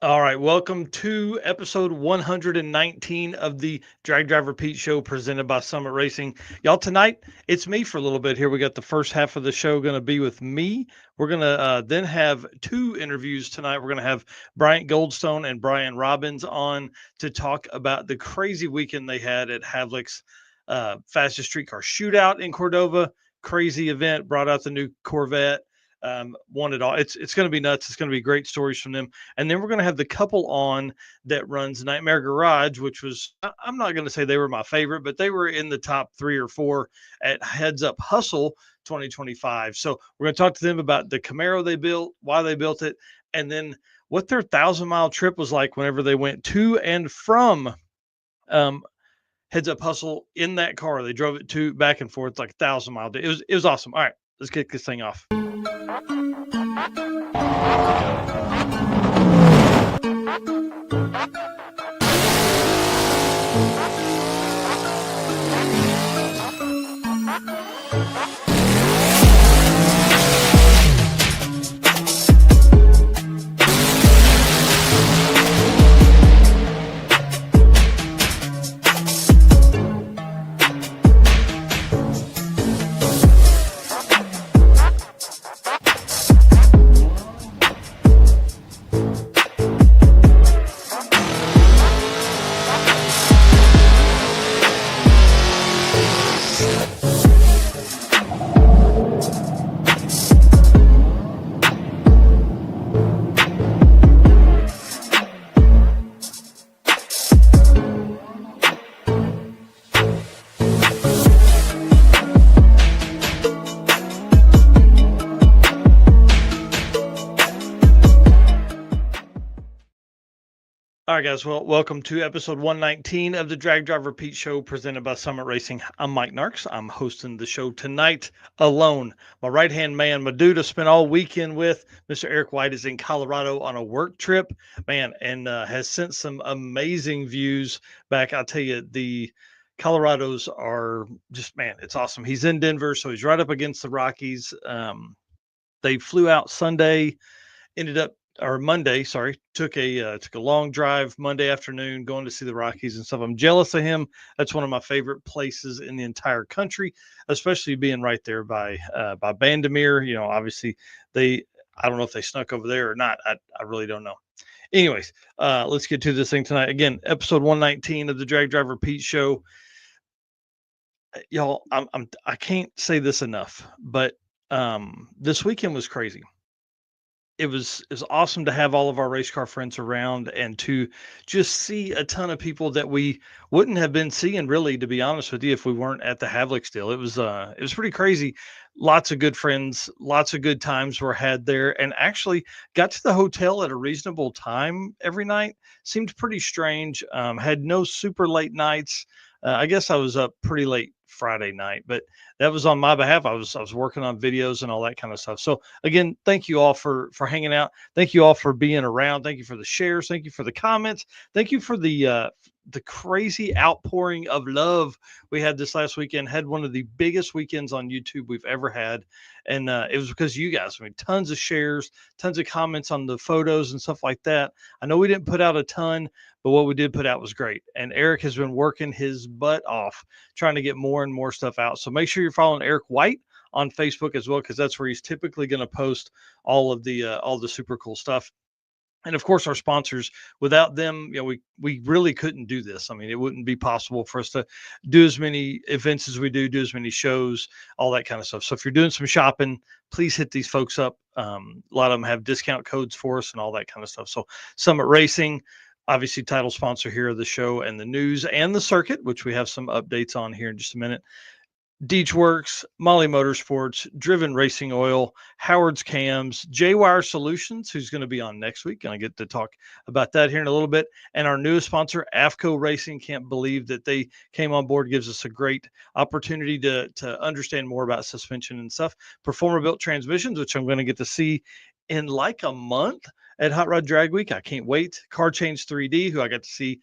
All right, welcome to episode 119 of the Drag Driver Pete Show presented by Summit Racing. Y'all, tonight it's me for a little bit here. We got the first half of the show going to be with me. We're going to then have two interviews tonight. We're going to have Bryant Goldstone and Brian Robbins on to talk about the crazy weekend they had at Havlik's fastest street car shootout in Cordova. Crazy event, brought out the new Corvette. Won it all. It's going to be nuts. It's going to be great stories from them. And then we're going to have the couple on that runs Nightmare Garage, which was, I'm not going to say they were my favorite, but they were in the top 3 or 4 at Heads Up Hustle 2025. So we're going to talk to them about the Camaro they built, why they built it, and then what their 1,000-mile trip was like whenever they went to and from um, Heads Up Hustle in that car. They drove it to back and forth like 1,000-mile day. It was awesome. All right, let's kick this thing off. All right, guys. Well, welcome to episode 119 of the Drag Driver Pete Show presented by Summit Racing. I'm Mike Narks. I'm hosting the show tonight alone. My right hand man, my dude, I spent all weekend with. Mr. Eric White is in Colorado on a work trip, man, and has sent some amazing views back. I'll tell you, the Colorados are just, man, it's awesome. He's in Denver, so he's right up against the Rockies. They flew out Sunday, ended up or Monday, sorry, took a long drive Monday afternoon going to see the Rockies and stuff. I'm jealous of him. That's one of my favorite places in the entire country, especially being right there by Bandemere. You know, obviously they I don't know if they snuck over there or not. I really don't know. Anyways, let's get to this thing tonight. Again, episode 119 of the Drag Driver Pete Show. Y'all, I can't say this enough, but this weekend was crazy. It was awesome to have all of our race car friends around and to just see a ton of people that we wouldn't have been seeing, really, to be honest with you, if we weren't at the Havlik still. It was pretty crazy. Lots of good friends, lots of good times were had there, and actually got to the hotel at a reasonable time every night. Seemed pretty strange. Had no super late nights. I guess I was up pretty late Friday night, but that was on my behalf. I was working on videos and all that kind of stuff. So again, thank you all for hanging out. Thank you all for being around. Thank you for the shares. Thank you for the comments. Thank you for the crazy outpouring of love we had this last weekend. Had one of the biggest weekends on YouTube we've ever had, and it was because you guys. I mean, tons of shares, tons of comments on the photos and stuff like that. I know we didn't put out a ton, but what we did put out was great. And Eric has been working his butt off trying to get more and more stuff out. So make sure you're following Eric White on Facebook as well, because that's where he's typically going to post all the super cool stuff. And of course, our sponsors. Without them, you know, we really couldn't do this. I mean, it wouldn't be possible for us to do as many events as we do as many shows, all that kind of stuff. So if you're doing some shopping, please hit these folks up. A lot of them have discount codes for us and all that kind of stuff. So Summit Racing, obviously title sponsor here of the show and the news and the circuit, which we have some updates on here in just a minute. Deech Works, Molly Motorsports, Driven Racing Oil, Howard's Cams, J-Wire Solutions, who's going to be on next week. And I get to talk about that here in a little bit. And our newest sponsor, AFCO Racing. Can't believe that they came on board. Gives us a great opportunity to understand more about suspension and stuff. Performer Built Transmissions, which I'm going to get to see in like a month at Hot Rod Drag Week. I can't wait. Car Change 3D, who I got to see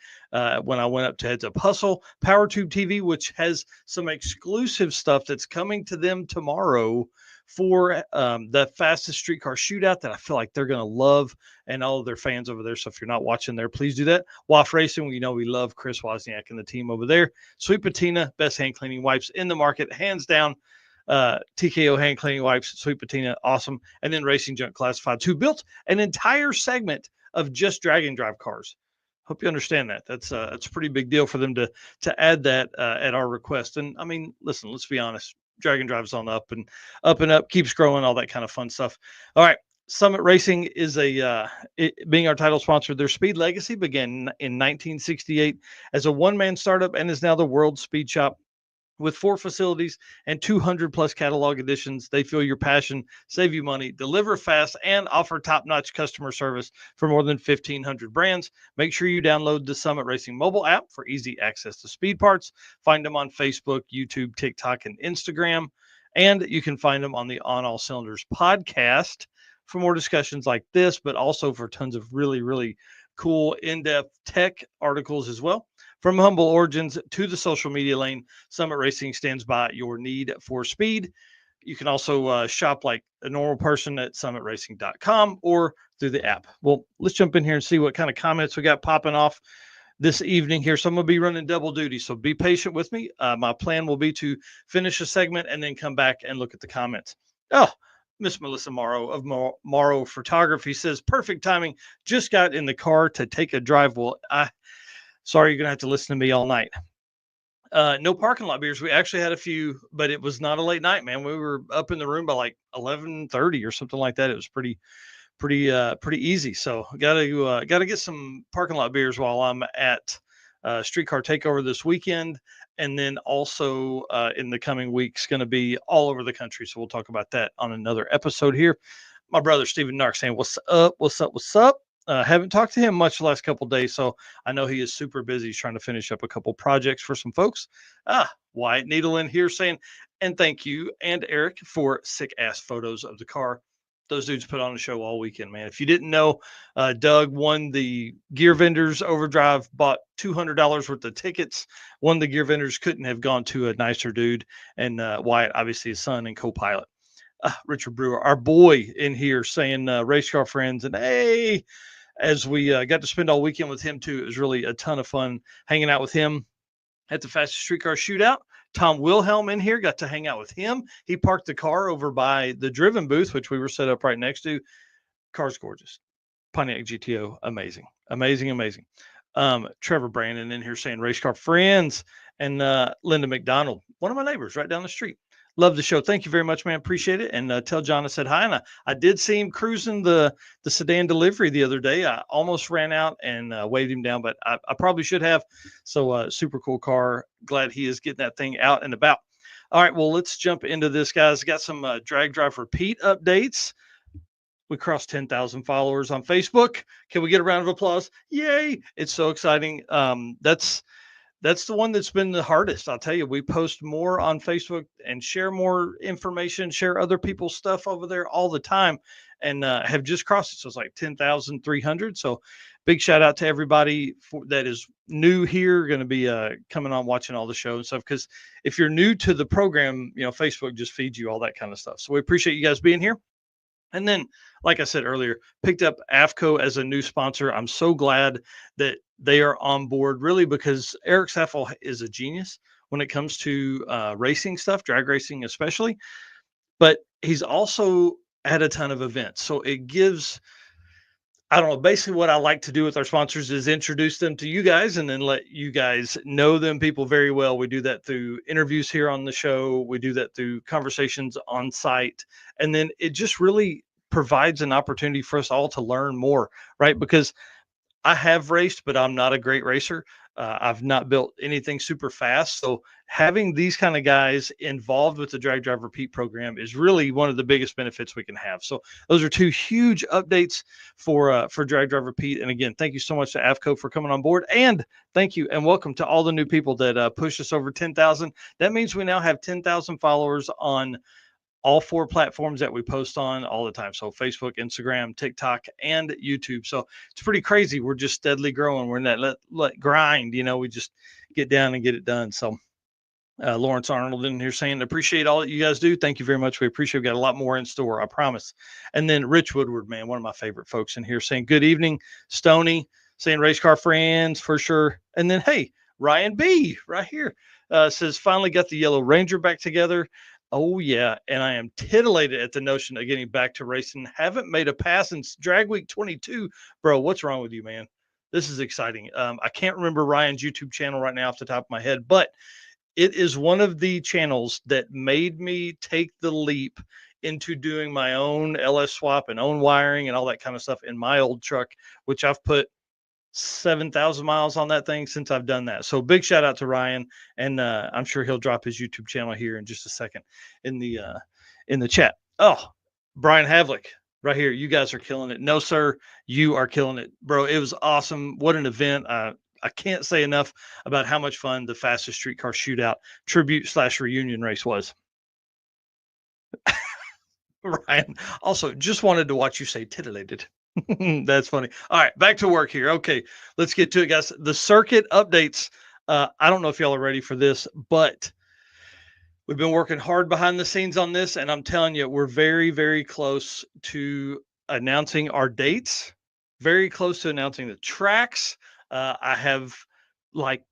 when I went up to Heads Up Hustle. PowerTube TV, which has some exclusive stuff that's coming to them tomorrow for the fastest streetcar shootout that I feel like they're going to love, and all of their fans over there. So if you're not watching there, please do that. WAF Racing, we know we love Chris Wozniak and the team over there. Sweet Patina, best hand cleaning wipes in the market, hands down. TKO hand cleaning wipes, Sweet Patina, awesome. And then Racing Junk Classifieds, who built an entire segment of just drag and drive cars. Hope you understand that. That's a pretty big deal for them to add that at our request. And I mean, listen, let's be honest. Drag and drive's on up and up, keeps growing, all that kind of fun stuff. All right. Summit Racing is being our title sponsor. Their speed legacy began in 1968 as a one-man startup and is now the world's speed shop. With 4 facilities and 200 plus catalog editions, they feel your passion, save you money, deliver fast, and offer top-notch customer service for more than 1,500 brands. Make sure you download the Summit Racing mobile app for easy access to speed parts. Find them on Facebook, YouTube, TikTok, and Instagram. And you can find them on the On All Cylinders podcast for more discussions like this, but also for tons of really, really cool in-depth tech articles as well. From humble origins to the social media lane, Summit Racing stands by your need for speed. You can also shop like a normal person at summitracing.com or through the app. Well, let's jump in here and see what kind of comments we got popping off this evening here. So I'm going to be running double duty, so be patient with me. My plan will be to finish a segment and then come back and look at the comments. Oh, Miss Melissa Morrow of Morrow Photography says, perfect timing. Just got in the car to take a drive. Well, sorry, you're going to have to listen to me all night. No parking lot beers. We actually had a few, but it was not a late night, man. We were up in the room by like 11:30 or something like that. It was pretty easy. So got to get some parking lot beers while I'm at Streetcar Takeover this weekend. And then also in the coming weeks, going to be all over the country. So we'll talk about that on another episode here. My brother, Stephen Nark, saying, what's up? What's up? What's up? Haven't talked to him much the last couple of days, so I know he is super busy. He's trying to finish up a couple projects for some folks. Wyatt Needle in here saying, and thank you and Eric for sick ass photos of the car. Those dudes put on a show all weekend, man. If you didn't know, Doug won the Gear Vendors Overdrive, bought $200 worth of tickets. One of the Gear Vendors couldn't have gone to a nicer dude, and Wyatt, obviously his son and co-pilot. Richard Brewer, our boy in here saying race car friends, and hey, as we got to spend all weekend with him too. It was really a ton of fun hanging out with him at the fastest streetcar shootout. Tom Wilhelm in here, got to hang out with him. He parked the car over by the driven booth, which we were set up right next to. Car's gorgeous. Pontiac GTO, amazing. Trevor Brandon in here saying race car friends, and Linda McDonald, one of my neighbors right down the street. Love the show. Thank you very much, man. Appreciate it. And tell John I said hi. And I did see him cruising the sedan delivery the other day. I almost ran out and waved him down, but I probably should have. So super cool car. Glad he is getting that thing out and about. All right, well, let's jump into this, guys. Got some drag drive repeat updates. We crossed 10,000 followers on Facebook. Can we get a round of applause? Yay. It's so exciting. That's the one that's been the hardest. I'll tell you, we post more on Facebook and share more information, share other people's stuff over there all the time, and have just crossed it. So it's like 10,300. So big shout out to everybody that is new here, going to be coming on, watching all the show and stuff. Because if you're new to the program, Facebook just feeds you all that kind of stuff. So we appreciate you guys being here. And then, like I said earlier, picked up AFCO as a new sponsor. I'm so glad that they are on board, really, because Eric Seffel is a genius when it comes to racing stuff, drag racing especially. But he's also had a ton of events. So it gives, I don't know, basically what I like to do with our sponsors is introduce them to you guys and then let you guys know them people very well. We do that through interviews here on the show. We do that through conversations on site. And then it just really provides an opportunity for us all to learn more, right? Because I have raced, but I'm not a great racer. I've not built anything super fast. So having these kind of guys involved with the Drag Drive Repeat program is really one of the biggest benefits we can have. So those are two huge updates for Drag Drive Repeat. And again, thank you so much to AFCO for coming on board. And thank you and welcome to all the new people that pushed us over 10,000. That means we now have 10,000 followers on all 4 platforms that we post on all the time. So Facebook, Instagram, TikTok, and YouTube. So it's pretty crazy. We're just steadily growing. We're in that let grind, we just get down and get it done. So Lawrence Arnold in here saying, appreciate all that you guys do. Thank you very much. We appreciate. We got a lot more in store, I promise. And then Rich Woodward, man, one of my favorite folks in here saying, good evening, Stony, saying race car friends for sure. And then, hey, Ryan B right here says, finally got the Yellow Ranger back together. Oh, yeah. And I am titillated at the notion of getting back to racing. Haven't made a pass since Drag Week 22. Bro, what's wrong with you, man? This is exciting. I can't remember Ryan's YouTube channel right now off the top of my head, but it is one of the channels that made me take the leap into doing my own LS swap and own wiring and all that kind of stuff in my old truck, which I've put 7,000 miles on that thing since I've done that. So big shout out to Ryan, and I'm sure he'll drop his YouTube channel here in just a second in the chat. Oh, Brian Havlik right here. You guys are killing it. No, sir, you are killing it, bro. It was awesome. What an event. I can't say enough about how much fun the fastest streetcar shootout tribute/reunion race was. Ryan also just wanted to watch you say titillated. That's funny. All right, back to work here. Okay, let's get to it, guys. The circuit updates. I don't know if y'all are ready for this, but we've been working hard behind the scenes on this, and I'm telling you, we're very, very close to announcing our dates. Very close to announcing the tracks. I have like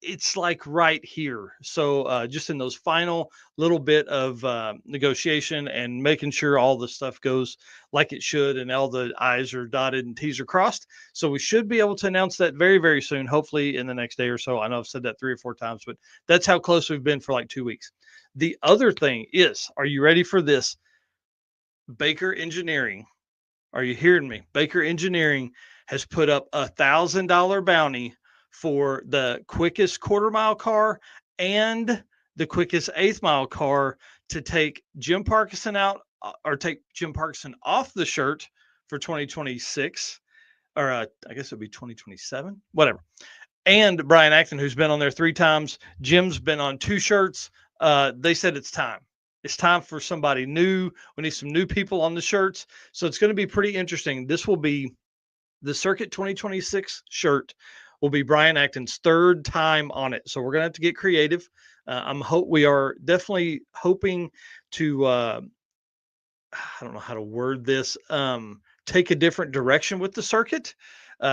it's like right here. So just in those final little bit of negotiation and making sure all the stuff goes like it should and all the I's are dotted and T's are crossed. So we should be able to announce that very, very soon, hopefully in the next day or so. I know I've said that 3 or 4 times, but that's how close we've been for like 2 weeks. The other thing is, are you ready for this? Baker Engineering. Are you hearing me? Baker Engineering has put up $1,000 bounty for the quickest quarter mile car and the quickest eighth mile car to take Jim Parkinson out or take Jim Parkinson off the shirt for 2026, or I guess it'd be 2027, whatever. And Brian Acton, who's been on there 3 times. Jim's been on 2 shirts. They said it's time. It's time for somebody new. We need some new people on the shirts. So it's going to be pretty interesting. This will be the Circuit 2026 shirt will be Brian Acton's 3rd time on it. So we're going to have to get creative. We are definitely hoping to, I don't know how to word this, take a different direction with the circuit.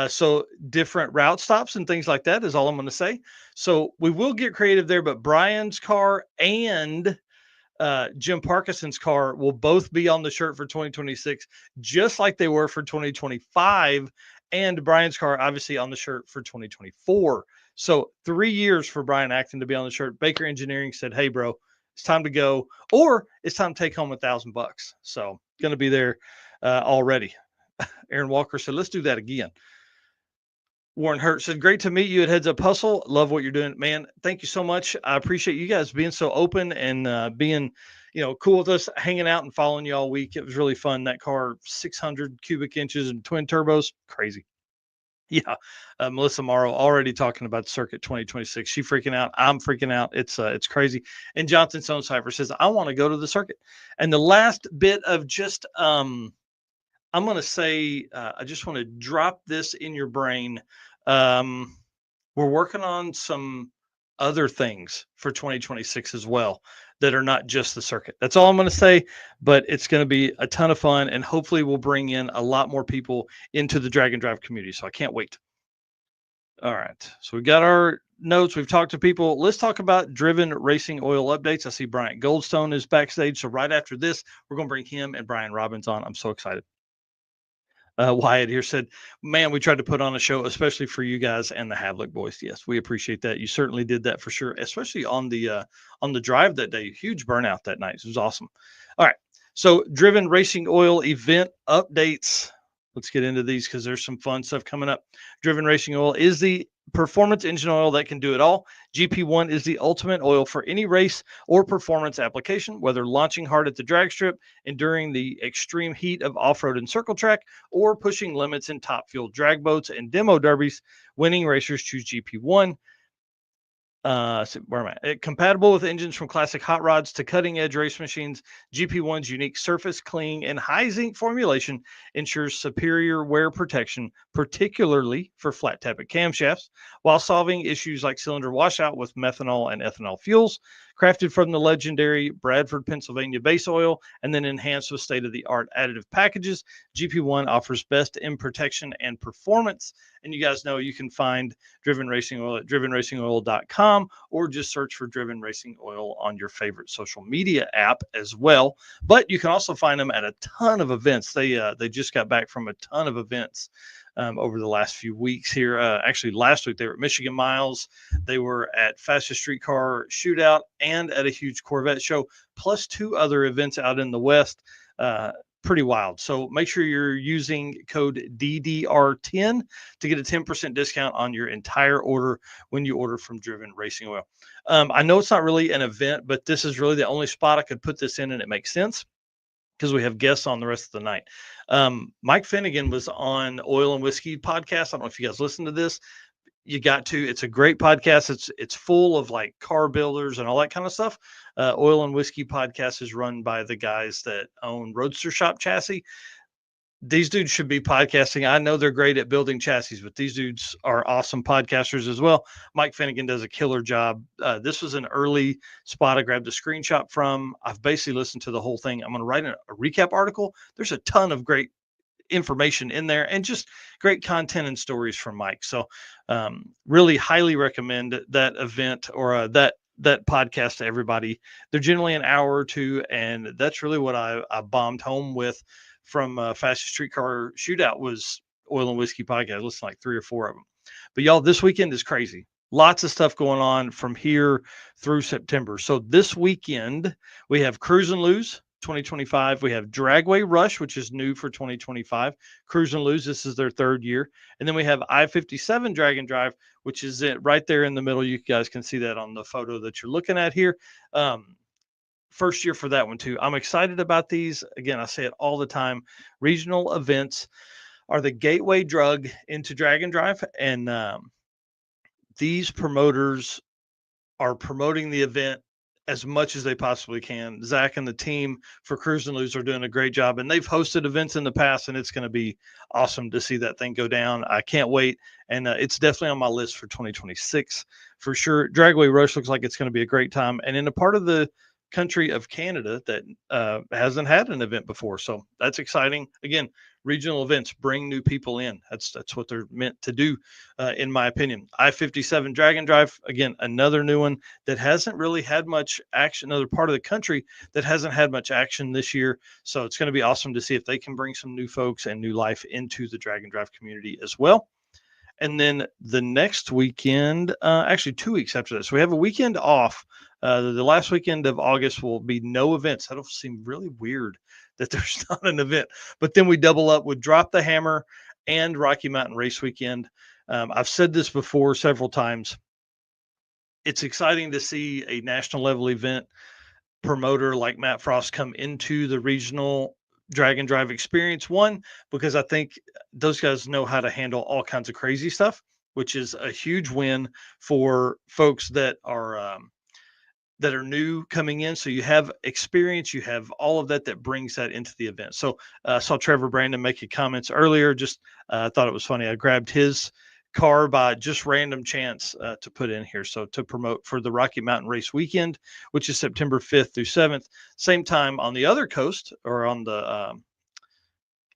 So different route stops and things like that is all I'm going to say. So we will get creative there, but Brian's car and Jim Parkinson's car will both be on the shirt for 2026, just like they were for 2025. And Brian's car, obviously, on the shirt for 2024. So 3 years for Brian Acton to be on the shirt. Baker Engineering said, hey, bro, it's time to go, or it's time to take home $1,000. So going to be there already. Aaron Walker said, let's do that again. Warren Hurt said, great to meet you at Heads Up Hustle. Love what you're doing, man. Thank you so much. I appreciate you guys being so open and being, cool with us, hanging out and following you all week. It was really fun. That car, 600 cubic inches and twin turbos, crazy. Yeah. Melissa Morrow already talking about Circuit 2026. She freaking out. I'm freaking out. It's crazy. And Jonathan Stonecipher says, I want to go to the circuit. And the last bit of just, I'm going to say, I just want to drop this in your brain. We're working on some other things for 2026 as well that are not just the circuit. That's all I'm going to say, but it's going to be a ton of fun, and hopefully we'll bring in a lot more people into the Drag and Drive community. So I can't wait. All right. So we got our notes. We've talked to people. Let's talk about Driven Racing Oil updates. I see Bryant Goldstone is backstage. So right after this, we're going to bring him and Brian Robbins on. I'm so excited. Wyatt here said, man, we tried to put on a show, especially for you guys and the Havlik boys. Yes, we appreciate that. You certainly did that for sure, especially on the drive that day. Huge burnout that night. It was awesome. All right. So Driven Racing Oil event updates. Let's get into these because there's some fun stuff coming up. Driven Racing Oil is the performance engine oil that can do it all. GP1 is the ultimate oil for any race or performance application, whether launching hard at the drag strip, enduring the extreme heat of off-road and circle track, or pushing limits in top fuel drag boats and demo derbies. Winning racers choose GP1. Where am I? Compatible with engines from classic hot rods to cutting edge race machines, GP1's unique surface cleaning and high zinc formulation ensures superior wear protection, particularly for flat tappet camshafts, while solving issues like cylinder washout with methanol and ethanol fuels. Crafted from the legendary Bradford, Pennsylvania base oil and then enhanced with state of the art additive packages, GP1 offers best in protection and performance. And you guys know you can find Driven Racing Oil at drivenracingoil.com or just search for Driven Racing Oil on your favorite social media app as well. But you can also find them at a ton of events. They just got back from a ton of events over the last few weeks here. Actually, last week they were at Michigan Miles, they were at Fastest Streetcar Shootout, and at a huge Corvette show, plus 2 other events out in the West. Pretty wild. So make sure you're using code DDR10 to get a 10% discount on your entire order when you order from Driven Racing Oil. I know it's not really an event, but this is really the only spot I could put this in, and it makes sense because we have guests on the rest of the night. Mike Finnegan was on Oil and Whiskey podcast. I don't know if you guys listen to this. You got to. It's a great podcast. It's full of like car builders and all that kind of stuff. Oil and Whiskey podcast is run by the guys that own Roadster Shop Chassis. These dudes should be podcasting. I know they're great at building chassis, but these dudes are awesome podcasters as well. Mike Finnegan does a killer job. This was an early spot I grabbed a screenshot from. I've basically listened to the whole thing. I'm going to write a recap article. There's a ton of great information in there and just great content and stories from Mike. So really highly recommend that event or that podcast to everybody. They're generally an hour or two, and that's really what I bombed home with from Fastest Streetcar Shootout was Oil and Whiskey podcast. I listened to like 3 or 4 of them. But y'all, this weekend is crazy. Lots of stuff going on from here through September. So this weekend we have Cruise and Lose 2025. We have Dragway Rush, which is new for 2025. Cruise and Lose, this is their 3rd year. And then we have I-57 Drag and Drive, which is it right there in the middle. You guys can see that on the photo that you're looking at here. First year for that one too. I'm excited about these. Again, I say it all the time. Regional events are the gateway drug into Drag and Drive. And these promoters are promoting the event as much as they possibly can. Zach and the team for Cruise and Lose are doing a great job, and they've hosted events in the past, and it's going to be awesome to see that thing go down. I can't wait, and it's definitely on my list for 2026 for sure. Dragway Rush looks like it's going to be a great time, and in a part of the country of Canada that hasn't had an event before, so that's exciting. Again, regional events bring new people in. That's what they're meant to do, in my opinion. I-57 Drag and Drive, again, another new one that hasn't really had much action. Another part of the country that hasn't had much action this year. So it's going to be awesome to see if they can bring some new folks and new life into the Drag and Drive community as well. And then the next weekend, actually 2 weeks after this, we have a weekend off. The last weekend of August will be no events. That'll seem really weird that there's not an event. But then we double up with Drop the Hammer and Rocky Mountain Race Weekend. I've said this before several times. It's exciting to see a national level event promoter like Matt Frost come into the regional Drag and Drive experience. One, because I think those guys know how to handle all kinds of crazy stuff, which is a huge win for folks that are new coming in. So you have experience, you have all of that brings that into the event. So I saw Trevor Brandon make comments earlier. Just thought it was funny. I grabbed his car by just random chance to put in here. So to promote for the Rocky Mountain Race Weekend, which is September 5th through 7th, same time on the other coast or on the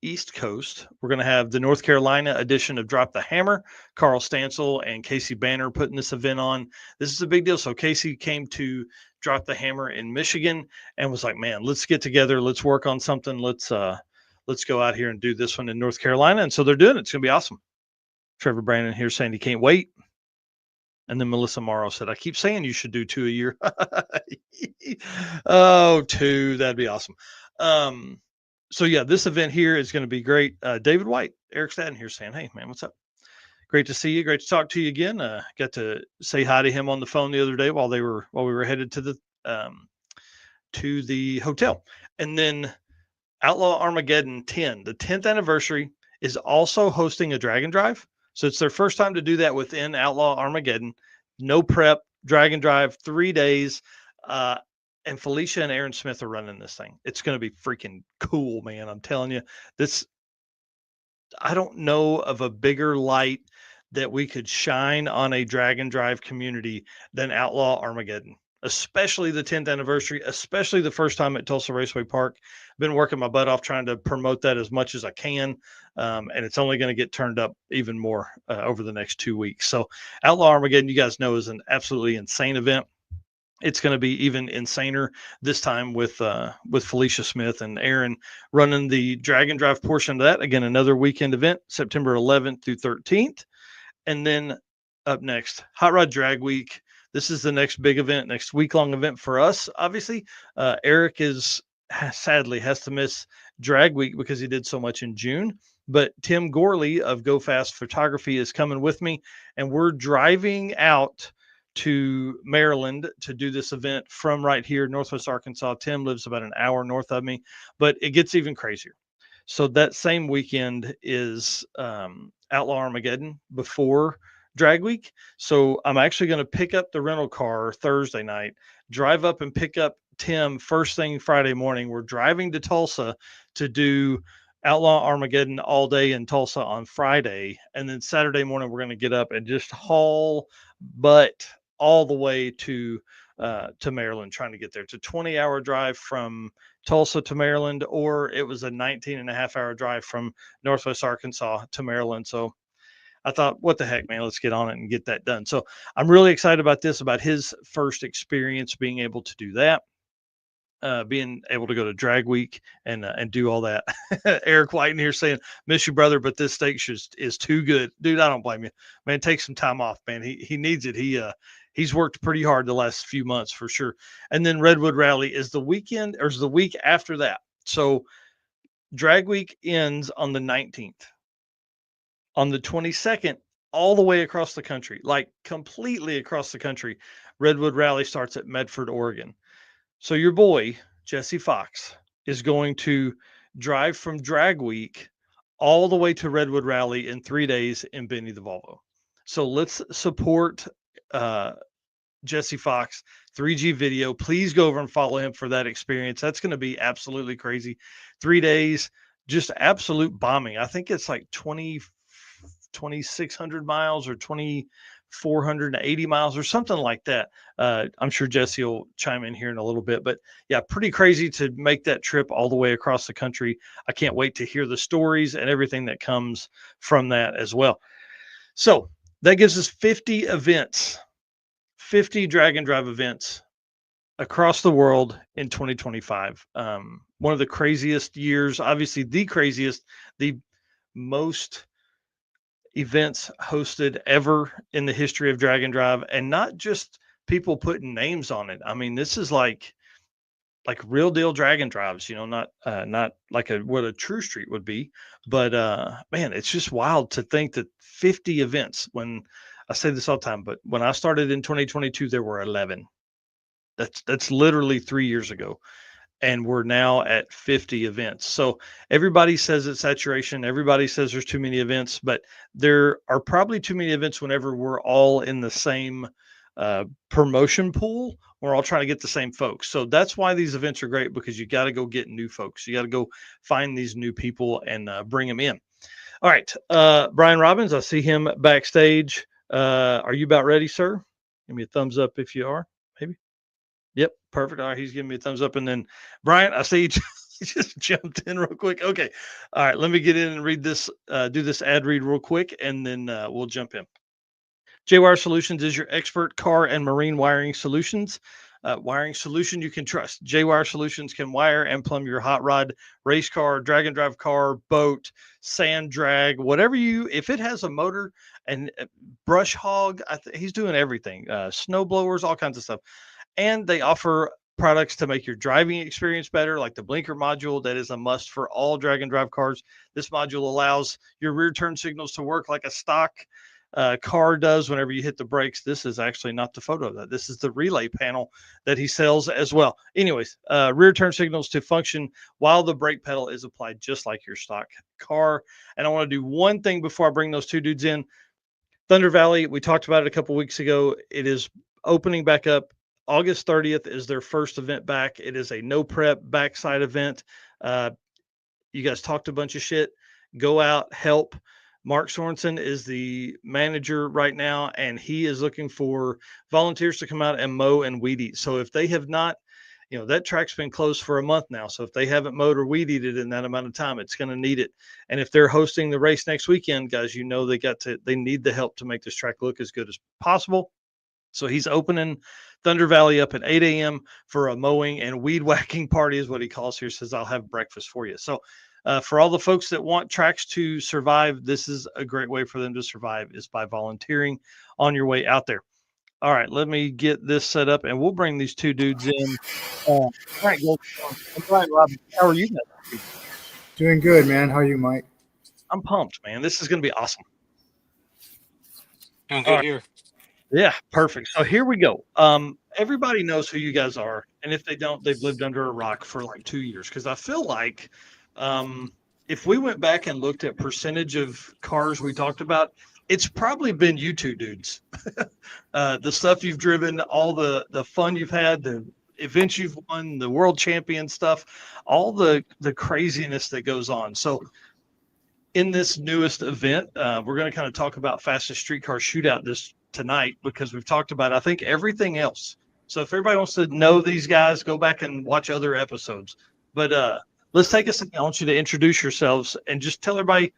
East Coast, we're going to have the North Carolina edition of Drop the Hammer. Carl Stansel and Casey Banner putting this event on. This is a big deal. So Casey came to Drop the Hammer in Michigan and was like, man, let's get together. Let's work on something. Let's go out here and do this one in North Carolina. And so they're doing it. It's going to be awesome. Trevor Brandon here saying he can't wait. And then Melissa Morrow said, I keep saying you should do 2 a year. Oh, 2. That'd be awesome. So yeah, this event here is going to be great. David White, Eric Stadden here saying, hey man, what's up? Great to see you. Great to talk to you again. Got to say hi to him on the phone the other day while we were headed to the hotel. And then Outlaw Armageddon 10, the 10th anniversary, is also hosting a Drag and Drive. So it's their first time to do that within Outlaw Armageddon. No prep, drag and drive, 3 days. Uh, and Felicia and Aaron Smith are running this thing. It's going to be freaking cool, man. I'm telling you, this, I don't know of a bigger light that we could shine on a drag and drive community than Outlaw Armageddon, especially the 10th anniversary, especially the first time at Tulsa Raceway Park. Been working my butt off trying to promote that as much as I can. And it's only going to get turned up even more over the next 2 weeks. So Outlaw Armageddon, you guys know, is an absolutely insane event. It's going to be even insaner this time with Felicia Smith and Aaron running the drag and drive portion of that. Again, another weekend event, September 11th through 13th. And then up next, Hot Rod Drag Week. This is the next big event, next week-long event for us. Obviously, Eric sadly has to miss Drag Week because he did so much in June. But Tim Gorley of Go Fast Photography is coming with me, and we're driving out to Maryland to do this event from right here, Northwest Arkansas. Tim lives about an hour north of me, but it gets even crazier. So that same weekend is Outlaw Armageddon before Drag Week. So I'm actually going to pick up the rental car Thursday night, drive up and pick up Tim first thing Friday morning. We're driving to Tulsa to do Outlaw Armageddon all day in Tulsa on Friday. And then Saturday morning, we're going to get up and just haul butt all the way to Maryland, trying to get there. It's a 20-hour drive from Tulsa to Maryland, or it was a 19.5-hour drive from Northwest Arkansas to Maryland. So I thought, what the heck, man, let's get on it and get that done. So I'm really excited about this, about his first experience being able to do that. Being able to go to Drag Week and do all that. Eric White in here saying, "Miss you, brother, but this steak is too good, dude." I don't blame you, man. Take some time off, man. He needs it. He's worked pretty hard the last few months for sure. And then Redwood Rally is the weekend, or is the week after that. So Drag Week ends on the 19th. On the 22nd, all the way across the country, like completely across the country, Redwood Rally starts at Medford, Oregon. So your boy, Jesse Fox, is going to drive from Drag Week all the way to Redwood Rally in 3 days in Benny the Volvo. So let's support Jesse Fox, 3G Video. Please go over and follow him for that experience. That's going to be absolutely crazy. 3 days, just absolute bombing. I think it's like 2,600 miles or 2,480 miles or something like that. I'm sure Jesse will chime in here in a little bit, but yeah, pretty crazy to make that trip all the way across the country. I can't wait to hear the stories and everything that comes from that as well. So that gives us 50 events, 50 drag and drive events across the world in 2025. One of the craziest years, obviously the craziest, the most events hosted ever in the history of drag and drive, and not just people putting names on it. I mean, this is like real deal drag and drives, not like what a true street would be, but man, it's just wild to think that 50 events. When I say this all the time, but when I started in 2022, there were 11. That's literally 3 years ago, and we're now at 50 events. So everybody says it's saturation. Everybody says there's too many events, but there are probably too many events whenever we're all in the same promotion pool. We're all trying to get the same folks. So that's why these events are great, because you got to go get new folks. You got to go find these new people and bring them in. All right. Brian Robbins, I see him backstage. Are you about ready, sir? Give me a thumbs up if you are, maybe. Yep, perfect. All right, he's giving me a thumbs up. And then Bryant, I see he just jumped in real quick. Okay. All right, let me get in and read this, do this ad read real quick, and then we'll jump in. J-Wire Solutions is your expert car and marine wiring solutions. Wiring solution you can trust. J-Wire Solutions can wire and plumb your hot rod, race car, drag and drive car, boat, sand drag, whatever if it has a motor and brush hog, he's doing everything. Snow blowers, all kinds of stuff. And they offer products to make your driving experience better, like the blinker module that is a must for all drag and drive cars. This module allows your rear turn signals to work like a stock car does whenever you hit the brakes. This is actually not the photo of that. This is the relay panel that he sells as well. Anyways, rear turn signals to function while the brake pedal is applied, just like your stock car. And I want to do one thing before I bring those two dudes in. Thunder Valley, we talked about it a couple weeks ago. It is opening back up. August 30th is their first event back. It is a no prep backside event. You guys talked a bunch of shit. Go out, help. Mark Sorensen is the manager right now, and he is looking for volunteers to come out and mow and weed eat. So if they have not, that track's been closed for a month now. So if they haven't mowed or weed eated in that amount of time, it's going to need it. And if they're hosting the race next weekend, guys, they need the help to make this track look as good as possible. So he's opening Thunder Valley up at 8 a.m. for a mowing and weed whacking party is what he calls here. Says, I'll have breakfast for you. So for all the folks that want tracks to survive, this is a great way for them to survive, is by volunteering on your way out there. All right, let me get this set up, and we'll bring these two dudes in. All right, Goldstone and Bryant, Robbins, how are you guys? Doing good, man. How are you, Mike? I'm pumped, man. This is going to be awesome. Doing good here. Yeah, perfect. So here we go. Everybody knows who you guys are, and if they don't, they've lived under a rock for like 2 years. Because I feel like if we went back and looked at percentage of cars we talked about, it's probably been you two dudes. The stuff you've driven, all the fun you've had, the events you've won, the world champion stuff, all the craziness that goes on. So in this newest event, we're going to kind of talk about fastest streetcar shootout tonight, because we've talked about, I think, everything else. So if everybody wants to know these guys, go back and watch other episodes. But let's take a second. I want you to introduce yourselves and just tell everybody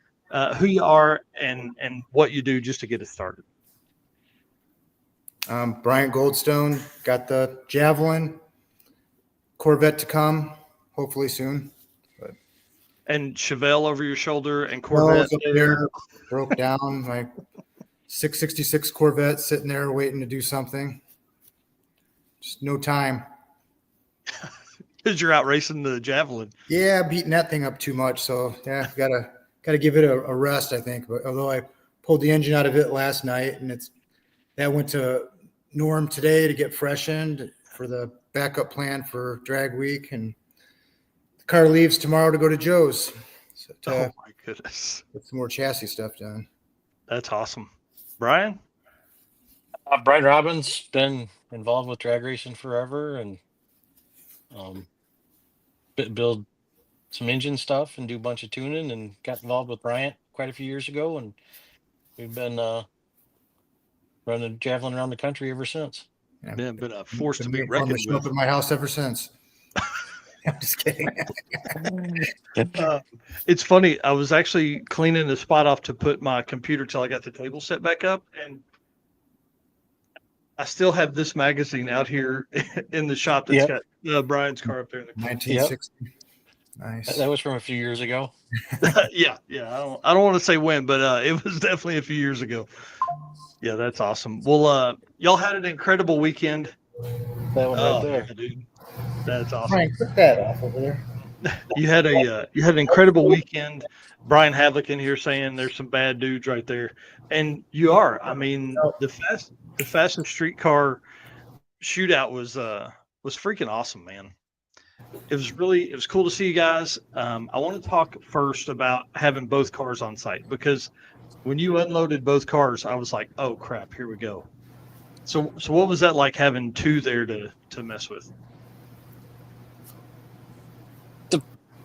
who you are and what you do, just to get it started. Bryant Goldstone, got the Javelin, Corvette to come, hopefully soon. And Chevelle over your shoulder and Corvette up there, broke down. My 666 Corvette sitting there waiting to do something. Just no time. Because you're out racing the Javelin. Yeah, beating that thing up too much. So yeah, gotta give it a rest, I think. But although I pulled the engine out of it last night, and that went to Norm today to get freshened for the backup plan for drag week, and the car leaves tomorrow to go to Joe's. So Oh my goodness. Get some more chassis stuff done. That's awesome. Brian? Brian Robbins, been involved with drag racing forever, and build some engine stuff and do a bunch of tuning, and got involved with Bryant quite a few years ago, and we've been running Javelin around the country ever since. Yeah, been a force to be reckoned with. At my house ever since. I'm just kidding. It's funny. I was actually cleaning the spot off to put my computer till I got the table set back up, and I still have this magazine out here in the shop that's got Brian's car up there. In the 1960. Yep. Nice. That was from a few years ago. Yeah. I don't want to say when, but it was definitely a few years ago. Yeah, that's awesome. Well, y'all had an incredible weekend. That one right there, dude. That's awesome. Brian, put that off over there. You had an incredible weekend. Brian Havlik in here saying there's some bad dudes right there, and you are. I mean, the fastest streetcar shootout was freaking awesome, man. It was cool to see you guys. I want to talk first about having both cars on site, because when you unloaded both cars, I was like, oh crap, here we go. So what was that like, having two there to mess with? The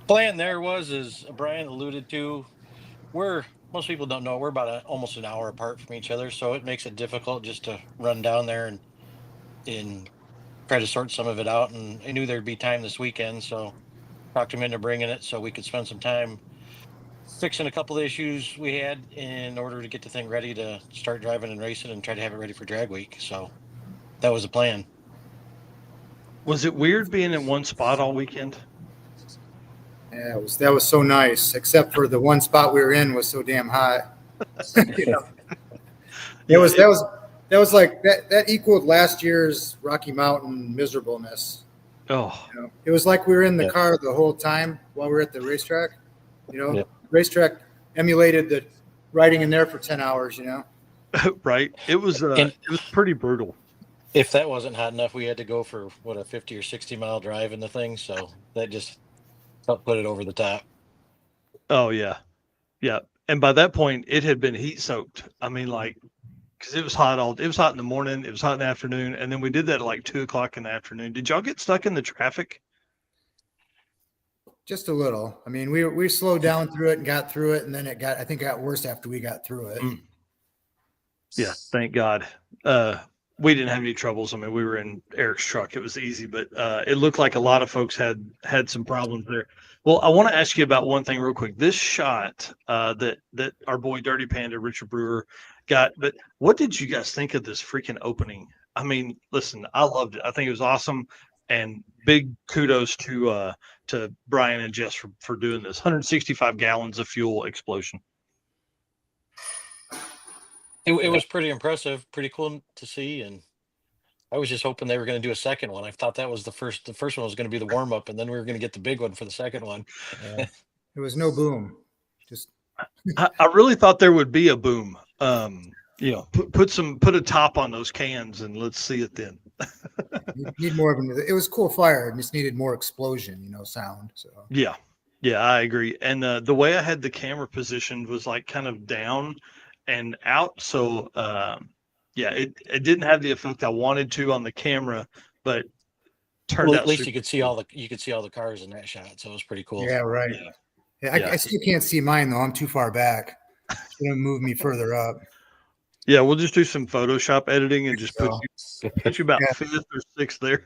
plan there was, as Brian alluded to, most people don't know, we're about almost an hour apart from each other, so it makes it difficult just to run down there and try to sort some of it out. And I knew there'd be time this weekend, so talked him into bringing it so we could spend some time fixing a couple of issues we had in order to get the thing ready to start driving and racing and try to have it ready for drag week. So that was the plan. Was it weird being in one spot all weekend? Yeah, that was so nice, except for the one spot we were in was so damn hot. That was like that equaled last year's Rocky Mountain miserableness. Oh, it was like we were in the car the whole time while we were at the racetrack. Racetrack emulated the riding in there for 10 hours. Right. It was pretty brutal. If that wasn't hot enough, we had to go for a 50 or 60 mile drive in the thing. So that just helped put it over the top. Oh yeah. Yeah. And by that point it had been heat soaked. I mean, like because it was hot it was hot in the morning, it was hot in the afternoon, and then we did that at like 2 o'clock in the afternoon. Did y'all get stuck in the traffic? Just a little. I mean, we slowed down through it and got through it, and then I think it got worse after we got through it. Yeah, thank God. We didn't have any troubles. I mean, we were in Eric's truck. It was easy, but it looked like a lot of folks had some problems there. Well, I want to ask you about one thing real quick. This shot that our boy Dirty Panda Richard Brewer got, but what did you guys think of this freaking opening? I mean, listen, I loved it. I think it was awesome, and big kudos to Brian and Jess for doing this. 165 gallons of fuel explosion. It was pretty impressive, pretty cool to see, and I was just hoping they were going to do a second one. I thought that was the first. The first one was going to be the warm up, and then we were going to get the big one for the second one. Yeah. There was no boom. Just I really thought there would be a boom. Put a top on those cans and let's see it then. need more of them. It was cool fire. It just needed more explosion, sound. So yeah, I agree. And the way I had the camera positioned was like kind of down and out. So it didn't have the effect I wanted to on the camera, but turned out at least you could see all the cars in that shot. So it was pretty cool. Yeah, right. Yeah. I still can't see mine though. I'm too far back. It's gonna move me further up. Yeah, we'll just do some Photoshop editing and just put you about fifth or sixth there.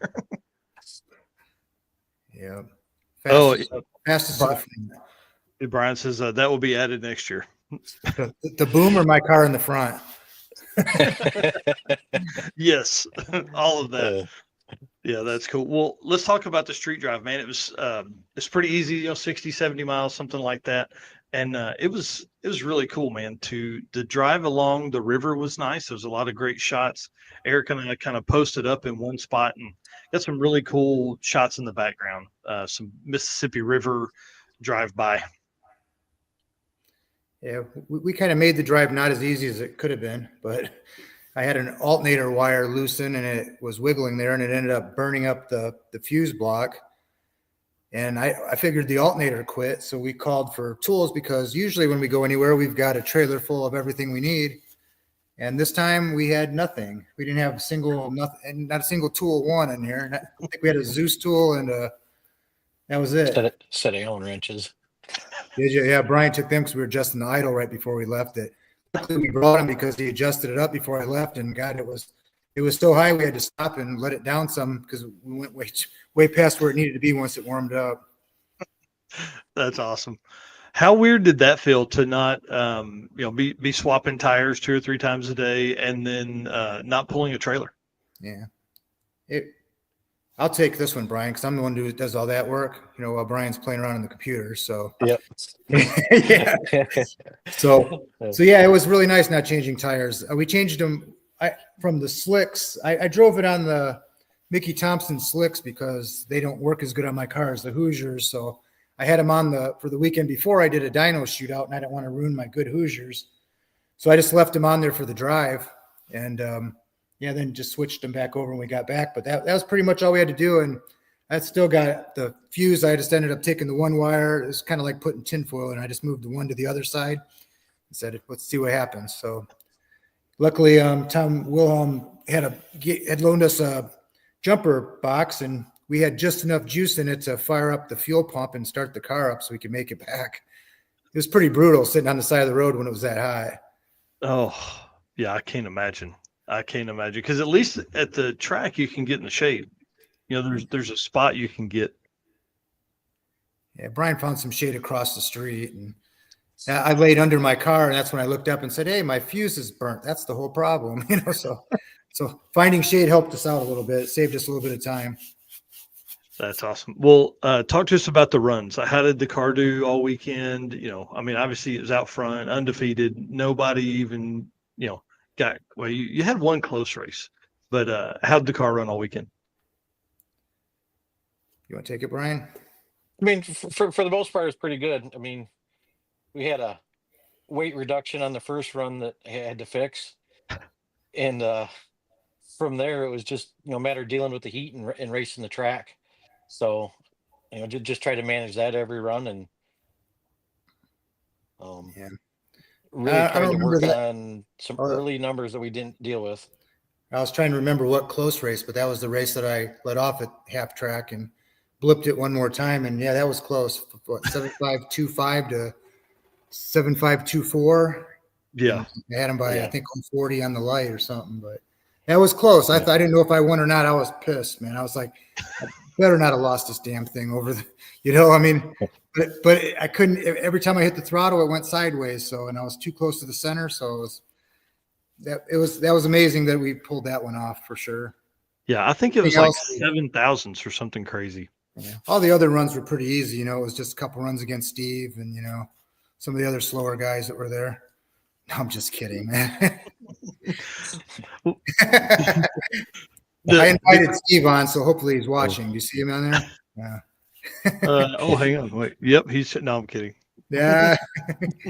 Yeah. Fastest to the front. Brian says that will be added next year. The boom or my car in the front? Yes, all of that. Yeah, that's cool. Well, let's talk about the street drive, man. It's pretty easy, 60, 70 miles, something like that. And it was really cool, man. The drive along the river was nice. There was a lot of great shots. Eric and I kind of posted up in one spot and got some really cool shots in the background. Some Mississippi River drive by. Yeah, we kind of made the drive not as easy as it could have been, but I had an alternator wire loosen and it was wiggling there and it ended up burning up the fuse block. And I figured the alternator quit. So we called for tools because usually when we go anywhere, we've got a trailer full of everything we need. And this time we had nothing. We didn't have not a single tool one in here. And I think we had a Zeus tool and that was it. Set of Allen wrenches. Yeah, Bryant took them because we were adjusting the idle right before we left it. Luckily, we brought him because he adjusted it up before I left, and God, it was so high we had to stop and let it down some because we went way past where it needed to be once it warmed up. That's awesome. How weird did that feel to not be swapping tires 2 or 3 times a day and then not pulling a trailer? Yeah, I'll take this one, Brian, because I'm the one who does all that work. While Brian's playing around on the computer. So yep. Yeah. So yeah, it was really nice not changing tires. We changed them from the slicks. I drove it on the Mickey Thompson slicks because they don't work as good on my cars, the Hoosiers. So I had them on for the weekend before I did a dyno shootout, and I didn't want to ruin my good Hoosiers. So I just left them on there for the drive, and then just switched them back over when we got back. But that was pretty much all we had to do. And I still got the fuse. I just ended up taking the one wire. It was kind of like putting tinfoil, and I just moved the one to the other side and said, let's see what happens. So luckily, Tom Wilhelm had loaned us a jumper box, and we had just enough juice in it to fire up the fuel pump and start the car up so we could make it back. It was pretty brutal sitting on the side of the road when it was that high. Oh, yeah, I can't imagine. Because at least at the track you can get in the shade. There's a spot you can get. Yeah, Brian found some shade across the street, and I laid under my car, and that's when I looked up and said, "Hey, my fuse is burnt." That's the whole problem, So finding shade helped us out a little bit. It saved us a little bit of time. That's awesome. Well, talk to us about the runs. How did the car do all weekend? Obviously it was out front, undefeated. Nobody even, you had one close race, but how did the car run all weekend? You want to take it, Brian? I mean, for the most part, it's pretty good. I mean, we had a weight reduction on the first run that I had to fix. And from there, it was just, a matter of dealing with the heat and racing the track. So, just try to manage that every run and really try to work on some Oh, early numbers that we didn't deal with. I was trying to remember what close race, but that was the race that I let off at half track and blipped it one more time. And yeah, that was close. What, 7525 to 7524. Yeah. And I had him by, Yeah. I think, 40 on the light or something, but that was close. I didn't know if I won or not. I was pissed, man. I was like, I better not have lost this damn thing over the, I mean, but I couldn't, every time I hit the throttle, it went sideways. So, and I was too close to the center. So that was amazing that we pulled that one off for sure. Yeah. I think it was like 7,000s or something crazy. Yeah. All the other runs were pretty easy. It was just a couple runs against Steve and, some of the other slower guys that were there. No, I'm just kidding, man. I invited Steve on, so hopefully he's watching. Do you see him on there? Yeah. Hang on. Wait. Yep. No, I'm kidding. Yeah.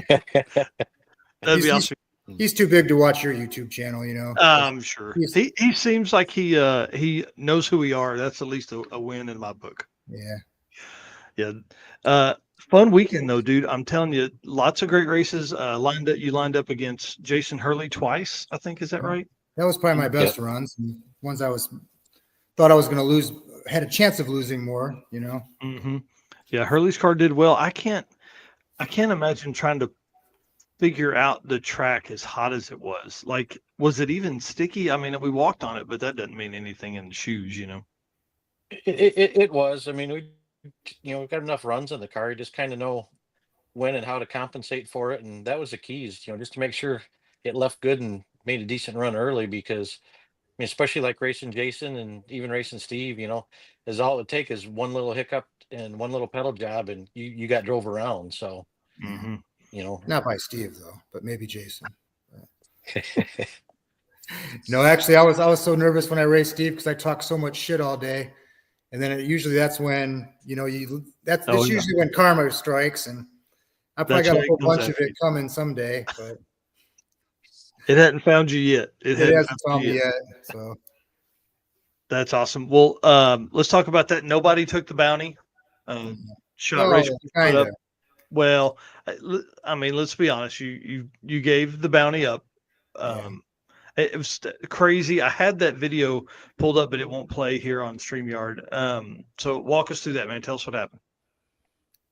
That'd be awesome. He's too big to watch your YouTube channel, I'm sure. He seems like he knows who we are. That's at least a win in my book. Yeah. Yeah. Fun weekend though, dude. I'm telling you, lots of great races. You lined up against Jason Hurley twice, I think. Is that right? That was probably my best runs. And ones thought I was going to lose, had a chance of losing more, Mm-hmm. Yeah, Hurley's car did well. I can't imagine trying to figure out the track as hot as it was. Like, was it even sticky? I mean, we walked on it, but that doesn't mean anything in the shoes, It was. I mean, we've got enough runs in the car. You just kind of know when and how to compensate for it. And that was the keys, just to make sure it left good and made a decent run early, because I mean, especially like racing Jason and even racing Steve, is all it would take is one little hiccup and one little pedal job and you got drove around. So, not by Steve though, but maybe Jason. No, actually I was so nervous when I raced Steve because I talk so much shit all day. And then usually that's when, that's usually when karma strikes, and I probably got a whole bunch of it coming someday, but it hadn't found you yet. It hasn't found me yet. So that's awesome. Well, let's talk about that. Nobody took the bounty. Race put up. Well, I mean, let's be honest. You gave the bounty up. It was crazy. I had that video pulled up, but it won't play here on StreamYard. So walk us through that, man. Tell us what happened.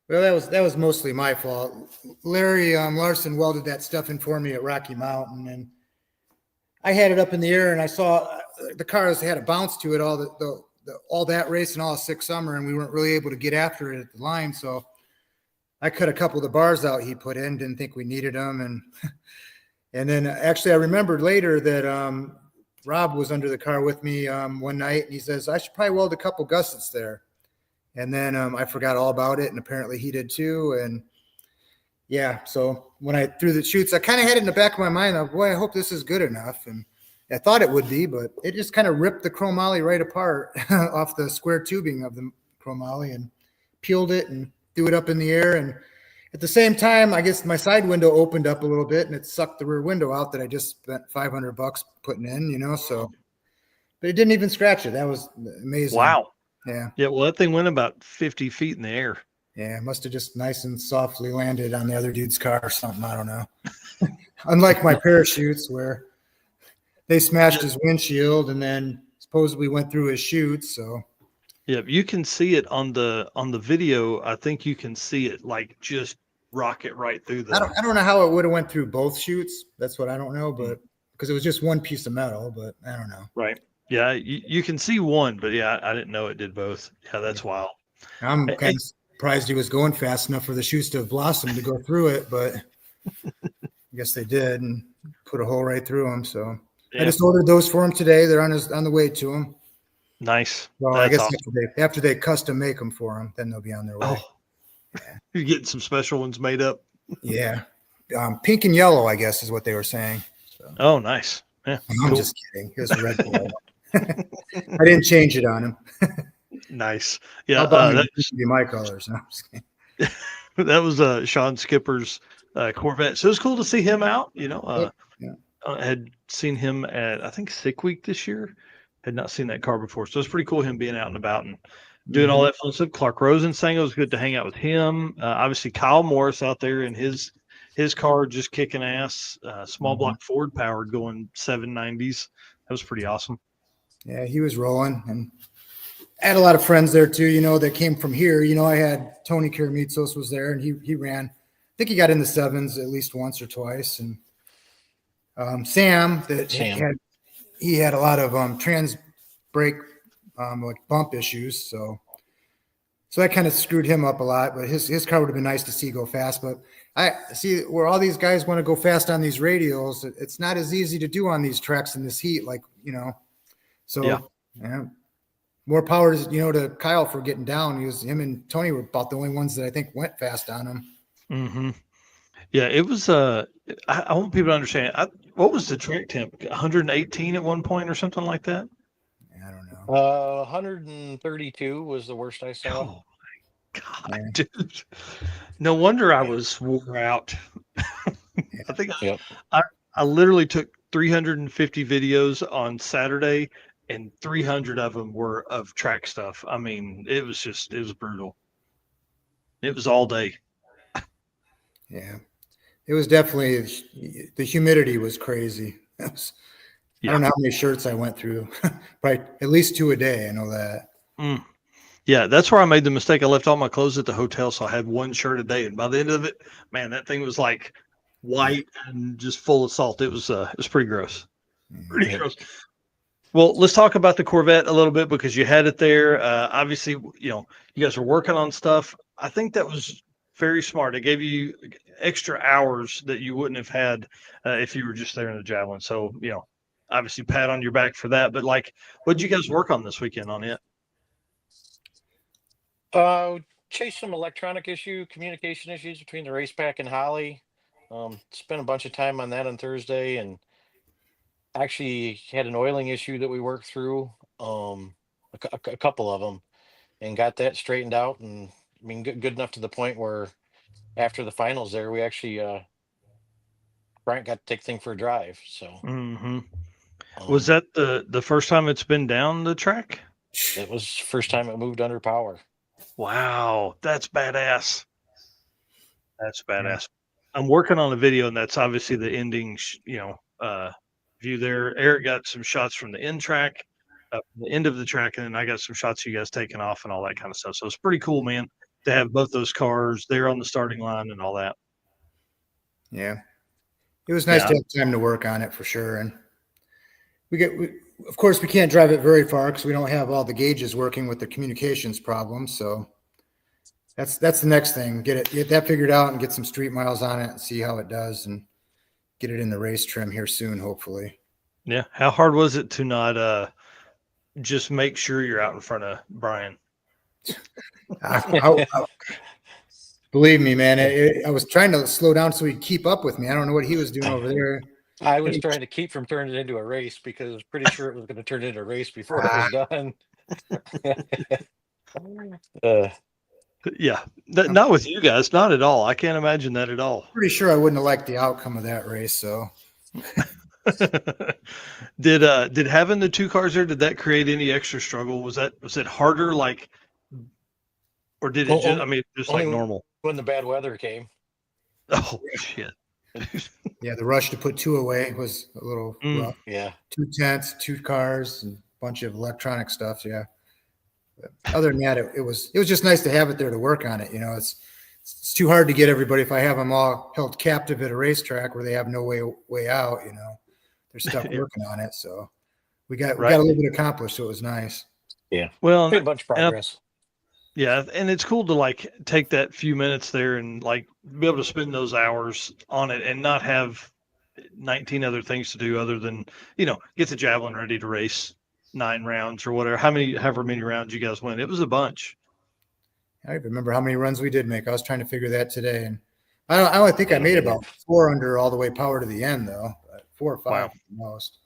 Well, that was mostly my fault. Larry Larson welded that stuff in for me at Rocky Mountain, and I had it up in the air, and I saw the cars had a bounce to it all that race and all 6 summer, and we weren't really able to get after it at the line. So I cut a couple of the bars out he put in. Didn't think we needed them, and then actually I remembered later that Rob was under the car with me one night, and he says, I should probably weld a couple gussets there. And then I forgot all about it, and apparently he did too. And yeah, so when I threw the chutes, I kind of had it in the back of my mind, boy, I hope this is good enough. And I thought it would be, but it just kind of ripped the chromoly right apart off the square tubing of the chromoly and peeled it and threw it up in the air. And at the same time, I guess my side window opened up a little bit and it sucked the rear window out that I just spent $500 putting in, so, but it didn't even scratch it. That was amazing. Wow. Yeah. Yeah. Well, that thing went about 50 feet in the air. Yeah. It must've just nice and softly landed on the other dude's car or something. I don't know. Unlike my parachutes where they smashed his windshield and then supposedly went through his chutes. So yeah, you can see it on the video. I think you can see it like just rocket right through the. I don't know how it would have went through both chutes. That's what I don't know, but because it was just one piece of metal, but I don't know. Right. Yeah, you can see one, but yeah, I didn't know it did both. Yeah, that's wild. I'm kind of surprised he was going fast enough for the chutes to have blossomed to go through it, but I guess they did and put a hole right through them. So yeah. I just ordered those for him today. They're on the way to him. Nice. Well, I guess awesome. after they custom make them for him, then they'll be on their way. Oh. Yeah. You're getting some special ones made up. Yeah. Pink and yellow, I guess, is what they were saying. So. Oh, nice. Yeah. I'm just kidding. It was a red ball. I didn't change it on him. Nice. Yeah. That should be my colors. No, I'm just kidding. That was Sean Skipper's Corvette. So it was cool to see him out. I had seen him at, I think, Sick Week this year. Had not seen that car before. So it's pretty cool him being out and about and doing all that fun stuff. Clark Rosen sang it was good to hang out with him. Obviously, Kyle Morris out there in his his car just kicking ass. Small block Ford powered, going 790s. That was pretty awesome. Yeah, he was rolling, and I had a lot of friends there too, that came from here. I had Tony Karamitsos was there, and he ran. I think he got in the sevens at least once or twice. And Sam he had a lot of trans brake like bump issues, so that kind of screwed him up a lot. But his car would have been nice to see go fast. But I see where all these guys want to go fast on these radials. It's not as easy to do on these tracks in this heat, So yeah. More power to Kyle for getting down. Him and Tony were about the only ones that I think went fast on him. Mm-hmm. Yeah, it was. I want people to understand. What was the track temp? 118 at one point or something like that. I don't know. 132 was the worst I saw. Oh my God, dude! No wonder I was wore out. I think I literally took 350 videos on Saturday, and 300 of them were of track stuff. I mean, it was brutal. It was all day. Yeah, it was definitely, the humidity was crazy. I don't know how many shirts I went through, probably at least 2 a day. I know that. Yeah, that's where I made the mistake. I left all my clothes at the hotel, so I had one shirt a day, and by the end of it, man, that thing was like white and just full of salt. It was pretty gross. Pretty gross. Well, let's talk about the Corvette a little bit because you had it there. Obviously, you guys were working on stuff. I think that was very smart. It gave you extra hours that you wouldn't have had if you were just there in the Javelin. So, obviously pat on your back for that. But what did you guys work on this weekend on it? Chased some electronic communication issues between the race pack and Holly. Spent a bunch of time on that on Thursday, and actually had an oiling issue that we worked through, a couple of them, and got that straightened out. And I mean, good enough to the point where after the finals there, we actually Bryant got to take the thing for a drive. So was that the first time it's been down the track? It was first time it moved under power. Wow, that's badass. That's badass. I'm working on a video, and that's obviously the ending, view there. Eric got some shots from the end track, the end of the track, and then I got some shots of you guys taking off and all that kind of stuff. So it's pretty cool, man, to have both those cars there on the starting line and all that. Yeah, it was nice to have time to work on it for sure. And of course, we can't drive it very far because we don't have all the gauges working with the communications problem. So that's the next thing. Get that figured out and get some street miles on it and see how it does, and get it in the race trim here soon, hopefully. Yeah. How hard was it to not just make sure you're out in front of Brian? Believe me, man, I was trying to slow down so he'd keep up with me. I don't know what he was doing over there. I was trying to keep from turning it into a race because I was pretty sure it was going to turn into a race before it was done. Yeah, not with you guys, not at all. I can't imagine that at all. Pretty sure I wouldn't have liked the outcome of that race. So, did having the two cars there, did that create any extra struggle? Was it harder, or did it just like normal when the bad weather came? Oh shit! Yeah, the rush to put two away was a little rough. Yeah, 2 tents, 2 cars, and a bunch of electronic stuff. Yeah. But other than that, it was just nice to have it there to work on it. It's too hard to get everybody if I have them all held captive at a racetrack where they have no way out. They're stuck working on it. So we got a little bit accomplished. So it was nice. Yeah. Well, a bunch of progress. Yeah, and it's cool to take that few minutes there and be able to spend those hours on it and not have 19 other things to do other than get the Javelin ready to race 9 rounds or whatever. However many rounds you guys went. It was a bunch. I don't remember how many runs we did make. I was trying to figure that today, and I only think I made about 4 under all the way power to the end, though. 4 or 5 at the most.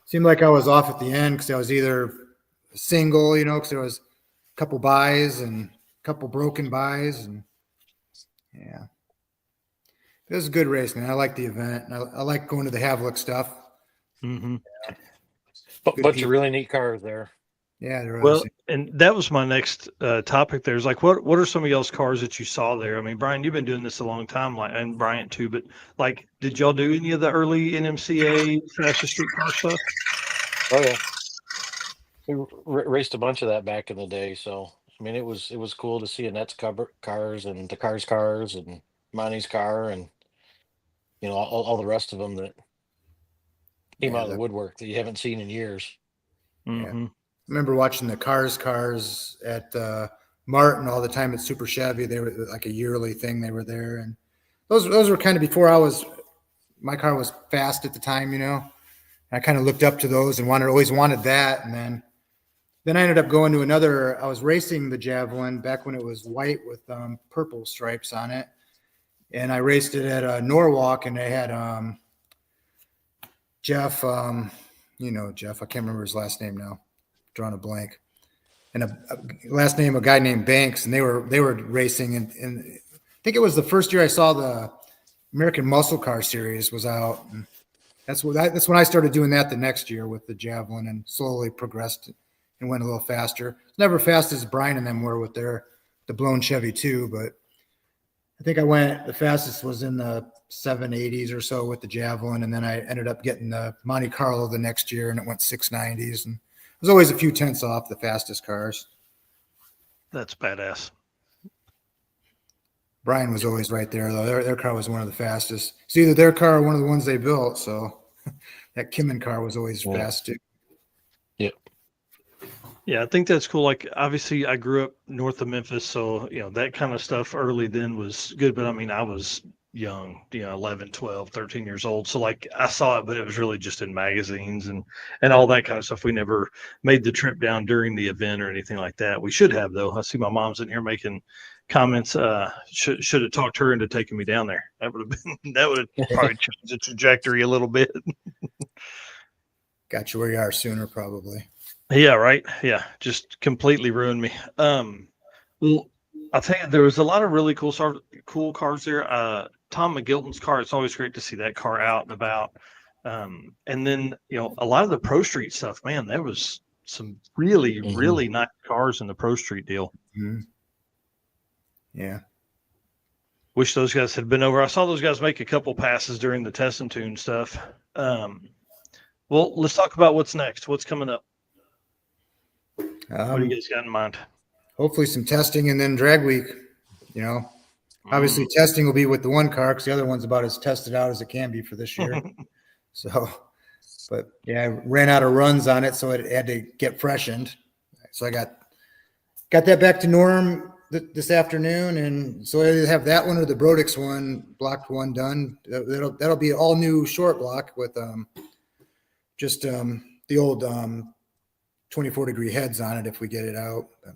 Seemed like I was off at the end because I was either single, because there was a couple buys and a couple broken buys, and yeah, it was a good race, man. I like the event. I like going to the Havlik stuff. Mm-hmm. Bunch of really neat cars there. Yeah, they're Well, obviously. and that was my next topic. There's like, what are some of y'all's cars that you saw there? I mean, Brian, you've been doing this a long time, like, and Bryant too. But like, did y'all do any of the early NMCA fastest street car stuff? Oh yeah, we raced a bunch of that back in the day. So I mean, it was cool to see Annette's cars and the cars and Monty's car and all the rest of them that came Yeah, out of the woodwork that you haven't seen in years. yeah. Mm-hmm. I remember watching the cars at Martin all the time at Super Chevy. They were like a yearly thing. They were there, and those were kind of before my car was fast at the time. I kind of looked up to those and always wanted that. And then I ended up going to another. I was racing the Javelin back when it was white with purple stripes on it, and I raced it at Norwalk, and they had Jeff. Jeff. I can't remember his last name now. Drawing a blank. And a last name, a guy named Banks, and they were racing, and I think it was the first year I saw the American Muscle Car Series was out. And that's when I started doing that the next year with the Javelin, and slowly progressed and went a little faster. It's never fast as Brian and them were with the blown Chevy too, but I think the fastest was in the 780s or so with the Javelin, and then I ended up getting the Monte Carlo the next year, and it went 690s, and it was always a few tenths off the fastest cars. That's badass. Brian was always right there, though. Their car was one of the fastest. It's either their car or one of the ones they built. So that Kimmin car was always fast too. Yep. Yeah, I think that's cool. Like, obviously, I grew up north of Memphis, so that kind of stuff early then was good. But I mean, I was young, 11, 12, 13 years old. So like, I saw it, but it was really just in magazines and all that kind of stuff. We never made the trip down during the event or anything like that. We should have, though. I see my mom's in here making comments. Should have talked her into taking me down there. That would have probably changed the trajectory a little bit. Got you where you are sooner, probably. Yeah, right. Yeah, just completely ruined me. Well, I'll tell you, there was a lot of really cool cars there. Tom McGilton's car. It's always great to see that car out and about. And then a lot of the Pro Street stuff. Man, there was some really really nice cars in the Pro Street deal. Mm-hmm. Yeah. Wish those guys had been over. I saw those guys make a couple passes during the test and tune stuff. Well, let's talk about what's next. What's coming up? What do you guys got in mind? Hopefully some testing and then drag week. Obviously testing will be with the one car because the other one's about as tested out as it can be for this year. But yeah, I ran out of runs on it, so it had to get freshened. So I got that back to Norm this afternoon, and so I either have that one or the Brodix one, blocked one done. That'll be all new short block with just the old 24-degree heads on it if we get it out. But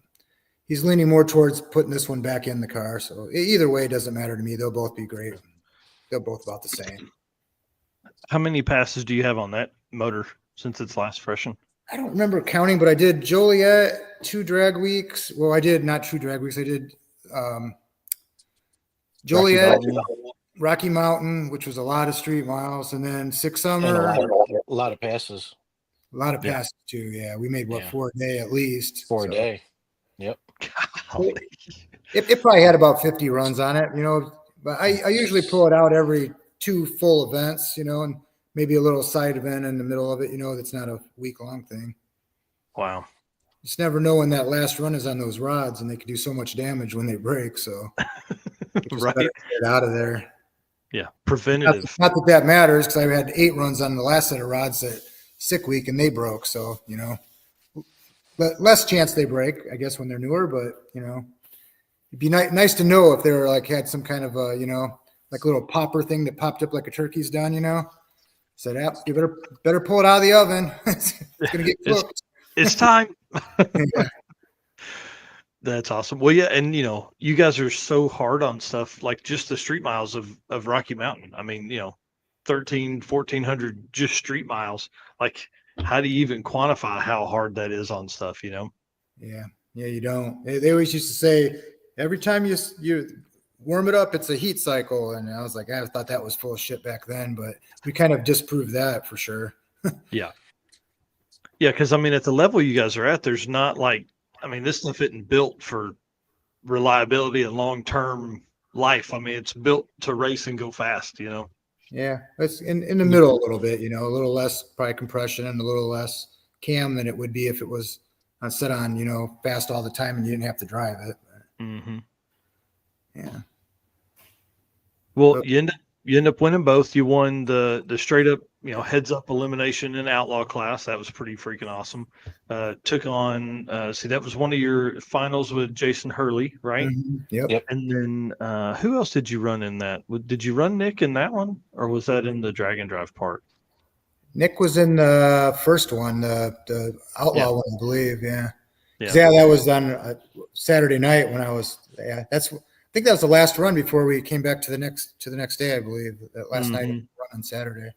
he's leaning more towards putting this one back in the car. So either way, it doesn't matter to me. They'll both be great. They're both about the same. How many passes do you have on that motor since it's last freshened? I don't remember counting, but I did Joliet 2 drag weeks. Well, I did not 2 drag weeks. I did Joliet, Rocky Mountain, which was a lot of street miles, and then Six Summer. And a lot of passes. A lot of passes too. Yeah, we made 4 a day at least. 4 a day. Yep. It probably had about 50 runs on it, But I usually pull it out every 2 full events, and maybe a little side event in the middle of it, that's not a week-long thing. Wow. You just never know when that last run is on those rods, and they can do so much damage when they break. So just right. Get out of there. Yeah, preventative. Not that matters because I had 8 runs on the last set of rods at sick week, and they broke. So but less chance they break, I guess, when they're newer. But it'd be nice to know if they were had some kind of like a little popper thing that popped up like a turkey's done. Said, you better pull it out of the oven. It's gonna get cooked. It's time. Yeah. That's awesome. Well, yeah, and you guys are so hard on stuff like just the street miles of Rocky Mountain. I mean, 1,400 just street miles. Like, how do you even quantify how hard that is on stuff? Yeah, you don't. They always used to say every time you warm it up, it's a heat cycle, and I was like, I thought that was full of shit back then, but we kind of disproved that for sure. Yeah. Yeah, because I mean, at the level you guys are at, there's not like, I mean, this stuff isn't built for reliability and long term life. I mean, it's built to race and go fast. Yeah, it's in the middle a little bit, a little less probably compression and a little less cam than it would be if it was set on, fast all the time and you didn't have to drive it. Mm-hmm. Yeah. Well, you end up winning both. You won the straight up, heads up elimination in outlaw class. That was pretty freaking awesome. Took on that was one of your finals with Jason Hurley, right? Mm-hmm. Yep. And then who else did you run in that? Did you run Nick in that one, or was that in the drag and drive part? Nick was in the first one, the outlaw one, I believe. Yeah. Yeah. That was on Saturday night when I was. Yeah, I think that was the last run before we came back to the next day. I believe that last night run on Saturday.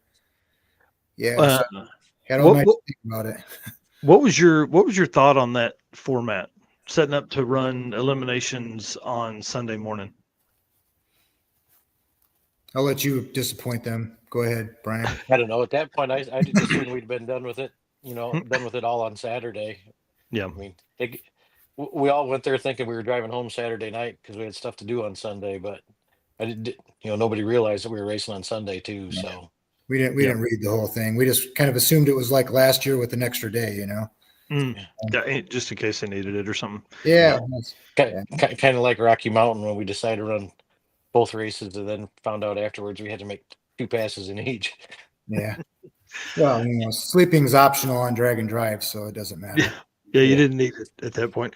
Yeah, so had all night to think about it. What was your thought on that format? Setting up to run eliminations on Sunday morning. I'll let you disappoint them. Go ahead, Brian. I don't know. At that point, I just assumed we'd been done with it. Done with it all on Saturday. Yeah. I mean, we all went there thinking we were driving home Saturday night because we had stuff to do on Sunday, but I didn't. Nobody realized that we were racing on Sunday too. Yeah. So we didn't read the whole thing. We just kind of assumed it was like last year with an extra day. Yeah, just in case they needed it or something. Yeah. Kind of like Rocky Mountain when we decided to run both races and then found out afterwards we had to make 2 passes in each. Yeah. Well, sleeping's optional on drag and drive, so it doesn't matter. Yeah, you didn't need it at that point.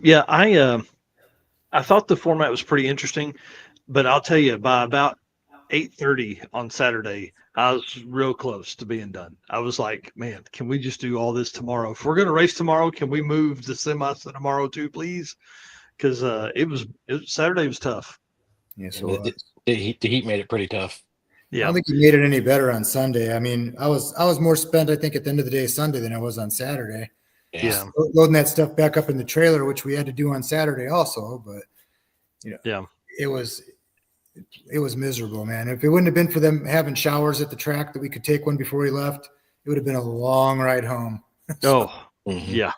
Yeah, I thought the format was pretty interesting, but I'll tell you, by about 8:30 on Saturday, I was real close to being done. I was like, man, can we just do all this tomorrow? If we're going to race tomorrow, can we move the semis to tomorrow too, please? Because Saturday was tough. Yeah, so the heat made it pretty tough. Yeah, I don't think you made it any better on Sunday. I mean, I was more spent, I think, at the end of the day Sunday than I was on Saturday. Yeah, loading that stuff back up in the trailer, which we had to do on Saturday also. But it was miserable, man. If it wouldn't have been for them having showers at the track that we could take one before we left, it would have been a long ride home. Yeah.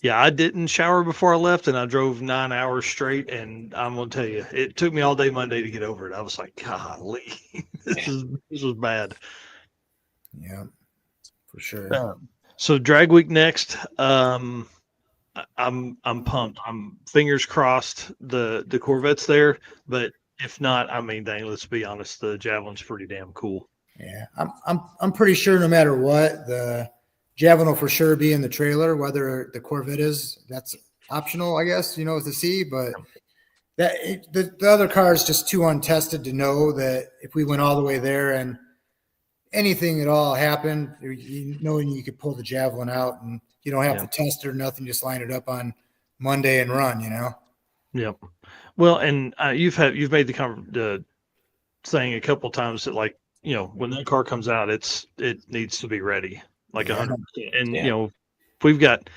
Yeah, I didn't shower before I left, and I drove 9 hours straight. And I'm gonna tell you, it took me all day Monday to get over it. I was like, golly, this was bad. Yeah, for sure. So drag week next. I'm pumped. I'm fingers crossed the Corvette's there, but if not, I mean, dang, let's be honest, the Javelin's pretty damn cool. Yeah, I'm pretty sure no matter what, the Javelin will for sure be in the trailer. Whether the Corvette is, that's optional, I guess, to see. But the other car is just too untested to know that if we went all the way there and anything at all happened, knowing you could pull the Javelin out and you don't have to test it or nothing, just line it up on Monday and run, Yep. Well, and you've made the saying a couple times that, like, when that car comes out, it needs to be ready. Like 100%. And, we've got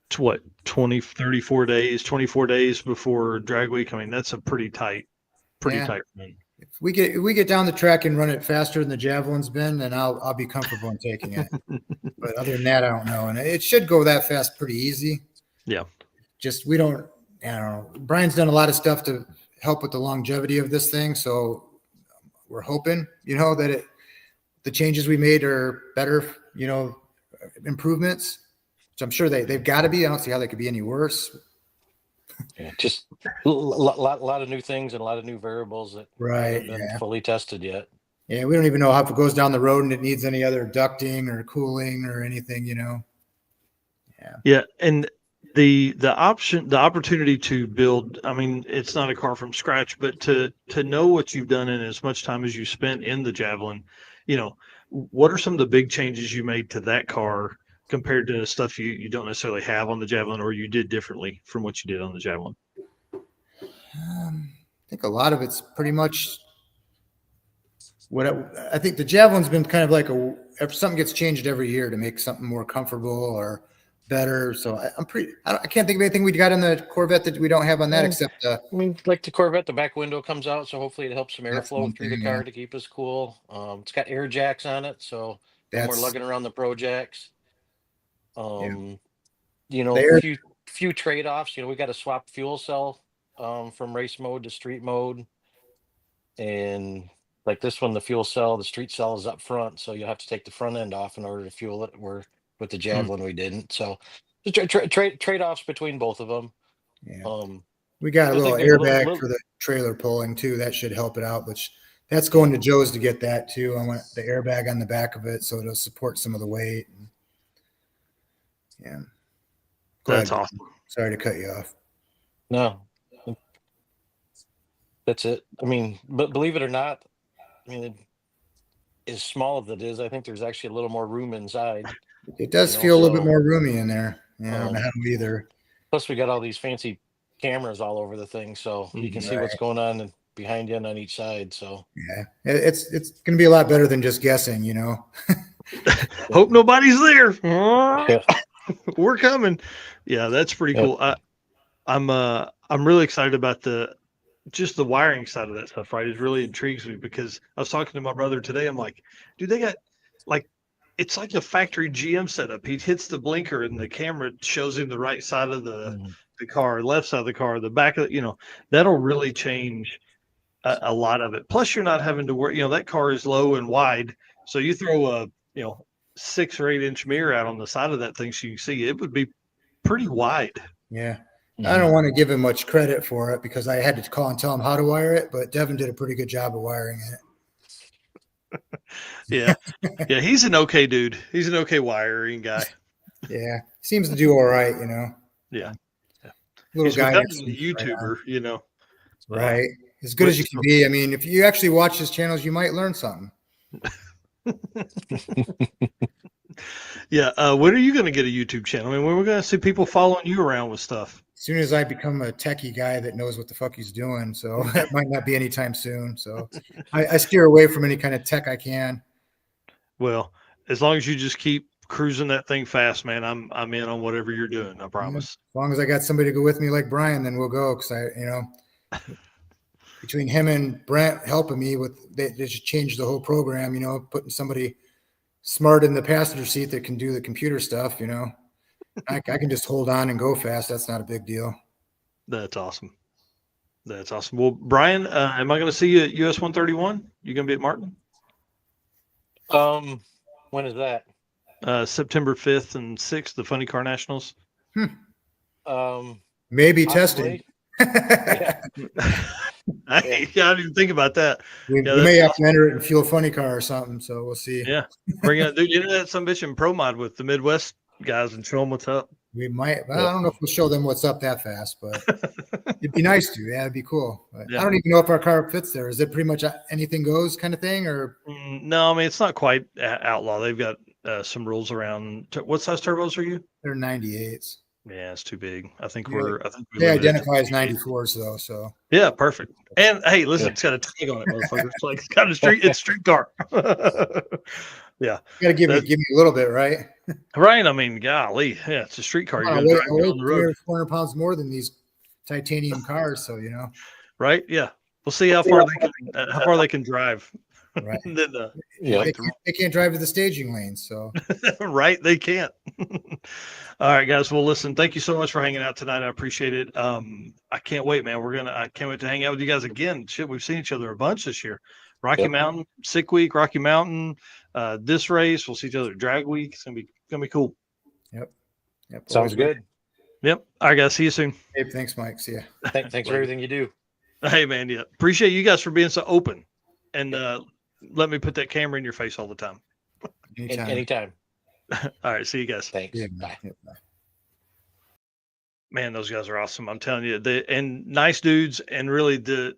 24 days before drag week. I mean, that's a pretty tight run. If we get down the track and run it faster than the Javelin's been, then I'll be comfortable in taking it. But other than that, I don't know. And it should go that fast pretty easy. Yeah. Just, I don't know. Brian's done a lot of stuff to help with the longevity of this thing. So we're hoping, that the changes we made are better, improvements. So I'm sure they've got to be. I don't see how they could be any worse. Yeah, just a lot of new things and a lot of new variables that haven't been fully tested yet. Yeah, we don't even know how if it goes down the road and it needs any other ducting or cooling or anything, Yeah, and the opportunity to build, I mean, it's not a car from scratch, but to know what you've done in as much time as you spent in the Javelin, what are some of the big changes you made to that car compared to stuff you don't necessarily have on the Javelin, or you did differently from what you did on the Javelin? I think a lot of it's pretty much I think the Javelin's been kind of like if something gets changed every year to make something more comfortable or better. So I can't think of anything we got in the Corvette that we don't have on that except. I mean, like the Corvette, the back window comes out, so hopefully it helps some airflow through the car to keep us cool. It's got air jacks on it, so we're lugging around the Pro Jacks. You know, There, few trade-offs. You know, we got to swap fuel cell from race mode to street mode, and like this one, the fuel cell, the street cell is up front, so you have to take the front end off in order to fuel it. Where with the Mm. Javelin we didn't. So the trade-offs between both of them. yeah. Um, We got a I little think there's a airbag for the trailer pulling too. That should help it out, which that's going to Joe's to get that too. I want the airbag on the back of it so it'll support some of the weight. Yeah. Go That's ahead. awesome. Sorry to cut you off. No, that's it. I mean, but believe it or not, I mean, as small as it is, I think there's actually a little more room inside. It does You know, feel a little bit so, more roomy in there. Yeah, I don't know how either. Plus, we got all these fancy cameras all over the thing, so you can see what's going on behind you and on each side. So yeah, it's going to be a lot better than just guessing, you know. Hope nobody's there. yeah. We're coming. Yeah, that's pretty Yep. cool. I'm really excited about just the wiring side of that stuff, right? It really intrigues me because I was talking to my brother today. I'm like, dude, they got like it's like a factory GM setup. He hits the blinker and the camera shows him the right side of the car, left side of the car, the back of it, that'll really change a lot of it. Plus you're not having to worry, that car is low and wide. So you throw a, 6 or 8 inch mirror out on the side of that thing so you can see it would be pretty wide. Yeah. I don't want to give him much credit for it because I had to call and tell him how to wire it, but Devin did a pretty good job of wiring it. Yeah. Yeah. He's an okay dude. He's an okay wiring guy. Yeah. Seems to do all right, Yeah. Little He's guy. becoming a YouTuber, Right. As good as you can be. I mean, if you actually watch his channels, you might learn something. Yeah. When are you going to get a YouTube channel? I mean, when we're going to see people following you around with stuff? As soon as I become a techie guy that knows what the fuck he's doing. So that might not be anytime soon. So I steer away from any kind of tech I can. Well, as long as you just keep cruising that thing fast, man, I'm in on whatever you're doing. I promise. As long as I got somebody to go with me like Brian, then we'll go. Cause between him and Bryant helping me they just changed the whole program, putting somebody smart in the passenger seat that can do the computer stuff, I can just hold on and go fast. That's not a big deal. That's awesome. That's awesome. Well, Brian, am I going to see you at US 131? You going to be at Martin? When is that? September 5th and 6th, the Funny Car Nationals. Maybe testing. Yeah. I didn't even think about that. We may have to enter it in Fuel Funny Car or something, so we'll see. Yeah, bring it, dude. That some bitch in Pro Mod with the Midwest guys and show them what's up. We might. Well, I don't know if we'll show them what's up that fast, but it'd be nice to. Yeah, it'd be cool. But I don't even know if our car fits there. Is it pretty much anything goes kind of thing, or? No, I mean it's not quite outlaw. They've got some rules around. What size turbos are you? They're 98s. Yeah, it's too big. I think they identify as 94s though. So yeah, perfect. And hey, listen, it's got a tag on it, motherfucker. It's like it's got a street car. Yeah, you got to give me a little bit, right? Right. I mean, golly, yeah, it's a street car. You're gonna drive down the road. 400 pounds more than these titanium cars, so Right? Yeah, we'll see how far they can drive. Right. Then, they can't drive to the staging lanes, so right, they can't. All right, guys. Well, listen, thank you so much for hanging out tonight. I appreciate it. I can't wait, man. I can't wait to hang out with you guys again. Shit, we've seen each other a bunch this year. Rocky Mountain, Sick Week, Rocky Mountain, this race. We'll see each other at Drag Week. It's gonna be cool. Yep. Sounds good. Yep. All right, guys. See you soon. Hey, thanks, Mike. See ya. Thanks for everything you do. Hey, man. Yeah. Appreciate you guys for being so open and let me put that camera in your face all the time. Anytime. All right. See you guys. Thanks. Yeah, Bye. bye. Man, those guys are awesome. I'm telling you, and nice dudes, and really to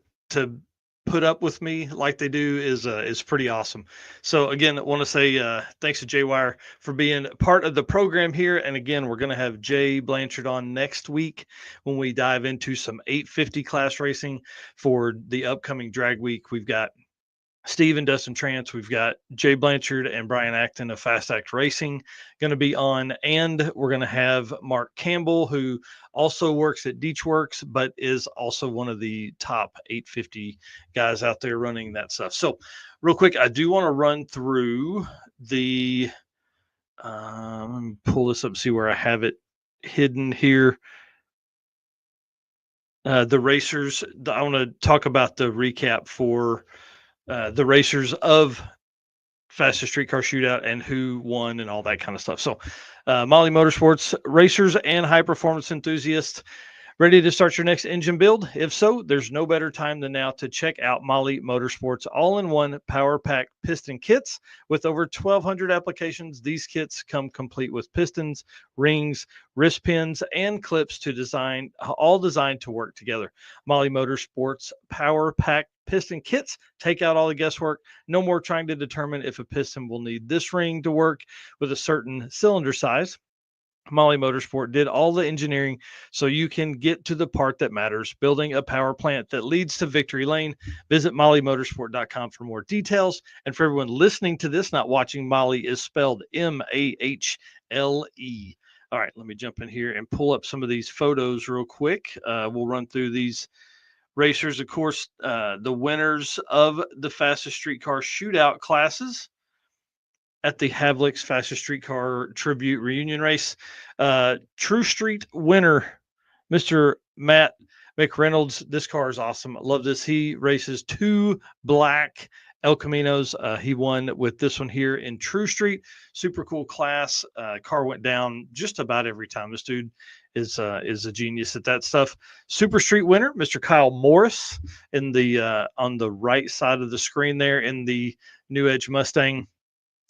put up with me like they do is pretty awesome. So again, I want to say thanks to Jay Wire for being part of the program here. And again, we're going to have Jay Blanchard on next week when we dive into some 850 class racing for the upcoming drag week. We've got Steve and Dustin Trance, we've got Jay Blanchard and Brian Acton of Fast Act Racing going to be on, and we're going to have Mark Campbell, who also works at Deechworks, but is also one of the top 850 guys out there running that stuff. So real quick, I do want to run through the let me me pull this up, see where I have it hidden here. The racers, I want to talk about the recap for the racers of Fastest Streetcar Shootout and who won and all that kind of stuff. So, Molly Motorsports racers and high performance enthusiasts, ready to start your next engine build? If so, there's no better time than now to check out Molly Motorsports all-in-one power pack piston kits. With over 1,200 applications, these kits come complete with pistons, rings, wrist pins, and clips to design, all designed to work together. Molly Motorsports power pack piston kits take out all the guesswork. No more trying to determine if a piston will need this ring to work with a certain cylinder size. Molly Motorsport did all the engineering so you can get to the part that matters, building a power plant that leads to victory lane. Visit mollymotorsport.com for more details. And for everyone listening to this, not watching, Molly is spelled Mahle. All right, let me jump in here and pull up some of these photos real quick. We'll run through these racers. Of course, the winners of the Fastest Streetcar Shootout classes at the Havlik's Fastest Streetcar Tribute Reunion Race. True Street winner, Mr. Matt McReynolds. This car is awesome. I love this. He races 2 black El Caminos. He won with this one here in True Street. Super cool class. Car went down just about every time. This dude is a genius at that stuff. Super Street winner, Mr. Kyle Morris, in the on the right side of the screen there in the New Edge Mustang.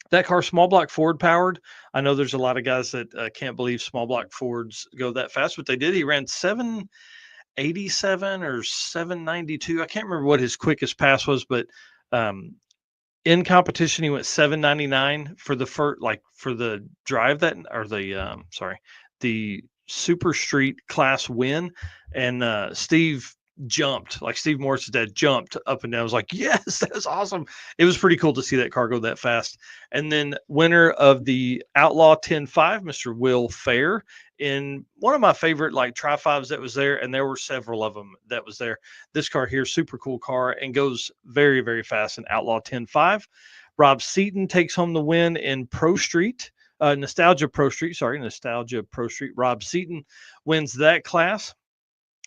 That car, small block Ford powered. I know there's a lot of guys that can't believe small block Fords go that fast, but they did. He ran 787 or 792. I can't remember what his quickest pass was, but in competition, he went 799 for the for the drive that, or the Super Street class win. And Steve jumped, like Steve Morris's dad jumped up and down. I was like, yes, that's awesome. It was pretty cool to see that car go that fast. And then winner of the Outlaw 10-5, Mr. Will Fair, in one of my favorite like tri-5s that was there, and there were several of them that was there. This car here, super cool car, and goes very, very fast in Outlaw 10-5. Rob Seaton takes home the win in Pro Street. Nostalgia Pro Street. Rob Seaton wins that class.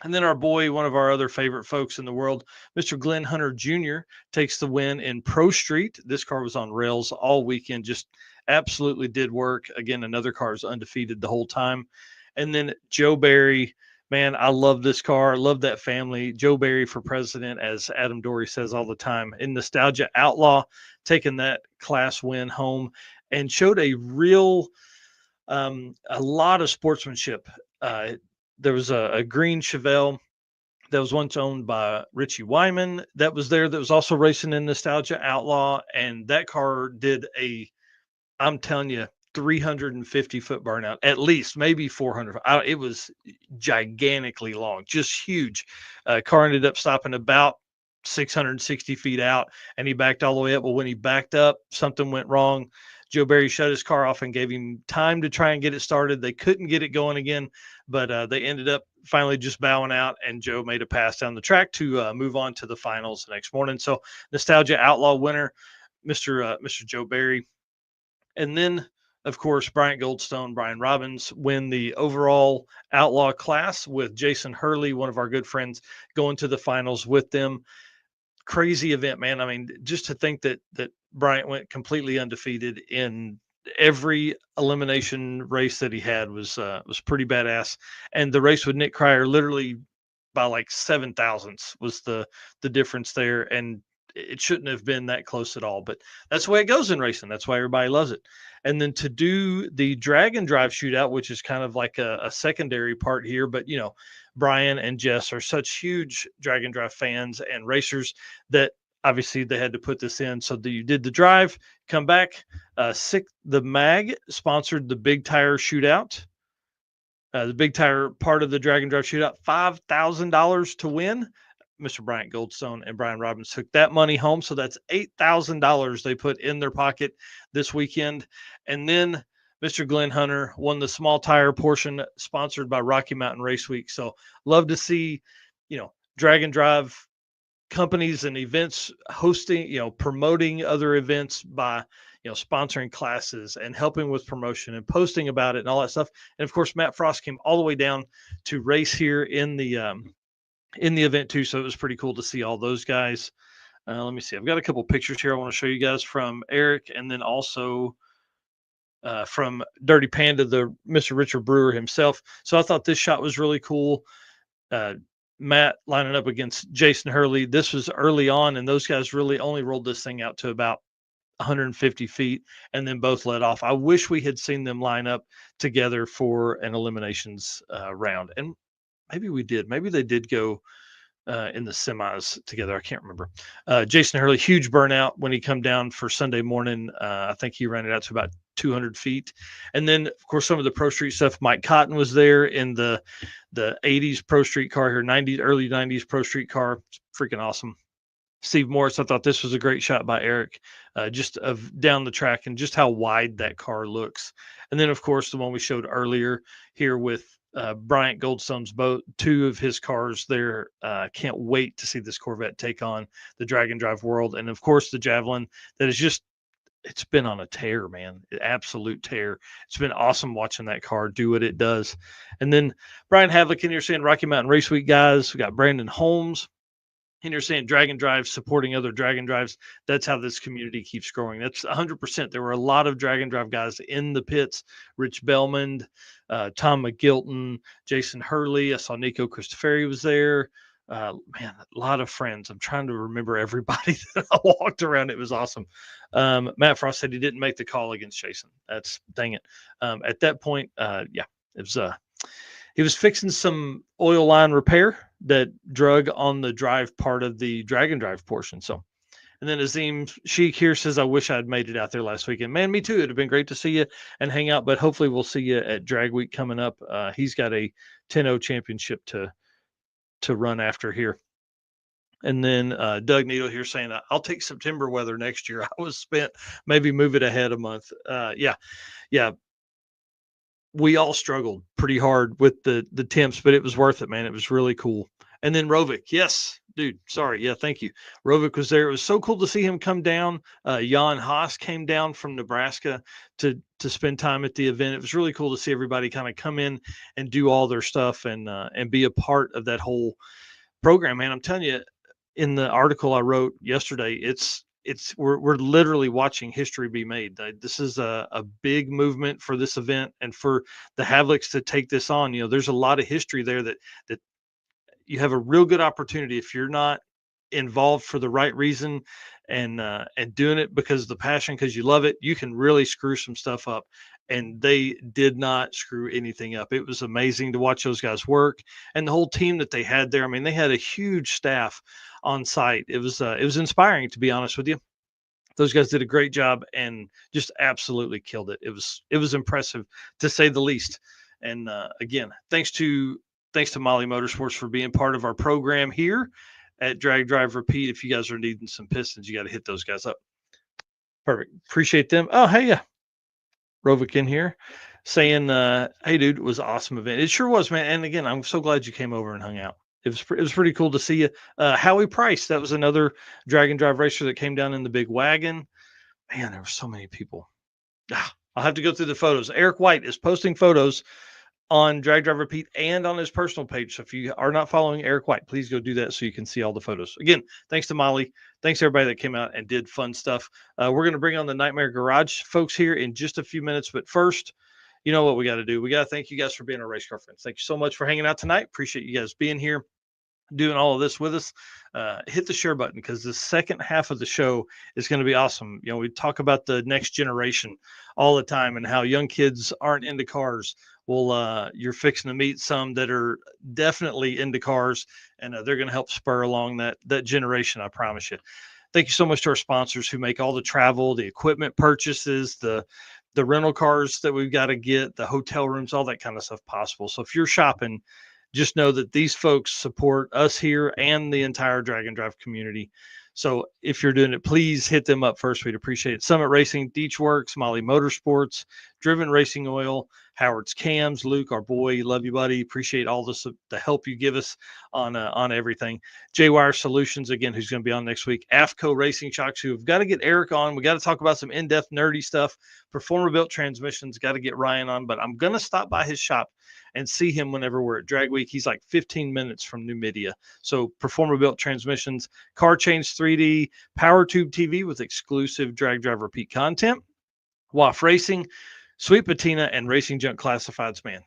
And then our boy, one of our other favorite folks in the world, Mr. Glenn Hunter Jr., takes the win in Pro Street. This car was on rails all weekend, just absolutely did work. Again, another car is undefeated the whole time. And then Joe Barry, man, I love this car. I love that family. Joe Barry for president, as Adam Dory says all the time. In Nostalgia Outlaw, taking that class win home and showed a real, a lot of sportsmanship. There was a green Chevelle that was once owned by Richie Wyman that was there, that was also racing in Nostalgia Outlaw. And that car did I'm telling you, 350-foot burnout, at least, maybe 400. It was gigantically long, just huge. Car ended up stopping about 660 feet out, and he backed all the way up. Well, when he backed up, something went wrong. Joe Barry shut his car off and gave him time to try and get it started. They couldn't get it going again, but they ended up finally just bowing out, and Joe made a pass down the track to move on to the finals the next morning. So Nostalgia Outlaw winner, Mr. Joe Barry. And then, of course, Bryant Goldstone, Brian Robbins win the overall Outlaw class with Jason Hurley, one of our good friends, going to the finals with them. Crazy event, man. I mean, just to think that Bryant went completely undefeated in every elimination race that he had was pretty badass. And the race with Nick Cryer, literally by like 7 thousandths was the difference there. And it shouldn't have been that close at all, but that's the way it goes in racing. That's why everybody loves it. And then to do the drag and drive shootout, which is kind of like a secondary part here, but you know, Brian and Jess are such huge drag and drive fans and racers that obviously they had to put this in. So you did the drive, come back. The Mag sponsored the Big Tire Shootout. The Big Tire part of the drag and drive shootout, $5,000 to win. Mr. Bryant Goldstone and Brian Robbins took that money home. So that's $8,000 they put in their pocket this weekend. And then Mr. Glenn Hunter won the small tire portion sponsored by Rocky Mountain Race Week. So love to see, you know, drag and drive companies and events hosting, you know, promoting other events by, sponsoring classes and helping with promotion and posting about it and all that stuff. And of course, Matt Frost came all the way down to race here in the event too. So it was pretty cool to see all those guys. Let me see. I've got a couple pictures here I want to show you guys from Eric, and then also from Dirty Panda, the Mr. Richard Brewer himself. So I thought this shot was really cool. Matt lining up against Jason Hurley. This was early on, and those guys really only rolled this thing out to about 150 feet and then both let off. I wish we had seen them line up together for an eliminations round. And maybe we did. Maybe they did go in the semis together. I can't remember. Jason Hurley, huge burnout when he come down for Sunday morning. I think he ran it out to about 200 feet. And then, of course, some of the Pro Street stuff. Mike Cotton was there in the 80s Pro Street car here, early 90s Pro Street car. It's freaking awesome. Steve Morris, I thought this was a great shot by Eric, just of down the track and just how wide that car looks. And then, of course, the one we showed earlier here with Bryant Goldstone's boat, two of his cars there. Can't wait to see this Corvette take on the drag and drive world. And of course, the Javelin that is just, it's been on a tear, man, an absolute tear. It's been awesome watching that car do what it does. And then Brian Havlik in here saying Rocky Mountain Race Week guys. We got Brandon Holmes. And you're saying drag and drive, supporting other drag and drives. That's how this community keeps growing. That's 100%. There were a lot of drag and drive guys in the pits. Rich Bellmond, Tom McGilton, Jason Hurley. I saw Nico Cristoferi was there. Man, a lot of friends. I'm trying to remember everybody that I walked around. It was awesome. Matt Frost said he didn't make the call against Jason. That's dang it. At that point, yeah, it was he was fixing some oil line repair that drug on the drive part of the drag and drive portion. So, and then Azim Sheik here says, I wish I'd made it out there last weekend. Man, me too. It'd have been great to see you and hang out, but hopefully we'll see you at Drag Week coming up. He's got a 10-0 championship to run after here. And then Doug Needle here saying, I'll take September weather next year. I was spent, maybe move it ahead a month. Yeah. We all struggled pretty hard with the temps, but it was worth it, man. It was really cool. And then Rovik, yes, dude, sorry. Yeah, thank you. Rovik was there. It was so cool to see him come down. Jan Haas came down from Nebraska to spend time at the event. It was really cool to see everybody kind of come in and do all their stuff and be a part of that whole program, man. I'm telling you, in the article I wrote yesterday, we're literally watching history be made. This is a big movement for this event and for the Havliks to take this on. There's a lot of history there that you have a real good opportunity if you're not involved for the right reason and doing it because of the passion, because you love it. You can really screw some stuff up, and they did not screw anything up. It was amazing to watch those guys work and the whole team that they had there. I mean, they had a huge staff on site. It was inspiring, to be honest with you. Those guys did a great job and just absolutely killed it. It was impressive, to say the least. And again, thanks to Molly Motorsports for being part of our program here at Drag Drive Repeat. If you guys are needing some pistons, you got to hit those guys up. Perfect. Appreciate them. Oh, hey, yeah. Rovik in here saying, hey, dude, it was an awesome event. It sure was, man. And again, I'm so glad you came over and hung out. It was pretty cool to see you. Howie Price, that was another drag and drive racer that came down in the big wagon. Man, there were so many people. I'll have to go through the photos. Eric White is posting photos on Drag Drive Repeat and on his personal page. So if you are not following Eric White, please go do that so you can see all the photos. Again, thanks to Molly. Thanks to everybody that came out and did fun stuff. We're going to bring on the Nightmare Garage folks here in just a few minutes. But first, you know what we got to do. We got to thank you guys for being our race car friends. Thank you so much for hanging out tonight. Appreciate you guys being here, doing all of this with us. Hit the share button, because the second half of the show is going to be awesome. We talk about the next generation all the time and how young kids aren't into cars. Well, you're fixing to meet some that are definitely into cars, and they're going to help spur along that generation. I promise you. Thank you so much to our sponsors who make all the travel, the equipment purchases, the rental cars that we've got to get, the hotel rooms, all that kind of stuff possible. So if you're shopping, just know that these folks support us here and the entire Drag and Drive community. So if you're doing it, please hit them up first. We'd appreciate it. Summit Racing, Deech Works, Molly Motorsports, Driven Racing Oil, Howard's cams, Luke, our boy, love you, buddy. Appreciate all the help you give us on everything. J-Wire Solutions, again, who's going to be on next week. AFCO Racing Shocks, who have got to get Eric on. We got to talk about some in-depth nerdy stuff. Performer Built Transmissions, got to get Ryan on, but I'm going to stop by his shop and see him whenever we're at Drag Week. He's like 15 minutes from New Media. So Performer Built Transmissions, Car Change 3D, Power Tube TV with exclusive Drag Drive Repeat content, WAF Racing, Sweet Patina, and Racing Junk Classifieds. Man,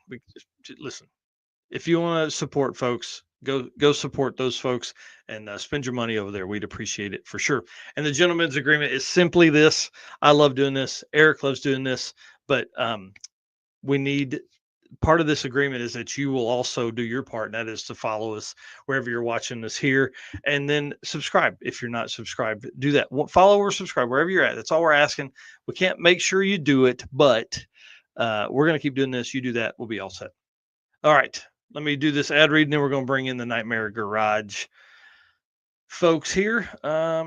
listen, if you want to support folks, go support those folks and spend your money over there. We'd appreciate it for sure. And the gentleman's agreement is simply this. I love doing this. Eric loves doing this, but we need part of this agreement is that you will also do your part, and that is to follow us wherever you're watching this here, and then subscribe. If you're not subscribed, do that. Follow or subscribe wherever you're at. That's all we're asking. We can't make sure you do it, but we're going to keep doing this. You do that, we'll be all set. All right, let me do this ad read, and then we're going to bring in the Nightmare Garage folks here.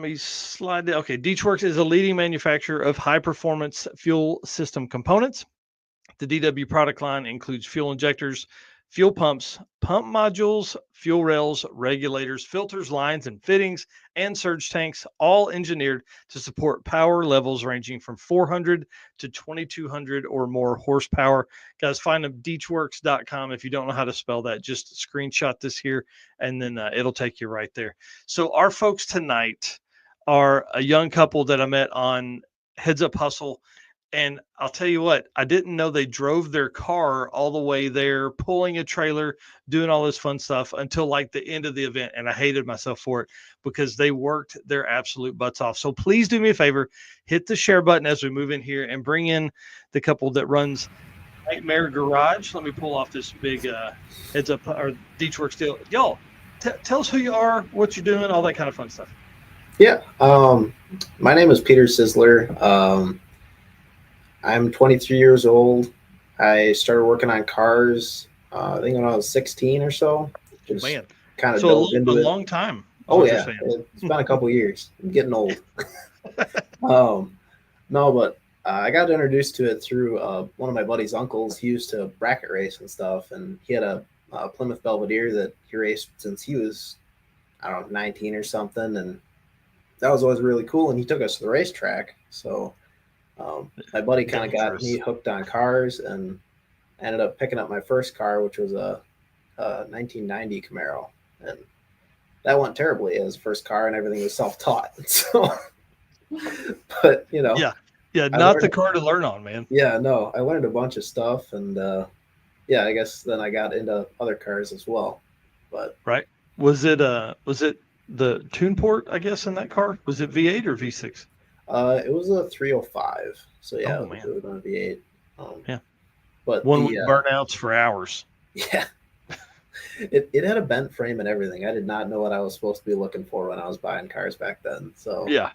He's slide down. Okay, Deechworks is a leading manufacturer of high performance fuel system components. The DW product line includes fuel injectors, fuel pumps, pump modules, fuel rails, regulators, filters, lines, and fittings, and surge tanks, all engineered to support power levels ranging from 400 to 2200 or more horsepower. Guys, find them deechworks.com. If you don't know how to spell that, just screenshot this here, and then it'll take you right there. So our folks tonight are a young couple that I met on Heads Up Hustle. And I'll tell you what, I didn't know they drove their car all the way there, pulling a trailer, doing all this fun stuff until like the end of the event. And I hated myself for it because they worked their absolute butts off. So please do me a favor, hit the share button as we move in here and bring in the couple that runs Nightmare Garage. Let me pull off this big Heads Up or Deechworks deal. Y'all, tell us who you are, what you're doing, all that kind of fun stuff. Yeah. My name is Peter Sisler. I'm 23 years old. I started working on cars, I think when I was 16 or so. Just Man, kind of so dove into it. a long time. Oh yeah, it's been a couple years. I'm getting old. No, but I got introduced to it through one of my buddy's uncles. He used to bracket race and stuff, and he had a Plymouth Belvedere that he raced since he was, I don't know, 19 or something, and that was always really cool. And he took us to the racetrack, so. My buddy kind of got me hooked on cars, and ended up picking up my first car, which was a 1990 Camaro, and that went terribly as first car, and everything was self-taught. So, but not the car to learn on, man. Yeah, no, I learned a bunch of stuff, and I guess then I got into other cars as well. But right, was it the tune port? I guess in that car was it V8 or V6? It was a 305. So yeah, oh, man. It was on a V8. Yeah, but one with burnouts for hours. Yeah, it had a bent frame and everything. I did not know what I was supposed to be looking for when I was buying cars back then. So yeah,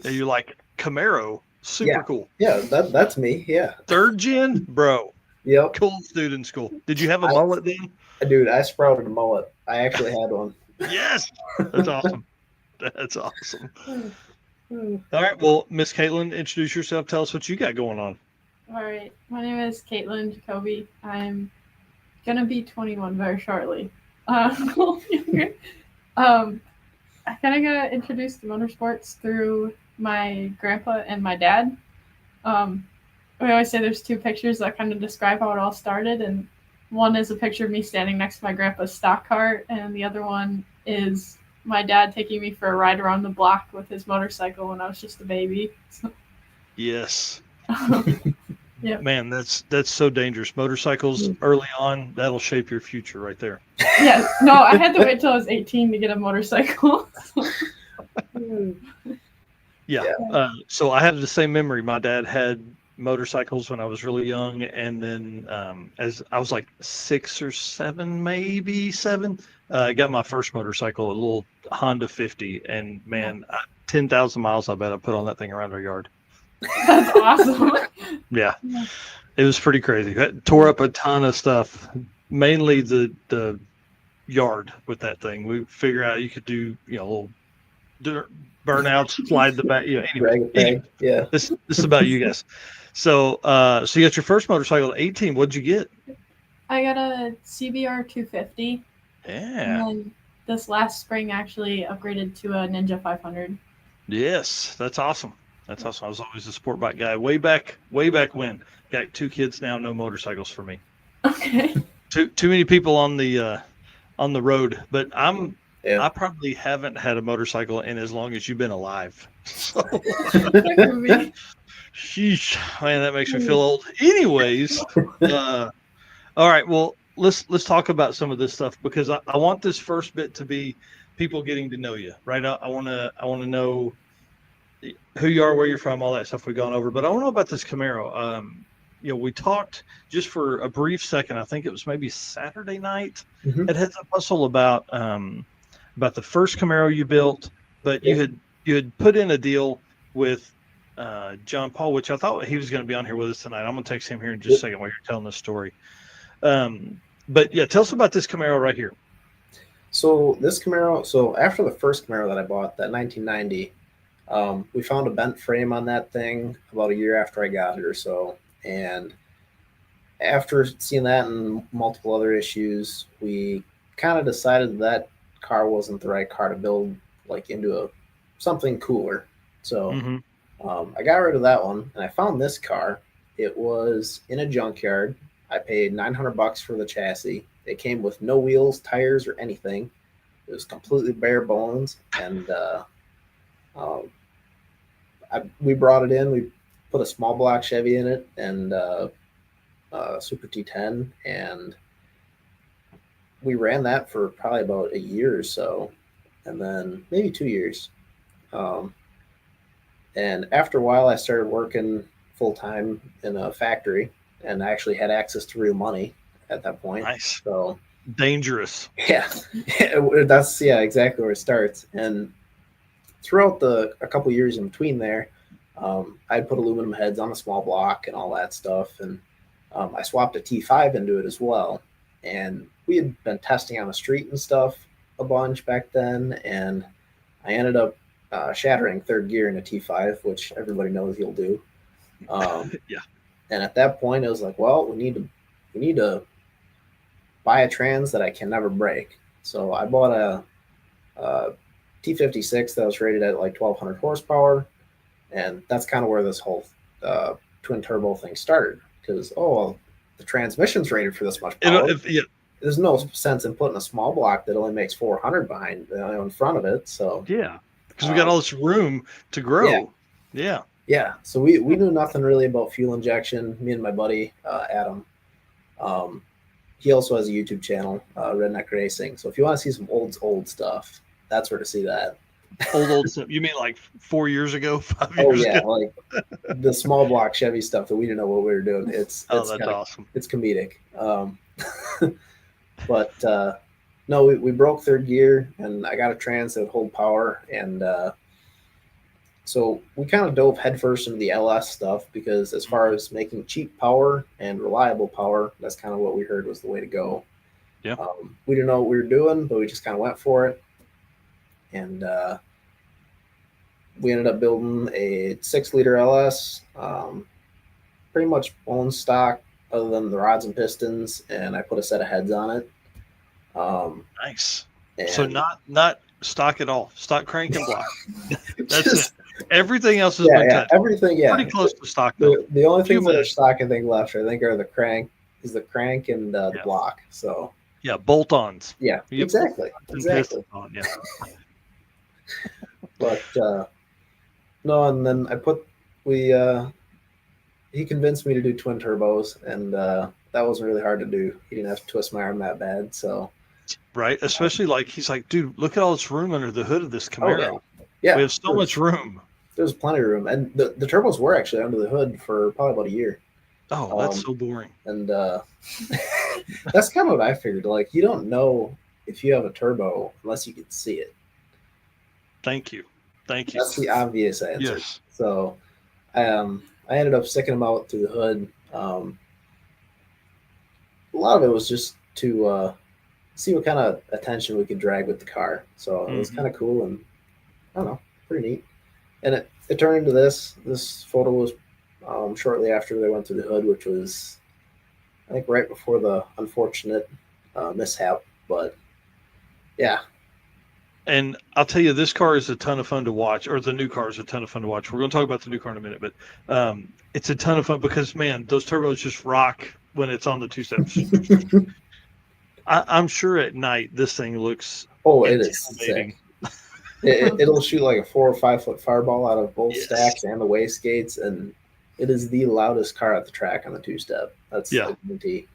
you like Camaro, super cool. Yeah, that's me. Yeah, third gen, bro. Yep, coolest dude in school. Did you have a mullet then? Dude, I sprouted a mullet. I actually had one. Yes, that's awesome. That's awesome. All right, well, Miss Caitlin, introduce yourself. Tell us what you got going on. All right, my name is Caitlin Jacoby. I'm gonna be 21 very shortly. I kind of got introduced to motorsports through my grandpa and my dad. We always say there's two pictures that kind of describe how it all started, and one is a picture of me standing next to my grandpa's stock car, and the other one is my dad taking me for a ride around the block with his motorcycle when I was just a baby. So. Yes. Yep. Man, that's so dangerous. Motorcycles early on, that'll shape your future right there. Yeah. No, I had to wait till I was 18 to get a motorcycle. Yeah. So I have the same memory. My dad had motorcycles when I was really young, and then as I was like 6 or 7, maybe 7, I got my first motorcycle, a little Honda 50, and man, 10,000 miles I bet I put on that thing around our yard. That's awesome. Yeah, it was pretty crazy. It tore up a ton of stuff, mainly the yard with that thing. We figured out you could do little dirt burnouts, slide the back. Anyway, yeah. This is about you guys. So so you got your first motorcycle at 18. What'd you get? I got a CBR 250, and Yeah. then this last spring actually upgraded to a Ninja 500. Yes, that's awesome. That's awesome. I was always a sport bike guy way back when. Got 2 kids now, no motorcycles for me. Okay. Too many people on the road, but Yeah. I probably haven't had a motorcycle in as long as you've been alive. So, That could be. sheesh, man, that makes me feel old. Anyways, all right, well, let's talk about some of this stuff because I want this first bit to be people getting to know you, right? I want to know who you are, where you're from, all that stuff we've gone over. But I want to know about this Camaro. We talked just for a brief second. I think it was maybe Saturday night Mhm. at Heads Up Hustle about the first Camaro you built, but you had put in a deal with John Paul, which I thought he was going to be on here with us tonight. I'm going to text him here in just a second while you're telling this story. But yeah, tell us about this Camaro right here. So this Camaro, so after the first Camaro that I bought, that 1990, we found a bent frame on that thing about a year after I got it or so. And after seeing that and multiple other issues, we kind of decided that car wasn't the right car to build like into something cooler. So Mm-hmm. I got rid of that one and I found this car. It was in a junkyard. I paid $900 for the chassis. It came with no wheels, tires, or anything. It was completely bare bones, and we brought it in. We put a small block Chevy in it and Super T10, and we ran that for probably about a year or so, and then maybe 2 years. And after a while, I started working full time in a factory, and I actually had access to real money at that point. Nice. So dangerous. Yeah, that's exactly where it starts. And throughout a couple years in between there, I'd put aluminum heads on a small block and all that stuff, and I swapped a T5 into it as well. And we had been testing on the street and stuff a bunch back then, and I ended up shattering third gear in a T5, which everybody knows you'll do. Yeah. And at that point, it was like, well, we need to buy a trans that I can never break. So I bought a T56 that was rated at like 1,200 horsepower, and that's kind of where this whole twin turbo thing started. Because the transmission's rated for this much power. There's no sense in putting a small block that only makes 400 behind in front of it. So yeah, because we got all this room to grow. Yeah. So we knew nothing really about fuel injection. Me and my buddy Adam. He also has a YouTube channel, Redneck Racing. So if you want to see some old stuff, that's where to see that. Old stuff. You mean like 4 years ago, 5 years ago? Like the small block Chevy stuff that we didn't know what we were doing. It's that's awesome. It's comedic. But no, we broke third gear, and I got a trans that would hold power, and so we kind of dove headfirst into the LS stuff because as far as making cheap power and reliable power, that's kind of what we heard was the way to go. Yeah. We didn't know what we were doing, but we just kind of went for it. And we ended up building a 6-liter LS, pretty much bone stock other than the rods and pistons, and I put a set of heads on it. Nice. So not stock at all. Stock crank and block. That's just, it. Everything else has been touched. Everything, pretty close to stock though. The only things that are stock I think left, I think, are the crank and the block. So yeah, bolt-ons. Yeah, exactly. On, yeah. But no, and then he convinced me to do twin turbos, and that wasn't really hard to do. He didn't have to twist my arm that bad. So right, especially like he's like, dude, look at all this room under the hood of this Camaro. Yeah, we have so much room. There's plenty of room, and the turbos were actually under the hood for probably about a year. Oh, that's so boring. And that's kind of what I figured. Like, you don't know if you have a turbo unless you can see it. Thank you. That's the obvious answer. Yes. So I ended up sticking them out through the hood. A lot of it was just to see what kind of attention we could drag with the car. So it was kind of cool, and I don't know, pretty neat. And it turned into this. This photo was shortly after they went through the hood, which was, I think, right before the unfortunate mishap. But yeah. And I'll tell you, this car is a ton of fun to watch, or the new car is a ton of fun to watch. We're going to talk about the new car in a minute, but it's a ton of fun because, man, those turbos just rock when it's on the two steps. I'm sure at night this thing looks It is intimidating. Sick. It'll shoot like a 4 or 5 foot fireball out of both Yes. stacks and the wastegates, and it is the loudest car at the track on the two step. That's Yeah. a guarantee.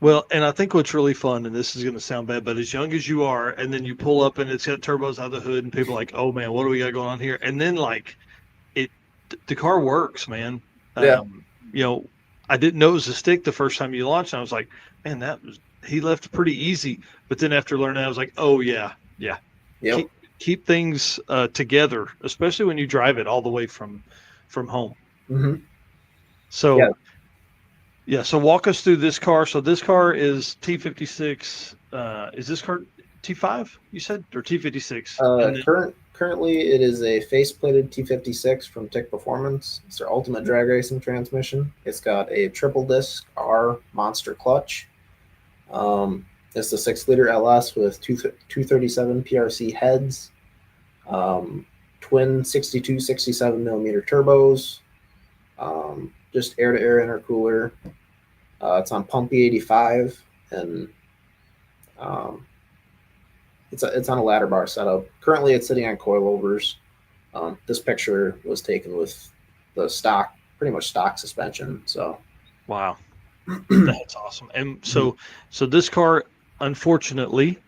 Well, and I think what's really fun, and this is going to sound bad, but as young as you are, and then you pull up and it's got turbos out of the hood, and people are like, "Oh man, what do we got going on here?" And then like the car works, man. Yeah. You know, I didn't know it was a stick the first time you launched. And I was like, "Man, he left pretty easy." But then after learning, I was like, "Oh yeah. Yep. Keep things together, especially when you drive it all the way from home." Mm-hmm. So. Yeah, so walk us through this car. So this car is T56. Is this car T5, you said, or T56? Currently, it is a face-plated T56 from Tick Performance. It's their ultimate drag racing transmission. It's got a triple disc R monster clutch. It's a 6-liter LS with 237 PRC heads, twin 62, 67 millimeter turbos, just air-to-air intercooler. It's on pump E85, and it's on a ladder bar setup. Currently, it's sitting on coilovers. This picture was taken with the stock, pretty much stock suspension. So, Wow, that's awesome. And so this car, unfortunately,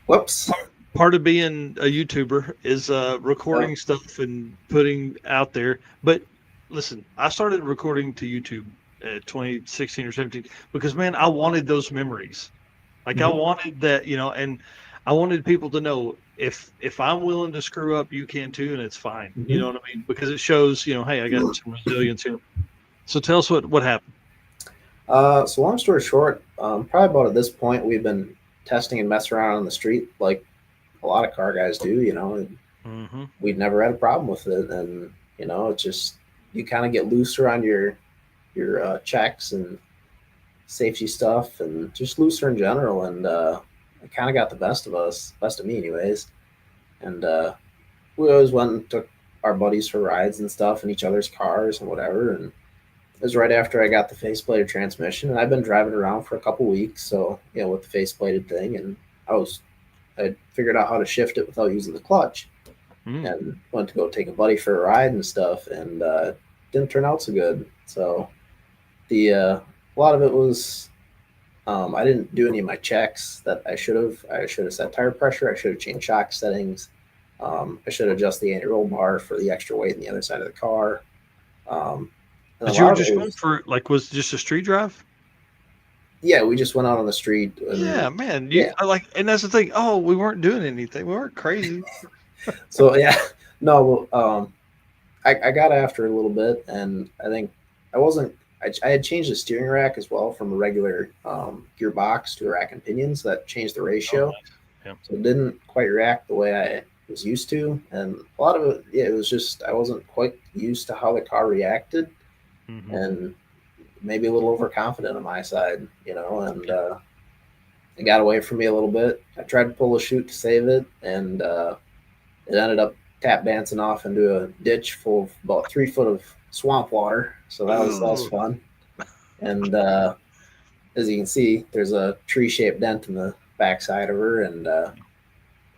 whoops. part of being a YouTuber is recording stuff and putting out there. But listen, I started recording to YouTube at 2016 or 17 because, man, I wanted those memories. Like I wanted that, and I wanted people to know if I'm willing to screw up, you can too, and it's fine. You know what I mean? Because it shows, hey, I got some resilience here. So tell us what happened. So long story short, probably about at this point, we've been testing and messing around on the street like a lot of car guys do, and we've never had a problem with it. And, it's just, you kind of get looser on your checks and safety stuff, and just looser in general. And it kind of got the best of me anyways. And we always went and took our buddies for rides and stuff in each other's cars and whatever. And it was right after I got the faceplated transmission, and I've been driving around for a couple weeks. So, with the faceplated thing, and I figured out how to shift it without using the clutch, and went to go take a buddy for a ride and stuff, and didn't turn out so good. So a lot of it was I didn't do any of my checks that I should have. I should have set tire pressure. I should have changed shock settings. I should adjust the anti-roll bar for the extra weight on the other side of the car. But you were just going for was it just a street drive? Yeah, we just went out on the street. And, yeah, man. And that's the thing. Oh, we weren't doing anything. We weren't crazy. So yeah, no. I got after it a little bit, and I think I had changed the steering rack as well from a regular gearbox to a rack and pinion, so that changed the ratio. Oh, nice. So it didn't quite react the way I was used to, and a lot of it, it was just I wasn't quite used to how the car reacted, and maybe a little overconfident on my side, and it got away from me a little bit. I tried to pull a chute to save it, and it ended up tap dancing off into a ditch full of about 3 foot of swamp water. So that was fun. And as you can see, there's a tree-shaped dent in the backside of her, and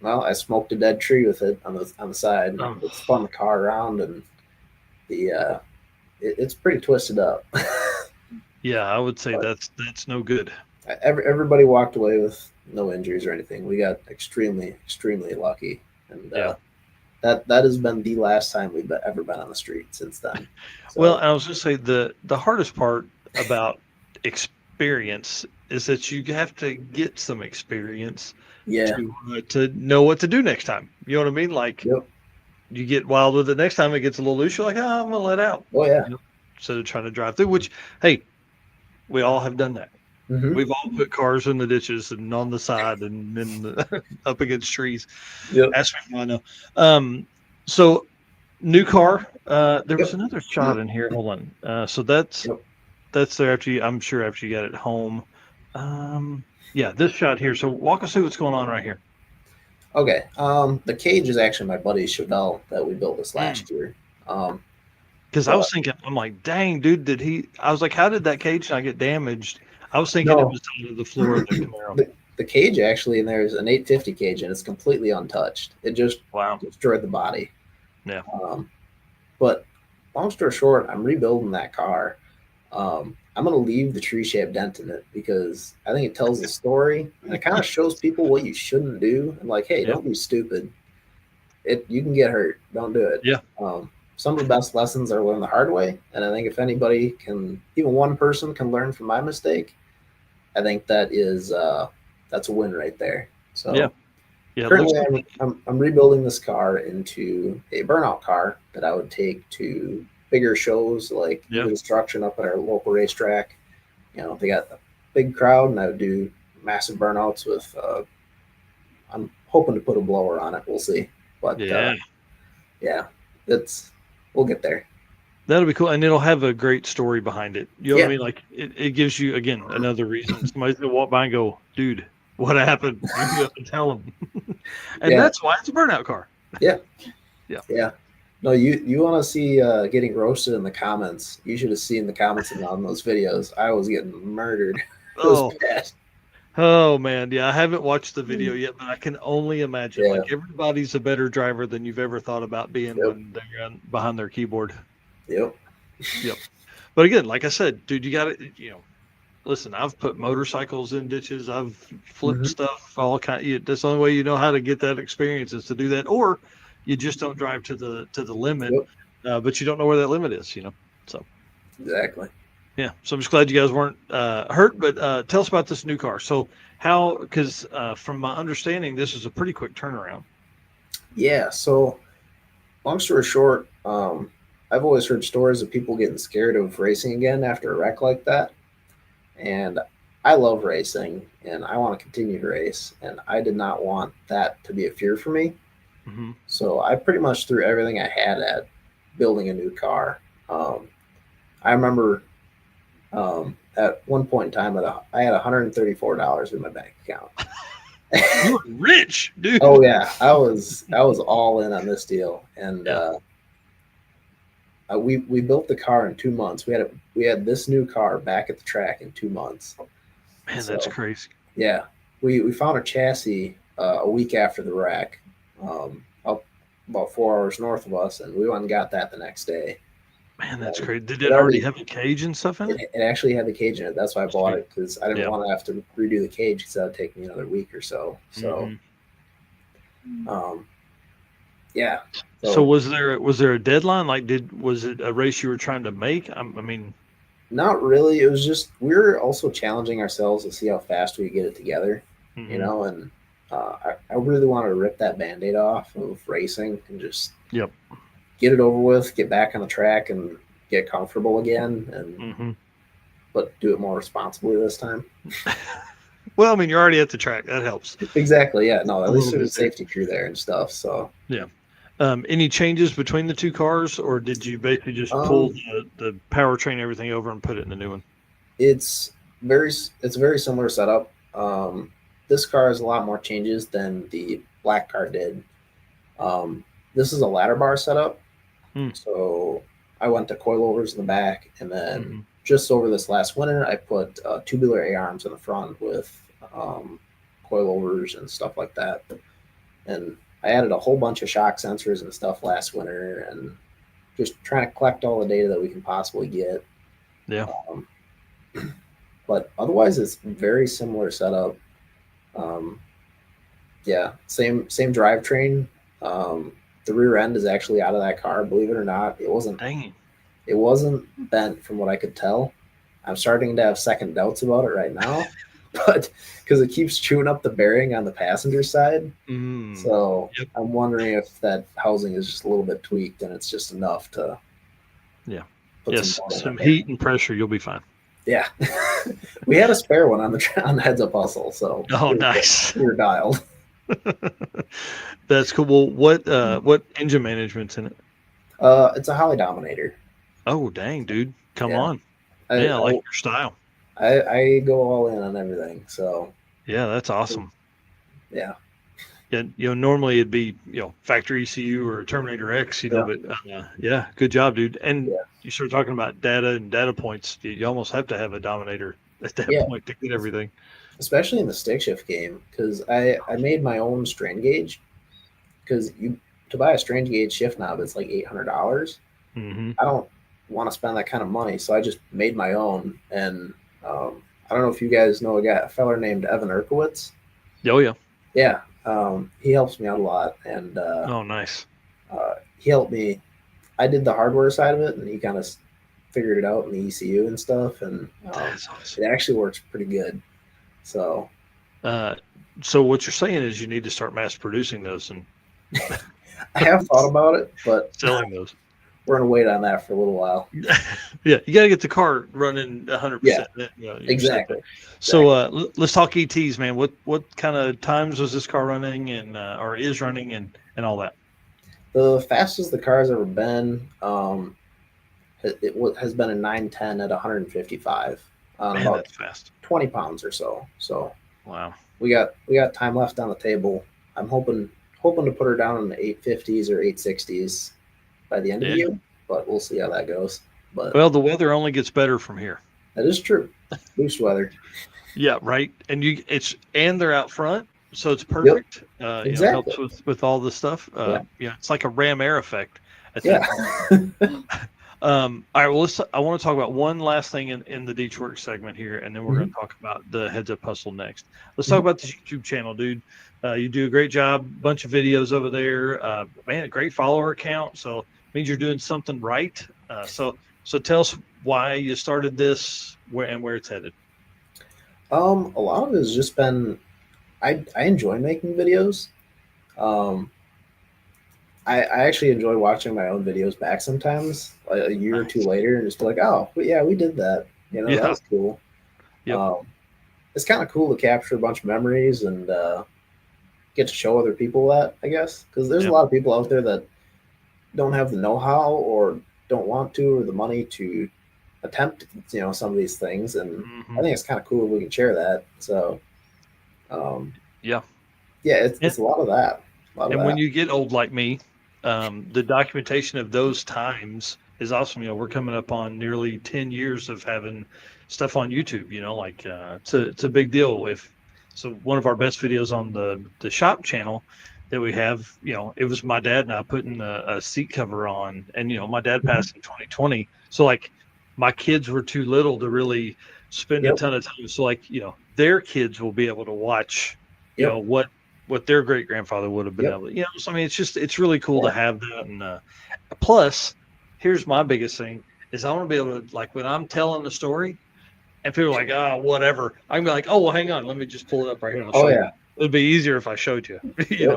I smoked a dead tree with it on the side. It spun the car around, and it's pretty twisted up. Yeah, I would say that's no good. Everybody walked away with no injuries or anything. We got extremely, extremely lucky, and that has been the last time we've ever been on the street since then. So, well, I was going to say the hardest part about experience is that you have to get some experience to know what to do next time. You know what I mean? Like you get wild with it next time, it gets a little loose. You're like, I'm going to let out. Oh, yeah. Instead of trying to drive through, which, hey, we all have done that. We've all put cars in the ditches and on the side and up against trees. Yep. That's what I know. So New car. There was Yep. another shot in here. Hold on. So that's Yep. there after you. I'm sure after you got it home. Yeah, this shot here. So walk us through what's going on right here. Okay. The cage is actually my buddy Chevelle that we built this last year. Because I was But thinking, I'm like, dang, dude, did he? I was like, how did that cage not get damaged? I was thinking it no, was under the floor of the Camaro. the cage actually, and there's an 850 cage, and it's completely untouched. It just Wow. destroyed the body. Yeah. But long story short, I'm rebuilding that car. I'm going to leave the tree-shaped dent in it because I think it tells a story and it kind of shows people what you shouldn't do. And like, hey, Yeah. don't be stupid. You can get hurt. Don't do it. Yeah. Some of the best lessons are learned the hard way. And I think if anybody can, even one person can learn from my mistake, I think that is that's a win right there. So Yeah. Yeah. currently I'm rebuilding this car into a burnout car that I would take to bigger shows like Yeah. Destruction up at our local racetrack. You know, they got a big crowd, and I would do massive burnouts with. I'm hoping to put a blower on it. We'll see, but yeah, we'll get there. That'll be cool, and it'll have a great story behind it. You know what I Yeah. mean? Like it gives you again another reason. Somebody's gonna walk by and go, "Dude, what happened?" You have to tell them, and Yeah. that's why it's a burnout car. Yeah. No, you want to see getting roasted in the comments? You should have seen the comments on those videos. I was getting murdered. It was bad. Oh man, yeah, I haven't watched the video yet, but I can only imagine. Like everybody's a better driver than you've ever thought about being when they're behind their keyboard. Yep. But again, like I said, dude, you got to, listen. I've put motorcycles in ditches. I've flipped stuff. All kind. That's the only way you know how to get that experience is to do that, or you just don't drive to the limit, but you don't know where that limit is. So exactly. Yeah, so I'm just glad you guys weren't hurt. But tell us about this new car. So how? Because from my understanding, this is a pretty quick turnaround. Yeah. So long story short, I've always heard stories of people getting scared of racing again after a wreck like that, and I love racing and I want to continue to race, and I did not want that to be a fear for me. Mm-hmm. So I pretty much threw everything I had at building a new car. I remember at one point in time, I had $134 in my bank account. You were rich, dude. Oh yeah, I was all in on this deal, and we built the car in 2 months. We had this new car back at the track in 2 months. Man, that's crazy. Yeah, we found a chassis a week after the wreck, up about 4 hours north of us, and we went and got that the next day. Man, that's crazy. Did it already have a cage and stuff in it? It actually had the cage in it. That's why I bought it, because I didn't want to have to redo the cage because that would take me another week or so. So, yeah. So was there a deadline? Like, was it a race you were trying to make? I mean, not really. It was just we were also challenging ourselves to see how fast we get it together. And I really wanted to rip that Band-Aid off of racing and just get it over with, get back on the track and get comfortable again, and but do it more responsibly this time. Well, I mean, you're already at the track. That helps. Exactly. Yeah. No, at least there's a safety crew there and stuff. So yeah. Any changes between the two cars, or did you basically just pull the powertrain, everything over, and put it in the new one? It's a very similar setup. This car has a lot more changes than the black car did. This is a ladder bar setup. So I went to coilovers in the back, and then just over this last winter, I put tubular A-arms in the front with coilovers and stuff like that. And I added a whole bunch of shock sensors and stuff last winter, and just trying to collect all the data that we can possibly get. Yeah. But otherwise, it's very similar setup. Same drivetrain. The rear end is actually out of that car. Believe it or not, it wasn't. Dang. It wasn't bent from what I could tell. I'm starting to have second doubts about it right now, but because it keeps chewing up the bearing on the passenger side. So I'm wondering if that housing is just a little bit tweaked and it's just enough to. Put some heat and pressure. You'll be fine. Yeah, we had a spare one on the heads up hustle. So nice. We were dialed. That's cool. Well, what engine management's in it? It's a Holly Dominator. Oh, dang, dude. Come Yeah. on. Yeah, I like your style. I go all in on everything. So Yeah, that's awesome. yeah. Yeah, normally it'd be, factory ECU or Terminator X, Yeah. but yeah, good job, dude. And Yeah. you start talking about data and data points. You almost have to have a Dominator at that Yeah. point to get everything. Especially in the stick shift game, because I made my own strain gauge. Because to buy a strain gauge shift knob, it's like $800. Mm-hmm. I don't want to spend that kind of money, so I just made my own. And I don't know if you guys know a feller named Evan Erkowitz. Oh, yeah. Yeah, he helps me out a lot, and Oh, nice. he helped me. I did the hardware side of it, and he kind of figured it out in the ECU and stuff, and That's awesome. it actually works pretty good. So what you're saying is you need to start mass producing those and I have thought about it, but selling those. we're gonna wait on that for a little while. Yeah, you got to get the car running 100%. Yeah, exactly. So let's talk ETs, man. What kind of times was this car running and or is running and all that? The fastest the car's ever been, has been a 910 at 155 on Man, about that's fast. 20 pounds or so. So Wow. we got time left on the table. I'm hoping to put her down in the 850s or 860s by the end of the year, but we'll see how that goes. But Well, the weather only gets better from here. that is true. Boost weather. Yeah, right. And they're out front, so it's perfect. Exactly. Helps with all the stuff. It's like a Ram Air effect. Yeah. All right. Well, I want to talk about one last thing in the Deechworks segment here, and then we're going to talk about the Heads Up Hustle next. Let's talk about the YouTube channel, dude. You do a great job. Bunch of videos over there. Man, a great follower account. So it means you're doing something right. So tell us why you started this, where it's headed. A lot of it has just been I enjoy making videos. I actually enjoy watching my own videos back sometimes, like a year or two later, and just be like, oh, yeah, we did that. That was cool. Yep. It's kind of cool to capture a bunch of memories and get to show other people that, I guess, because there's a lot of people out there that don't have the know-how or don't want to or the money to attempt, some of these things, and I think it's kind of cool if we can share that. So, it's a lot of that. When you get old like me, the documentation of those times is awesome. We're coming up on nearly 10 years of having stuff on YouTube. It's a big deal. So one of our best videos on the shop channel that we have, it was my dad and I putting a seat cover on, and my dad passed in 2020. So my kids were too little to really spend a ton of time. So their kids will be able to watch, what their great grandfather would have been able to, so I mean, it's really cool to have that. And plus, here's my biggest thing is I want to be able to, when I'm telling the story and people are like, whatever, I can be like, oh, well, hang on, let me just pull it up right here. I'll show you. It'd be easier if I showed you, Yeah.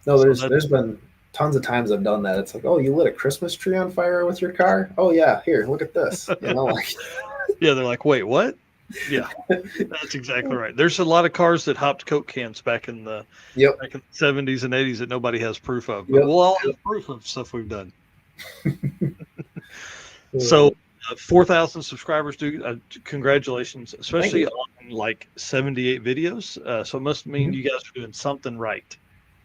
No, there's been tons of times I've done that. It's like, oh, you lit a Christmas tree on fire with your car? Oh yeah, here, look at this. Yeah, they're like, wait, what? Yeah, that's exactly right. There's a lot of cars that hopped Coke cans back in the 70s and 80s that nobody has proof of. But we'll all have proof of stuff we've done. So 4,000 subscribers, dude. Congratulations, especially on 78 videos. So it must mean you guys are doing something right.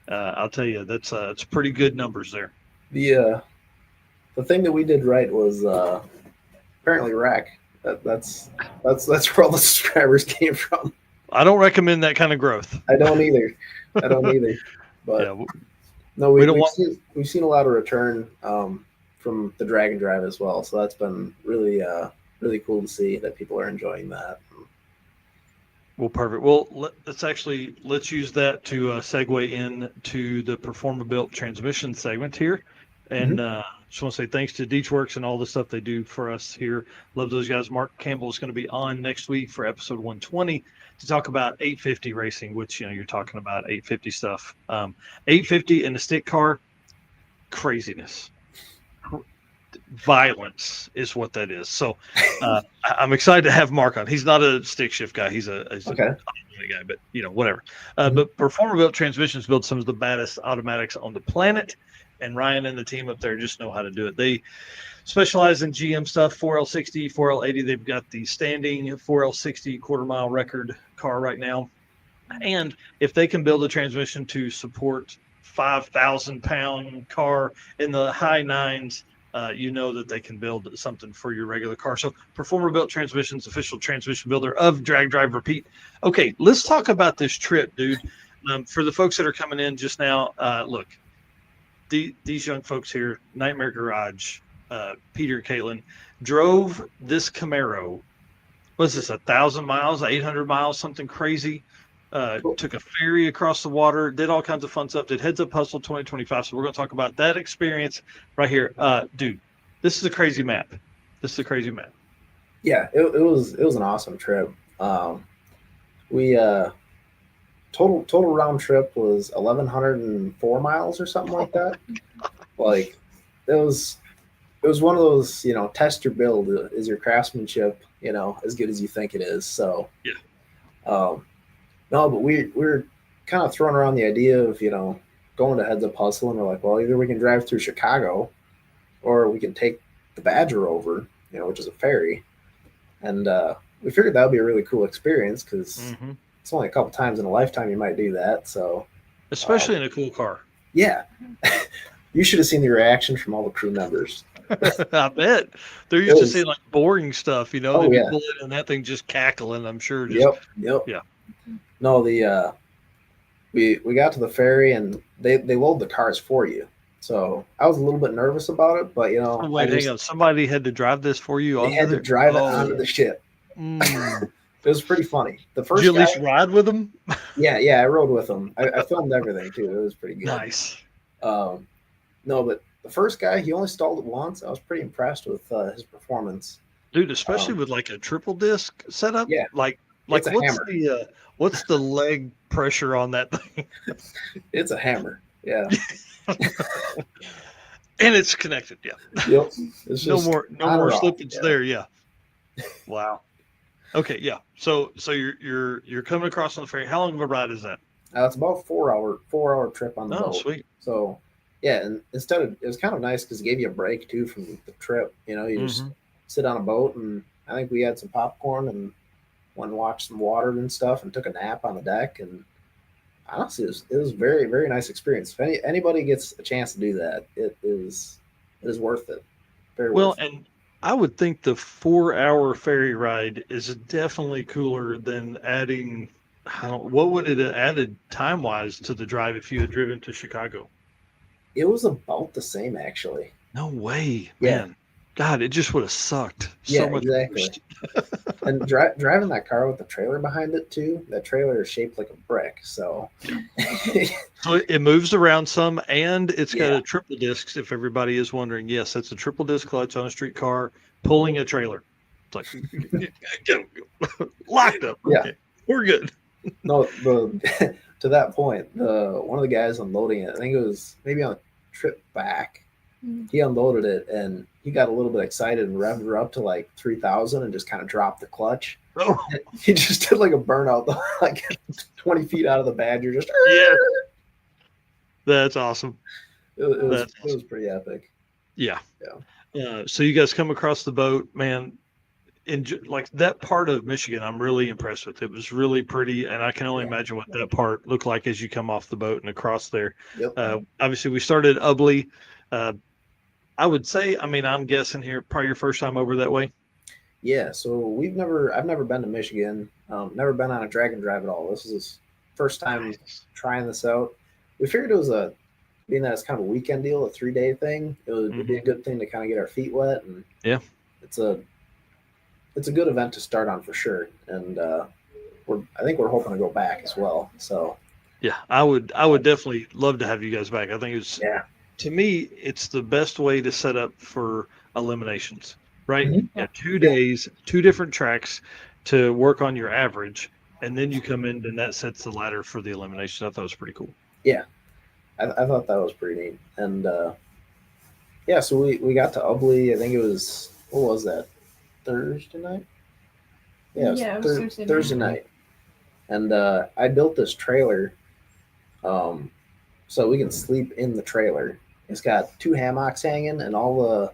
I'll tell you, that's it's pretty good numbers there. The thing that we did right was apparently rack. That's where all the subscribers came from. I don't recommend that kind of growth. I don't either. But no, we've seen a lot of return from the drag and drive as well. So that's been really really cool to see that people are enjoying that. Well, perfect. Well, let's use that to segue into the Performa-Built transmission segment here. And just want to say thanks to Deechworks and all the stuff they do for us here. Love those guys. Mark Campbell is going to be on next week for episode 120 to talk about 850 racing, which, you're talking about 850 stuff. 850 in the stick car, craziness. Violence is what that is. So I'm excited to have Mark on. He's not a stick shift guy. He's a guy, but whatever. But Performa-Built transmissions build some of the baddest automatics on the planet. and Ryan and the team up there just know how to do it. They specialize in GM stuff, 4L60, 4L80. They've got the standing 4L60 quarter mile record car right now. And if they can build a transmission to support 5,000 pound car in the high nines, you know that they can build something for your regular car. So Performer Built Transmissions, official transmission builder of Drag Drive Repeat. Okay, let's talk about this trip, dude. For the folks that are coming in just now, look, these young folks here, Nightmare Garage, Peter, Caitlin, drove this Camaro. Was this 1,000 miles, 800 miles, something crazy? Took a ferry across the water, did all kinds of fun stuff, did Heads Up Hustle 2025. So we're going to talk about that experience right here. Dude, this is a crazy map. Yeah, it was an awesome trip. We total round trip was 1,104 miles or something like that. Like it was one of those, test your build. Is your craftsmanship, as good as you think it is? So yeah. No, but we're kind of throwing around the idea of, going to Heads Up Hustle, and we're like, well, either we can drive through Chicago or we can take the Badger over, which is a ferry. And we figured that would be a really cool experience because it's only a couple times in a lifetime you might do that. So, especially in a cool car. Yeah. You should have seen the reaction from all the crew members. I bet they're used to seeing like boring stuff, they'd be pulling and that thing just cackling. I'm sure. Yep. Yeah. No, we got to the ferry and they load the cars for you. So I was a little bit nervous about it, but wait, hang on. Somebody had to drive this for you. They had to drive it onto the ship. It was pretty funny. The first Did you at least ride with them? Yeah, I rode with them. I filmed everything too. It was pretty good. Nice. No, but the first guy, he only stalled it once. I was pretty impressed with his performance. Dude, especially with like a triple disc setup. Yeah. Like what's the leg pressure on that thing? It's a hammer. Yeah. And it's connected. Yeah. Yep. It's no more slippage there. Yeah. Wow. Okay. Yeah. So you're coming across on the ferry. How long of a ride is that? It's about a 4 hour trip on the boat. Oh, sweet. So yeah, and it was kind of nice because it gave you a break too from the trip. You just sit on a boat, and I think we had some popcorn and went and watched some water and stuff, and took a nap on the deck. And honestly, it was very, very nice experience. If anybody gets a chance to do that, it is worth it. Very worth it. And I would think the 4-hour ferry ride is definitely cooler than adding. What would it have added time wise to the drive if you had driven to Chicago? It was about the same, actually. No way, yeah. Man. God, it just would have sucked so much. Exactly. And driving that car with the trailer behind it too. That trailer is shaped like a brick, so so it moves around some, and it's got a triple disc. If everybody is wondering, yes, that's a triple disc clutch on a street car pulling a trailer. It's like locked up. Yeah, okay. We're good. No, to that point, one of the guys unloading it, I think it was maybe on a trip back, he unloaded it and he got a little bit excited and revved her up to like 3,000 and just kind of dropped the clutch. Oh. He just did like a burnout, like 20 feet out of the Badger. Just that's awesome. It was pretty epic. Yeah. So you guys come across the boat, man. Like that part of Michigan, I'm really impressed with. It was really pretty, and I can only imagine what that part looked like as you come off the boat and across there. Yep. Obviously, we started at Ubley. I would say, I'm guessing here, probably your first time over that way. Yeah. So I've never been to Michigan. Never been on a drag and drive at all. This is his first time trying this out. We figured it was being that it's kind of a weekend deal, a 3-day thing. It'd be a good thing to kind of get our feet wet, and it's a good event to start on for sure. And I think we're hoping to go back as well. So yeah, I would definitely love to have you guys back. I think it's to me, it's the best way to set up for eliminations, right? Mm-hmm. Yeah, 2 days, 2 different tracks to work on your average, and then you come in and that sets the ladder for the elimination. I thought it was pretty cool. Yeah, I thought that was pretty neat. And so we got to Ubley. I think it was, what was that? Thursday night? Yeah, it was Thursday night. And I built this trailer so we can sleep in the trailer. It's got 2 hammocks hanging, and all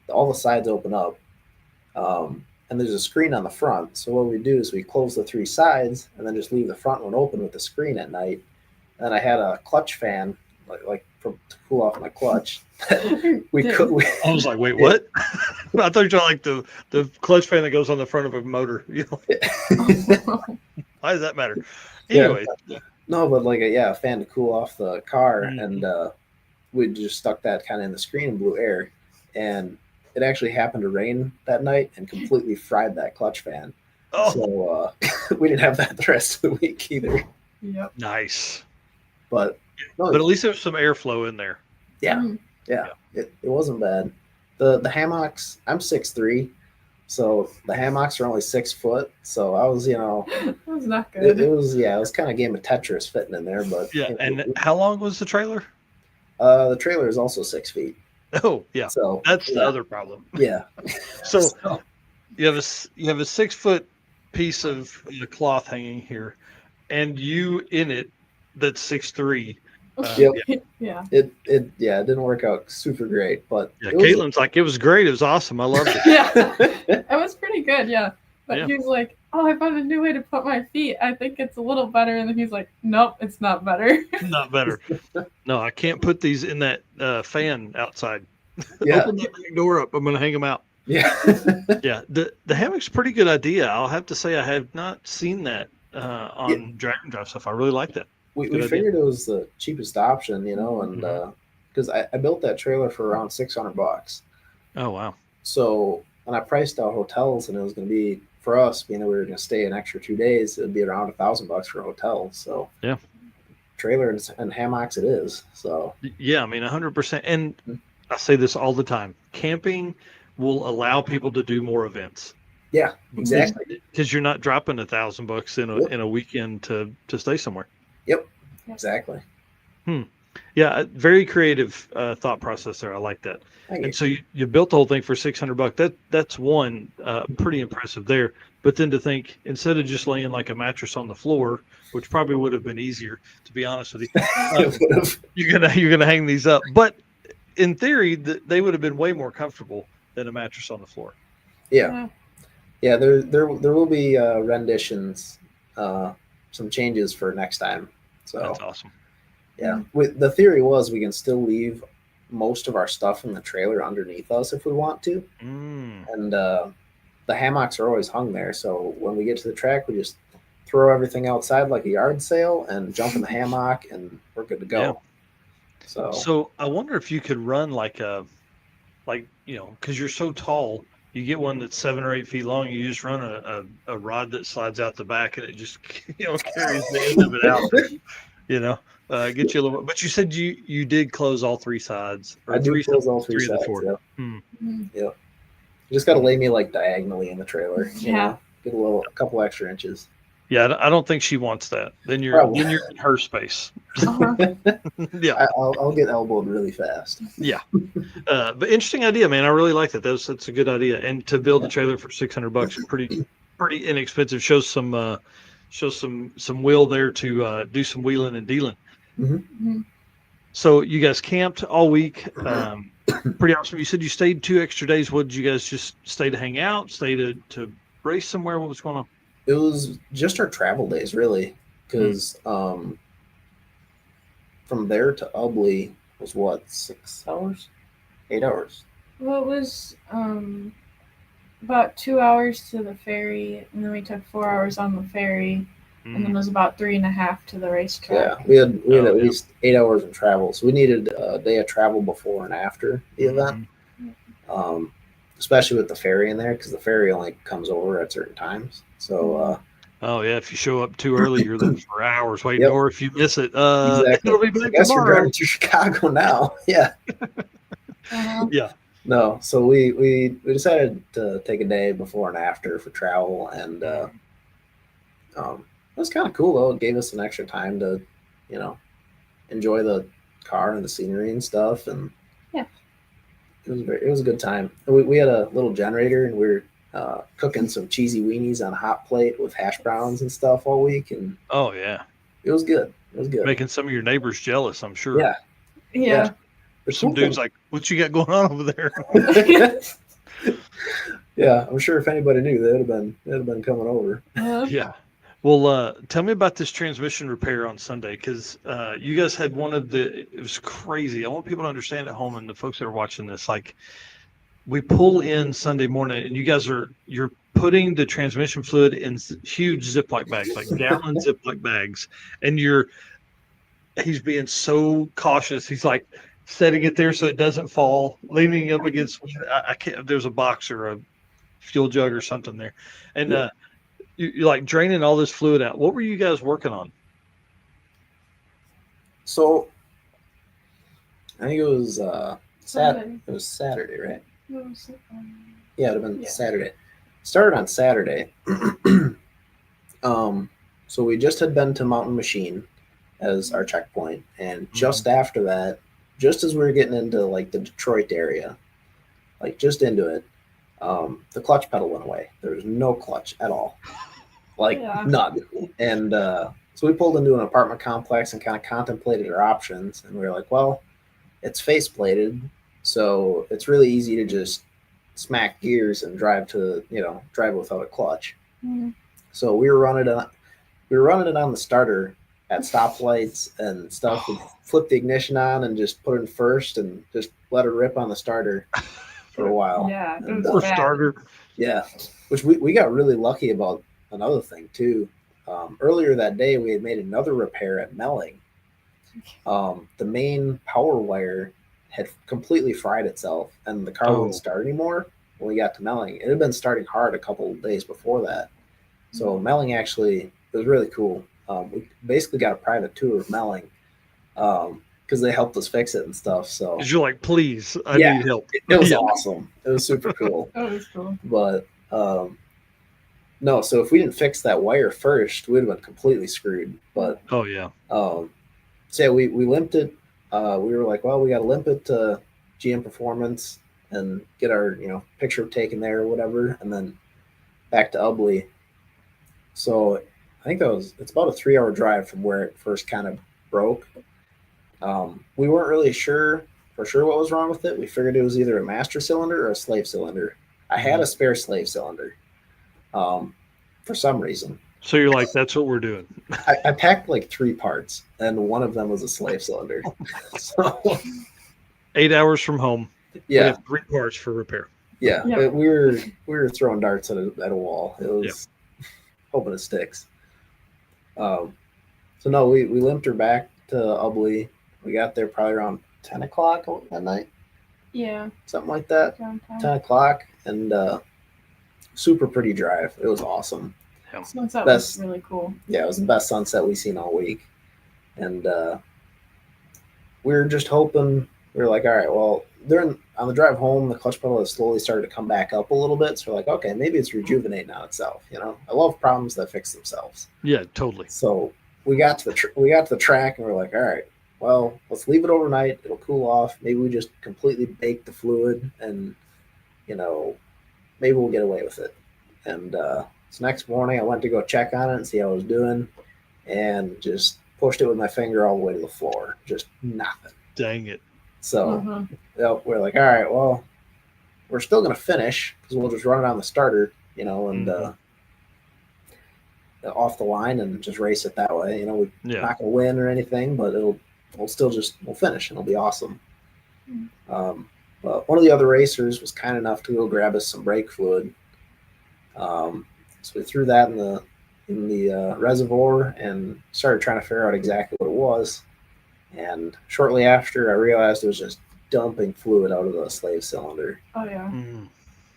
the sides open up. And there's a screen on the front. So what we do is we close the 3 sides and then just leave the front one open with the screen at night. And then I had a clutch fan, to cool off my clutch. I was like, wait, what? I thought you were like the clutch fan that goes on the front of a motor. You know? Why does that matter? Anyway. Yeah. No, but a fan to cool off the car. And we just stuck that kind of in the screen and blew air. And it actually happened to rain that night and completely fried that clutch fan. Oh. So we didn't have that the rest of the week either. Yep. Nice. But at least there was some airflow in there. Yeah. Yeah. It wasn't bad. The hammocks, I'm 6'3", so the hammocks are only 6 foot. So I was, That was not good. It was kind of a game of Tetris fitting in there. But yeah. And how long was the trailer? The trailer is also 6 feet. Oh yeah. So that's the other problem. Yeah. So you have a 6 foot piece of cloth hanging here, and you in it that's 6'3". Yep. Yeah. It didn't work out super great, but Caitlin's like, it was great. It was awesome. I loved it. Yeah. It was pretty good. Yeah. But Yeah. he was like, oh, I found a new way to put my feet. I think it's a little better. And then he's like, nope, it's not better. Not better. No, I can't put these in that fan outside. Yeah. Open that back door up. I'm going to hang them out. Yeah. Yeah. The hammock's a pretty good idea. I'll have to say I have not seen that on drag and drive stuff. I really like that. We figured it was the cheapest option, and because I built that trailer for around $600. Oh, wow. So, and I priced out hotels, and it was going to be, for us, being that we were going to stay an extra 2 days, it would be around $1,000 for a hotel. So, yeah, trailer and hammocks it is. So, yeah, I mean, 100%. And I say this all the time: camping will allow people to do more events. Yeah, exactly. Because you're not dropping $1,000 in a weekend to stay somewhere. Yep, exactly. Yeah, very creative thought process there. I like that. And so you built the whole thing for $600. That's one pretty impressive there. But then to think, instead of just laying like a mattress on the floor, which probably would have been easier, to be honest with you, you're gonna hang these up. But in theory, they would have been way more comfortable than a mattress on the floor. Yeah. There will be renditions. Some changes for next time. So that's awesome. Yeah. The theory was we can still leave most of our stuff in the trailer underneath us if we want to. And the hammocks are always hung there. So when we get to the track, we just throw everything outside like a yard sale and jump in the hammock and we're good to go. Yeah. So I wonder if you could run because you're so tall, you get one that's 7 or 8 feet long. You just run a rod that slides out the back, and it just carries the end of it out. Get you a little. But you said you did close all 3 sides. I do close all 3 sides. Yeah. Yeah. You just got to lay me diagonally in the trailer. Yeah. Get a couple extra inches. Yeah, I don't think she wants that. Then you're in her space. Yeah, I'll get elbowed really fast. Yeah, but interesting idea, man. I really like that. That's a good idea. And to build a trailer for $600, pretty inexpensive. Shows some will there to do some wheeling and dealing. Mm-hmm. So you guys camped all week. Pretty awesome. You said you stayed 2 extra days. What did you guys just stay to hang out? Stay to race somewhere? What was going on? It was just our travel days, really, because from there to Ubley was what, 6 hours, 8 hours. Well, it was about 2 hours to the ferry, and then we took 4 hours on the ferry, and then it was about 3.5 to the racetrack. Yeah, we had at least 8 hours in travel, so we needed a day of travel before and after the event. Especially with the ferry in there, because the ferry only comes over at certain times. So, if you show up too early, you're there for hours waiting, or if you miss it, exactly. It'll be back I guess tomorrow. we're driving to Chicago now. Yeah. Yeah. No, so we decided to take a day before and after for travel, and it was kind of cool though. It gave us an extra time to, enjoy the car and the scenery and stuff, and it was a good time. We had a little generator, and we were cooking some cheesy weenies on a hot plate with hash browns and stuff all week, and it was good. It was good. Making some of your neighbors jealous, I'm sure. Yeah. Yeah. There's some dudes like, what you got going on over there? Yeah, I'm sure if anybody knew, they'd have been coming over. Yeah. Well, tell me about this transmission repair on Sunday, because you guys had it was crazy. I want people to understand at home and the folks that are watching this, like, we pull in Sunday morning and you're putting the transmission fluid in huge Ziploc bags, like gallon Ziploc bags. And he's being so cautious. He's like setting it there so it doesn't fall, leaning up against, I can't, there's a box or a fuel jug or something there. And, you're like draining all this fluid out. What were you guys working on? So I think it was Sunday. It was Saturday, right? So Yeah, it'd have been Saturday. Started on Saturday. So we just had been to Mountain Machine as our checkpoint, and just after that, just as we were getting into like the Detroit area, like just into it, the clutch pedal went away. There was no clutch at all, like none. And so we pulled into an apartment complex and kind of contemplated our options, and we were like, well, it's faceplated, so it's really easy to just smack gears and drive without a clutch. So we were running it on the starter at stoplights and stuff. We'd flip the ignition on and just put it in first and just let it rip on the starter for a while. Yeah, it was Poor bad. starter. Yeah, which we got really lucky about another thing too. Earlier that day, we had made another repair at Melling. The main power wire had completely fried itself, and the car wouldn't start anymore when we got to Melling. It had been starting hard a couple of days before that. So Melling actually, it was really cool. We basically got a private tour of Melling because they helped us fix it and stuff. So Because you're like, please, I need help. it was awesome. It was super cool. That was cool. But no, so if we didn't fix that wire first, we'd have been completely screwed. But Oh yeah. so yeah, we limped it. We were like, well, we got to limp it to GM Performance and get our picture taken there or whatever, and then back to Ubley. So I think it's about a 3-hour drive from where it first kind of broke. We weren't really sure what was wrong with it. We figured it was either a master cylinder or a slave cylinder. I had a spare slave cylinder for some reason. So you're like, that's what we're doing. I packed like 3 parts, and one of them was a slave cylinder. So 8 hours from home. We yeah, have 3 parts for repair. yeah. Yeah. But we were throwing darts at a wall. It was hoping it sticks. So no, we limped her back to Ubley. We got there probably around 10 o'clock that night. Yeah. Something like that. 10 o'clock, and super pretty drive. It was awesome. Sunset was really cool. Yeah, it was the best sunset we've seen all week. And we were just hoping, we were like, all right, well, on the drive home, the clutch pedal has slowly started to come back up a little bit. So we're like, okay, maybe it's rejuvenating on itself. I love problems that fix themselves. Yeah, totally. So we got to the track, and we're like, all right, well, let's leave it overnight. It'll cool off. Maybe we just completely bake the fluid, and maybe we'll get away with it. And so next morning, I went to go check on it and see how it was doing, and just pushed it with my finger all the way to the floor. Just nothing. Dang it. So we're like, all right, well, we're still going to finish because we'll just run it on the starter, and off the line and just race it that way. We're not going to win or anything, but we'll finish, and it'll be awesome. But one of the other racers was kind enough to go grab us some brake fluid. So we threw that in the reservoir and started trying to figure out exactly what it was. And shortly after, I realized it was just dumping fluid out of the slave cylinder. Oh yeah.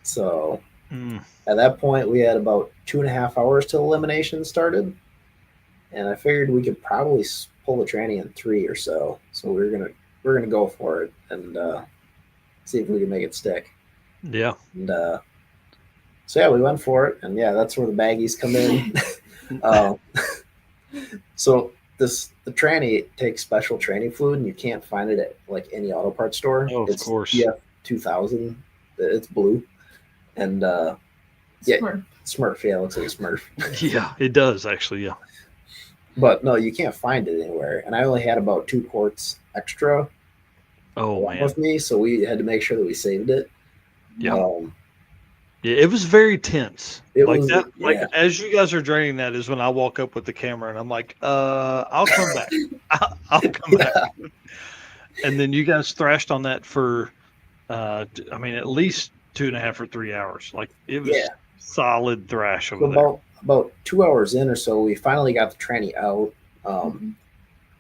So at that point, we had about 2.5 hours till elimination started, and I figured we could probably pull the tranny in 3 or so. So we're gonna go for it and see if we can make it stick. Yeah. And so yeah, we went for it, and yeah, that's where the baggies come in. So the tranny takes special tranny fluid, and you can't find it at like any auto parts store. Oh, of course. Yeah, 2000. It's blue, and Smurf. Yeah, it looks like a Smurf. Yeah, it does actually. Yeah. But no, you can't find it anywhere. And I only had about 2 quarts extra, Oh along man. with me, so we had to make sure that we saved it. Yeah. Um, Yeah, it was very tense. it Like was, that, like yeah, as you guys are draining that is when I walk up with the camera and I'm like, I'll come back. I'll come back. yeah. And then you guys thrashed on that for I mean at least 2.5 or 3 hours. Like it was Yeah. solid thrash So over there. about 2 hours in or so, we finally got the tranny out.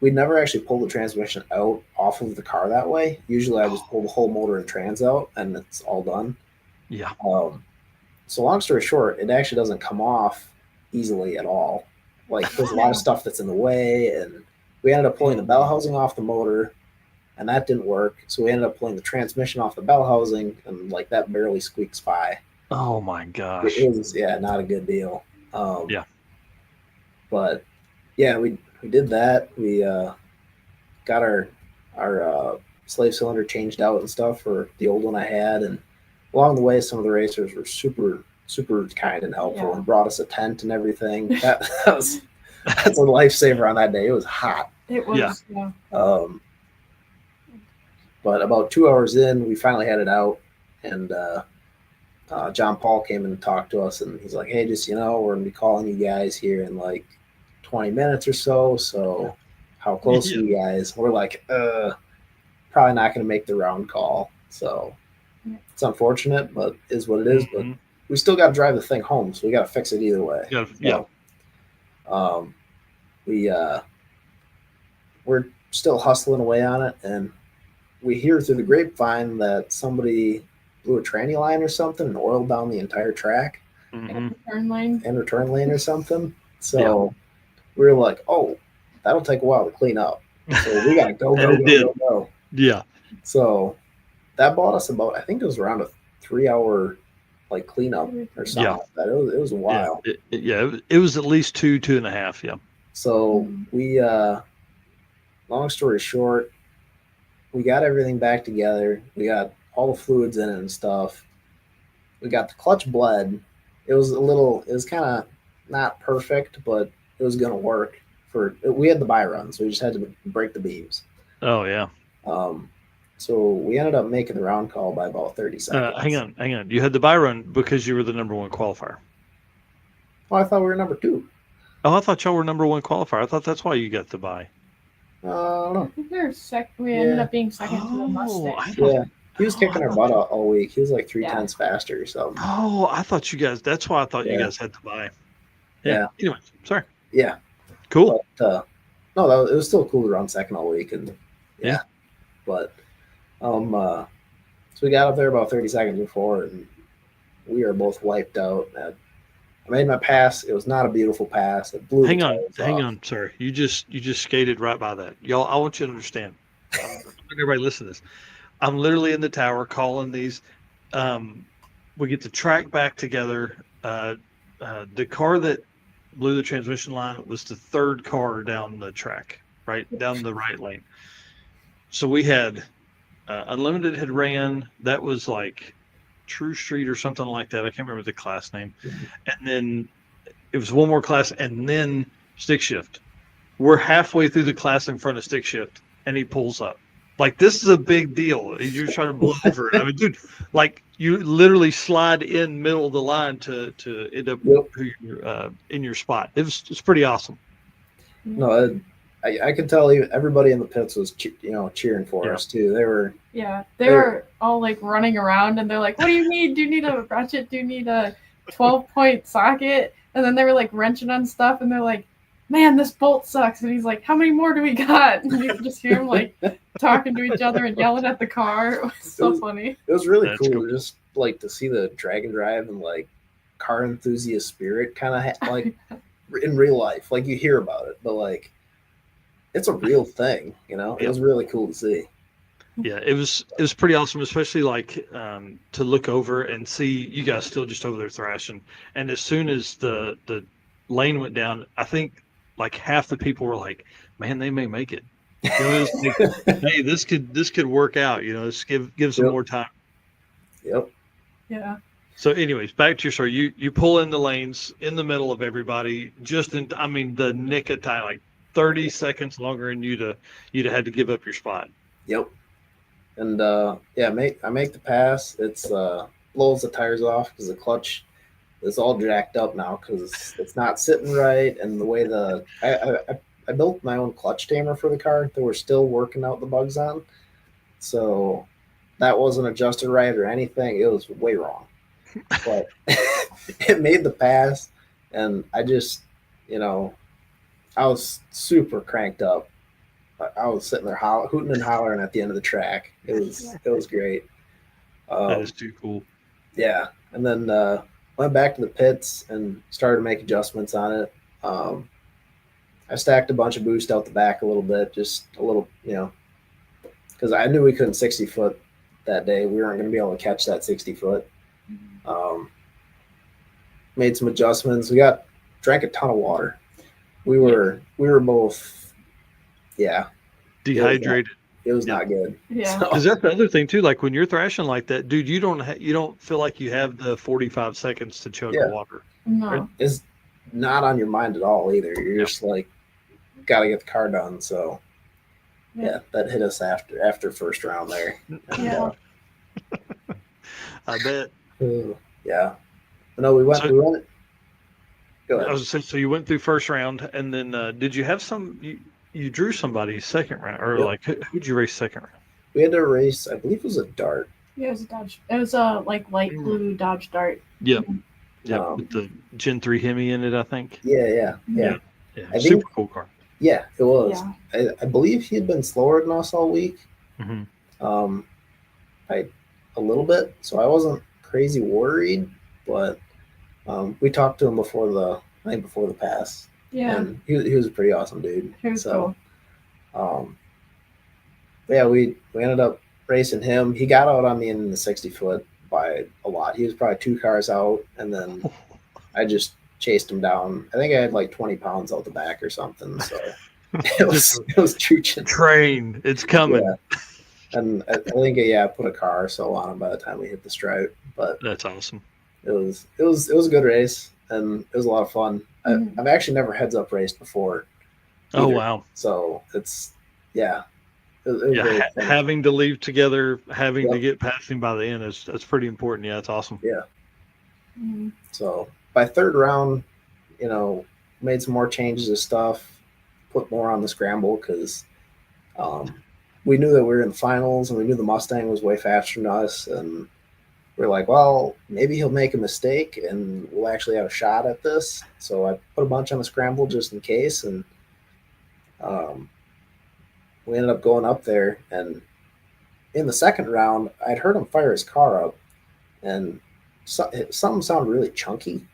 We never actually pulled the transmission out off of the car that way. Usually, I just pull the whole motor and trans out, and it's all done. Yeah. So long story short, it actually doesn't come off easily at all. Like there's a lot of stuff that's in the way, and we ended up pulling the bell housing off the motor, and that didn't work. So we ended up pulling the transmission off the bell housing, and like that barely squeaks by. Oh my gosh. It was not a good deal. Yeah. But yeah, we did that. We got our slave cylinder changed out and stuff for the old one I had, and along the way, some of the racers were super kind and helpful and brought us a tent and everything. That's a lifesaver on that day. It was hot. It was. Yeah. But about 2 hours in, we finally had it out, and John Paul came in and talked to us, and he's like, "Hey, just we're gonna be calling you guys here in like 20 minutes or so. So, how close are you guys?" We're like, probably not gonna make the round call. So, it's unfortunate, but is what it is. But we still got to drive the thing home, so we got to fix it either way. Yeah. We're still hustling away on it, and we hear through the grapevine that somebody blew a tranny line or something and oiled down the entire track And return lane or something. So we were like, "Oh, that'll take a while to clean up." So we got to go. Yeah. So that bought us about, I think it was around a 3-hour like cleanup or something like that. It was a while. It was at least 2.5. Yeah. So we, long story short, we got everything back together. We got all the fluids in it and stuff. We got the clutch bled. It was kind of not perfect, but it was going to work. We had the buy runs. We just had to break the beams. Oh yeah. So we ended up making the round call by about 30 seconds. Hang on. You had the buy run because you were the number one qualifier. Well, I thought we were number 2. Oh, I thought y'all were number one qualifier. I thought that's why you got the buy. I don't know. I think we ended up being second to the Mustang. He was kicking our butt all week. He was like 3/10 faster or something. Oh, I thought you guys. That's why I thought you guys had the buy. Yeah. Anyway, sorry. Yeah. Cool. But, no, it was still cool to run second all week, and but so we got up there about 30 seconds before, and we are both wiped out. I made my pass. It was not a beautiful pass. It blew. Hang on, sir. You just skated right by that, y'all. I want you to understand. Everybody, listen to this. I'm literally in the tower calling these. We get the track back together. The car that blew the transmission line was the third car down the track, right down the right lane. So we had Unlimited had ran. That was like True Street or something like that. I can't remember the class name. And then it was one more class, and then Stick Shift. We're halfway through the class in front of Stick Shift, and he pulls up. Like, this is a big deal. You're trying to blow over it. I mean, dude, like, you literally slide in middle of the line to end up in your spot. It's pretty awesome. No, I could tell you everybody in the pits was cheering for us too. They were they were all like running around, and they're like, "What do you need? Do you need a ratchet? Do you need a 12-point socket?" And then they were like wrenching on stuff, and they're like, "Man, this bolt sucks." And he's like, "How many more do we got?" And you could just hear them like talking to each other and yelling at the car. It was so funny. It was really cool just like to see the drag and drive and like car enthusiast spirit kind of like in real life. Like, you hear about it, but like it's a real thing, It was really cool to see. Yeah, it was pretty awesome, especially like to look over and see you guys still just over there thrashing. And as soon as the lane went down, I think like half the people were like, "Man, they may make it." Hey, this could work out. Let's give some more time. Yep. Yeah. So, anyways, back to your story. You pull in the lanes in the middle of everybody, the nick of time, like 30 seconds longer, and you'd have had to give up your spot. Yep. And yeah, I make the pass. It's blows the tires off because the clutch is all jacked up now because it's not sitting right. And the way I built my own clutch tamer for the car that we're still working out the bugs on. So that wasn't adjusted right or anything. It was way wrong. But it made the pass, and I just, you know, I was super cranked up. I was sitting there hooting and hollering at the end of the track. It was great. That is too cool. Yeah, and then went back to the pits and started to make adjustments on it. I stacked a bunch of boost out the back a little bit, just a little, because I knew we couldn't 60 foot that day. We weren't going to be able to catch that 60 foot. Made some adjustments. Drank a ton of water. We were both, Dehydrated. It was not good. Yeah. So, Because that's the other thing too. Like when you're thrashing like that, dude, you don't feel like you have the 45 seconds to chug Yeah. water. No. it's not on your mind at all either. You're just like, got to get the car done. So, yeah, that hit us after first round there. And, Yeah. I bet. yeah. But no, we went. Go ahead. I was saying, so you went through first round, and then did you have you drew somebody second round, or Yep. like who'd you race second round? We had to race. I believe it was a dart. Yeah, it was a Dodge. It was a like light blue Dodge Dart. Yep. Yeah, with the Gen 3 Hemi in it, I think. Yeah. Yeah, I super think- cool car. Yeah, it was. Yeah. I believe he had been slower than us all week. Mhm. By a little bit, so I wasn't crazy worried. But we talked to him before the pass. Yeah. And he was a pretty awesome dude. He was cool. Yeah, we ended up racing him. He got out on me in the 60 foot by a lot. He was probably 2 cars out, and then I just chased him down. I think I had like 20 pounds out the back or something. So it was chooching. Train, it's coming. Yeah. And I think I put a car or so on him by the time we hit the stripe. But That's awesome. it was a good race, and it was a lot of fun. Mhm. I've actually never heads up raced before. Oh either. wow. So it's it was very fun. Having to leave together, having to Yep. get passing by the end that's pretty important. Yeah, it's awesome. Mhm. So by third round, made some more changes of stuff, put more on the scramble because we knew that we were in the finals, and we knew the Mustang was way faster than us, and we're like, well, maybe he'll make a mistake and we'll actually have a shot at this. So I put a bunch on the scramble just in case, and we ended up going up there. And in the second round, I'd heard him fire his car up, and something sounded really chunky,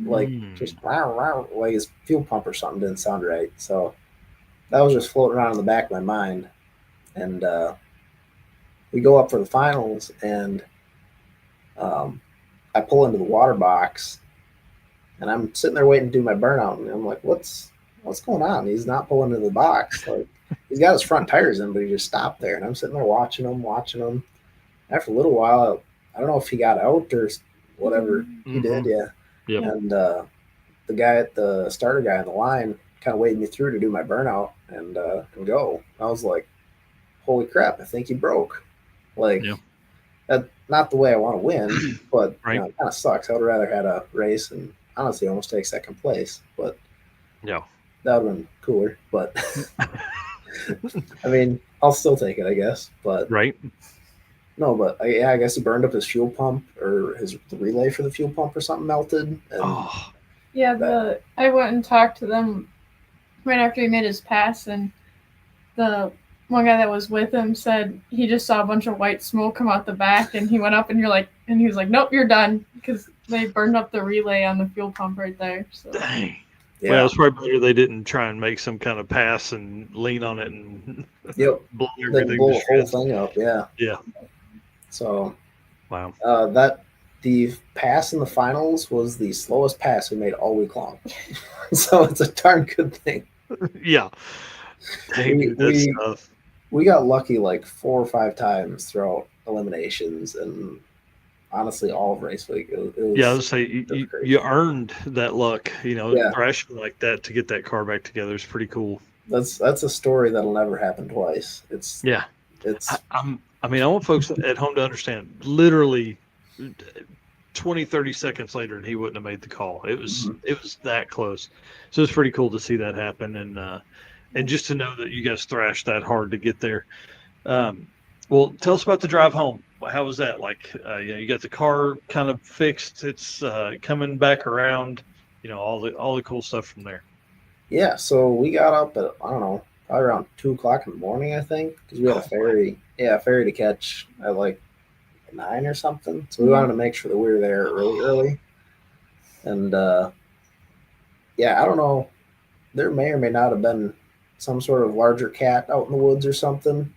like just like his fuel pump or something didn't sound right. So that was just floating around in the back of my mind. And we go up for the finals, and I pull into the water box, and I'm sitting there waiting to do my burnout, and I'm like, what's going on? He's not pulling into the box. Like, he's got his front tires in, but he just stopped there, and I'm sitting there watching him. After a little while, I don't know if he got out or whatever he did. Yeah. Yep. And the starter guy on the line kind of waved me through to do my burnout and go. I was like, holy crap, I think he broke. Like, that, not the way I want to win, but Right. it kind of sucks. I would rather had a race and honestly almost take second place, but Yeah. that would have been cooler. But I mean, I'll still take it, I guess. But Right. no, but I guess he burned up his fuel pump, or the relay for the fuel pump or something melted. And Oh, Yeah, I went and talked to them right after he made his pass, and the one guy that was with him said he just saw a bunch of white smoke come out the back, and he went up and he was like, nope, you're done, because they burned up the relay on the fuel pump right there. So dang. yeah, Well, it's probably better they didn't try and make some kind of pass and lean on it and yep, blow they everything blew to the whole shreds. thing up. Yeah, Yeah. so Wow. the pass in the finals was the slowest pass we made all week long. So it's a darn good thing. Yeah. Dang, We- dude, that's we- tough. We got lucky like 4 or 5 times throughout eliminations, and honestly, all of race week. It was, Yeah, I would say was crazy. you earned that luck, Yeah. thrashing like that to get that car back together is pretty cool. That's a story that'll never happen twice. It's Yeah. it's I'm I mean, I want folks at home to understand. Literally, 20, 30 seconds later, and he wouldn't have made the call. It was that close. So it's pretty cool to see that happen, and just to know that you guys thrashed that hard to get there. Well, tell us about the drive home. How was that? Like, you got the car kind of fixed. It's coming back around. All the cool stuff from there. Yeah, so we got up at, I don't know, probably around 2 o'clock in the morning, I think, because we had a ferry. Yeah, a ferry to catch at like 9 or something. So we wanted to make sure that we were there early. And yeah, I don't know. There may or may not have been some sort of larger cat out in the woods or something.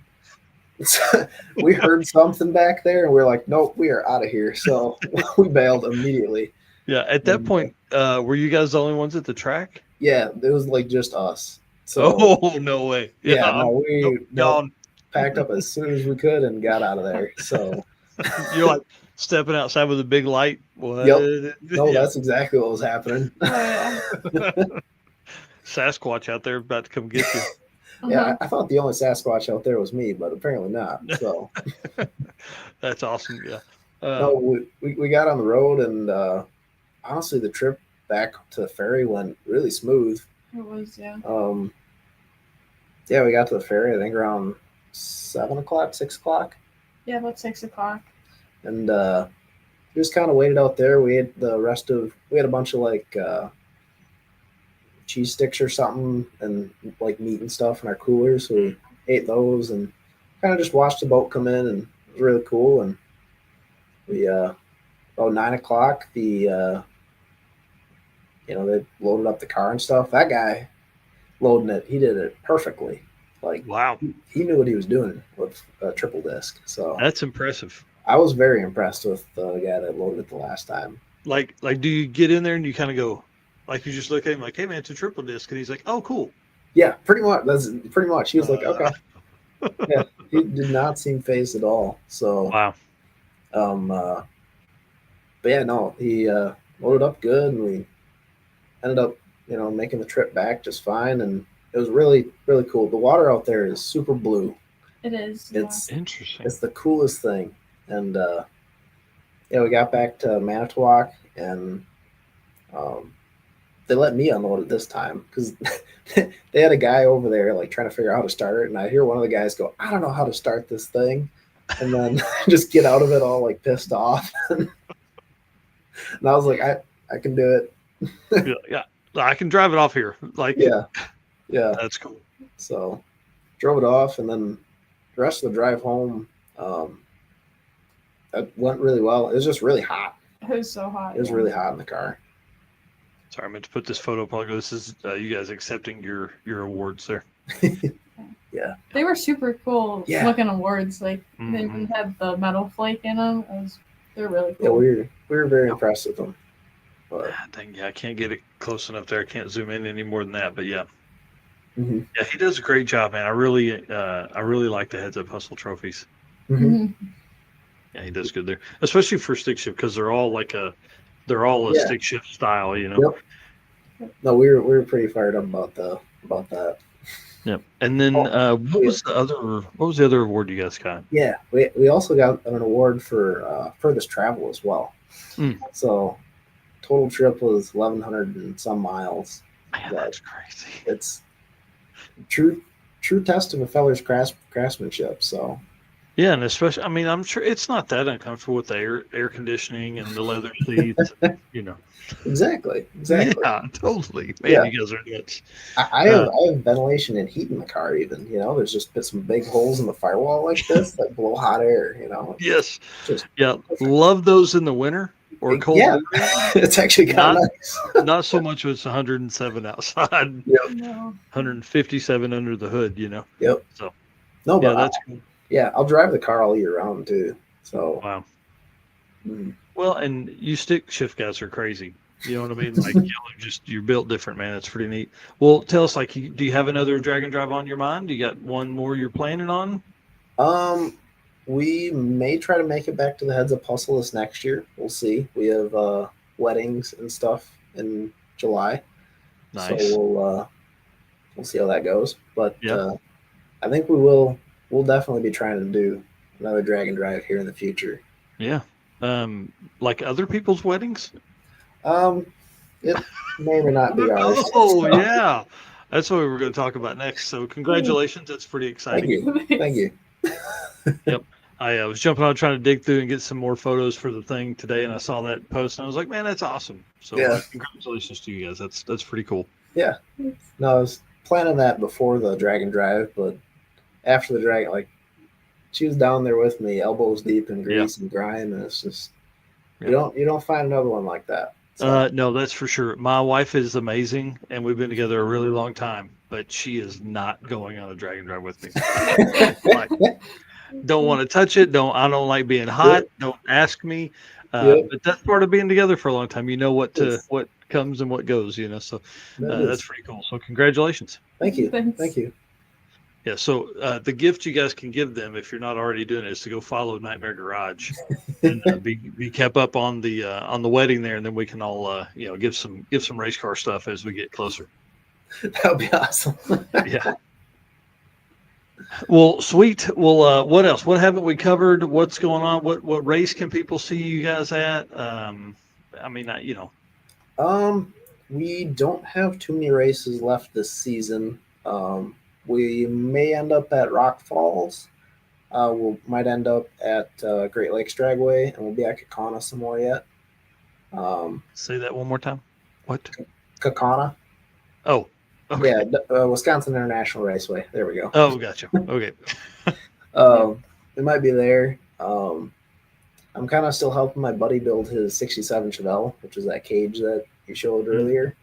We heard something back there, and we are like, nope, we are out of here. So we bailed immediately. Yeah, at that point, were you guys the only ones at the track? Yeah, it was like just us. So, oh, no way. Yeah, no, we gone. Packed up as soon as we could and got out of there. So you're like stepping outside with a big light. What? Yep. No, that's exactly what was happening. Sasquatch out there about to come get you. Yeah, I thought the only Sasquatch out there was me, but apparently not. So that's awesome. Yeah. No, we got on the road, and honestly, the trip back to the ferry went really smooth. It was, yeah. Yeah, we got to the ferry, I think around 7 o'clock, 6 o'clock. Yeah, about 6 o'clock. And we just kind of waited out there. We had we had a bunch of like cheese sticks or something and like meat and stuff in our coolers. So we ate those and kind of just watched the boat come in, and it was really cool. And we, about 9 o'clock, they loaded up the car and stuff. That guy loading it, he did it perfectly. Like, wow, he knew what he was doing with a triple disc. So that's impressive. I was very impressed with the guy that loaded it the last time. Like, do you get in there and you kind of go, like, you just look at him like, hey man, it's a triple disc, and he's like, oh cool. Yeah, pretty much. That's pretty much. He was like, okay. Yeah, he did not seem phased at all. So wow. But yeah, no, he loaded up good, and we ended up, making the trip back just fine, and it was really, really cool. The water out there is super blue. It is. It's interesting. It's the coolest thing. And we got back to Manitowoc, and they let me unload it this time because they had a guy over there like trying to figure out how to start it, and I hear one of the guys go, I don't know how to start this thing, and then just get out of it all like pissed off. And I was like, I can do it. Yeah, I can drive it off here. Like, yeah, that's cool. So drove it off, and then the rest of the drive home, it went really well. It was just really hot. It was so hot. It was really hot in the car. Sorry, I meant to put this photo up. This is you guys accepting your awards there. Yeah. They were super cool looking awards. Like, they even had the metal flake in them. They're really cool. Yeah, we were very impressed with them. But dang, yeah, I can't get it close enough there. I can't zoom in any more than that. But yeah. Mm-hmm. Yeah, he does a great job, man. I really like the Heads Up Hustle trophies. Mm-hmm. Yeah, he does good there, especially for stick shift, because they're all a stick shift style, Yep. No, we were pretty fired up about that. Yep. And then what was the other award you guys got? Yeah, we also got an award for furthest travel as well. So total trip was 1,100 and some miles. Man, that's crazy. It's true test of a feller's craftsmanship. So yeah, and especially, I mean, I'm sure it's not that uncomfortable with the air conditioning and the leather seats, Exactly. Yeah, totally. Man, you guys are nuts. I have ventilation and heat in the car. Even there's just some big holes in the firewall like this that blow hot air. Yes. Love those in the winter or cold. Yeah, it's actually kind of nice. Not so much when it's 107 outside. Yep. No. 157 under the hood. Yep. So no, but that's cool. Yeah, I'll drive the car all year round too. So wow. Mm-hmm. Well, and you stick shift guys are crazy. You know what I mean? Like you're built different, man. It's pretty neat. Well, tell us, like, do you have another drag and drive on your mind? Do you got one more you're planning on? We may try to make it back to the Heads Up Hustle this next year. We'll see. We have weddings and stuff in July. Nice. So we'll see how that goes. But I think we'll definitely be trying to do another drag and drive here in the future. Yeah. Like other people's weddings? It may or may not be ours. Oh, so. yeah. That's what we were going to talk about next. So congratulations. That's pretty Thank exciting. you. Thank you. Yep. I was jumping on trying to dig through and get some more photos for the thing today, and I saw that post, and I was like, man, that's awesome. So Yeah. Congratulations to you guys. That's pretty cool. Yeah. No, I was planning that before the drag and drive, but after the drag, like, she was down there with me, elbows deep in grease and grime, and it's just you don't find another one like that. So. No, that's for sure. My wife is amazing, and we've been together a really long time, but she is not going on a drag and drive with me. Like, don't want to touch it. I don't like being hot. Don't ask me. But that's part of being together for a long time. You know what comes and what goes. So that's pretty cool. So congratulations. Thank you. Thanks. Thank you. Yeah. So the gift you guys can give them, if you're not already doing it, is to go follow Nightmare Garage and be kept up on the wedding there, and then we can all give some race car stuff as we get closer. That would be awesome. Yeah. Well, sweet. Well, what else? What haven't we covered? What's going on? What race can people see you guys at? We don't have too many races left this season. We may end up at Rock Falls. We might end up at Great Lakes Dragway, and we'll be at Kakana some more yet. Say that one more time. What? Kakana. Oh, okay. Yeah, Wisconsin International Raceway. There we go. Oh, gotcha. Okay. We might be there. I'm kind of still helping my buddy build his 67 Chevelle, which is that cage that you showed earlier.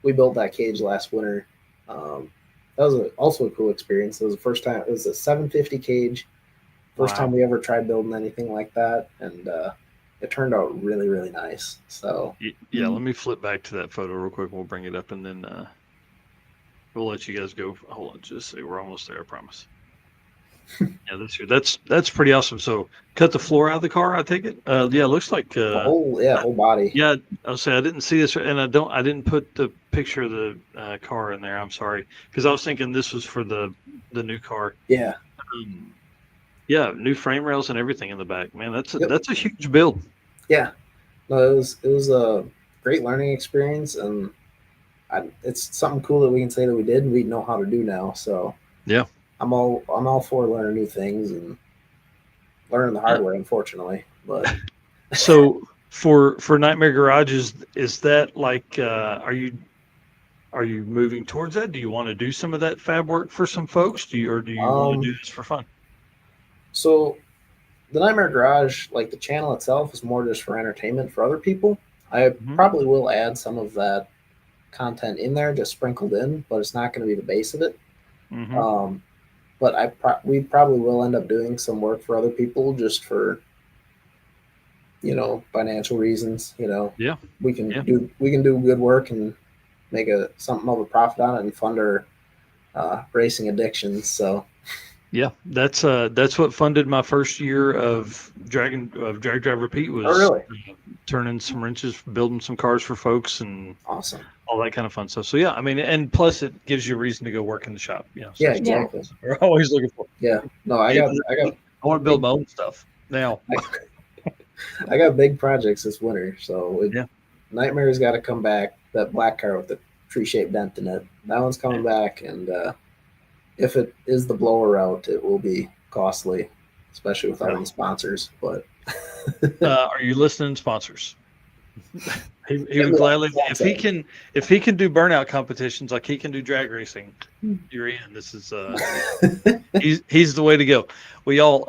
We built that cage last winter. That was also a cool experience. It was the first time. It was a 750 cage. First time we ever tried building anything like that, and it turned out really, really nice. So yeah, let me flip back to that photo real quick. We'll bring it up, and then we'll let you guys go. Hold on, just say we're almost there. I promise. Yeah, that's pretty awesome. So cut the floor out of the car. I take it. Yeah, it looks like whole body. Yeah, I'll say I didn't see this, and I didn't put the picture of the car in there. I'm sorry, because I was thinking this was for the new car. Yeah. Yeah, new frame rails and everything in the back. Man, that's a huge build. Yeah, no, it was a great learning experience, and it's something cool that we can say that we did and we know how to do now. So yeah, I'm all for learning new things and learning the hard way, unfortunately. But so for Nightmare Garage, is that like are you moving towards that? Do you want to do some of that fab work for some folks? Do you want to do this for fun? So the Nightmare Garage, like the channel itself, is more just for entertainment for other people. I probably will add some of that content in there, just sprinkled in, but it's not going to be the base of it. But we probably will end up doing some work for other people just for, financial reasons. Yeah, we can do good work and make something of a profit on it and fund our racing addictions. So. Yeah, that's what funded my first year of Drag Drive Repeat was. Oh, really? Turning some wrenches, building some cars for folks, and awesome, all that kind of fun stuff. So yeah, I mean, and plus it gives you a reason to go work in the shop. So yeah, exactly. We're always looking for. Yeah, no, I want to build my own stuff now. I got big projects this winter, so Nightmare's got to come back. That black car with the tree-shaped dent in it, that one's coming back, and if it is the blower route, it will be costly, especially without any sponsors. But are you listening, sponsors? He would gladly, if he can do burnout competitions like he can do drag racing, you're in. This is he's the way to go. We all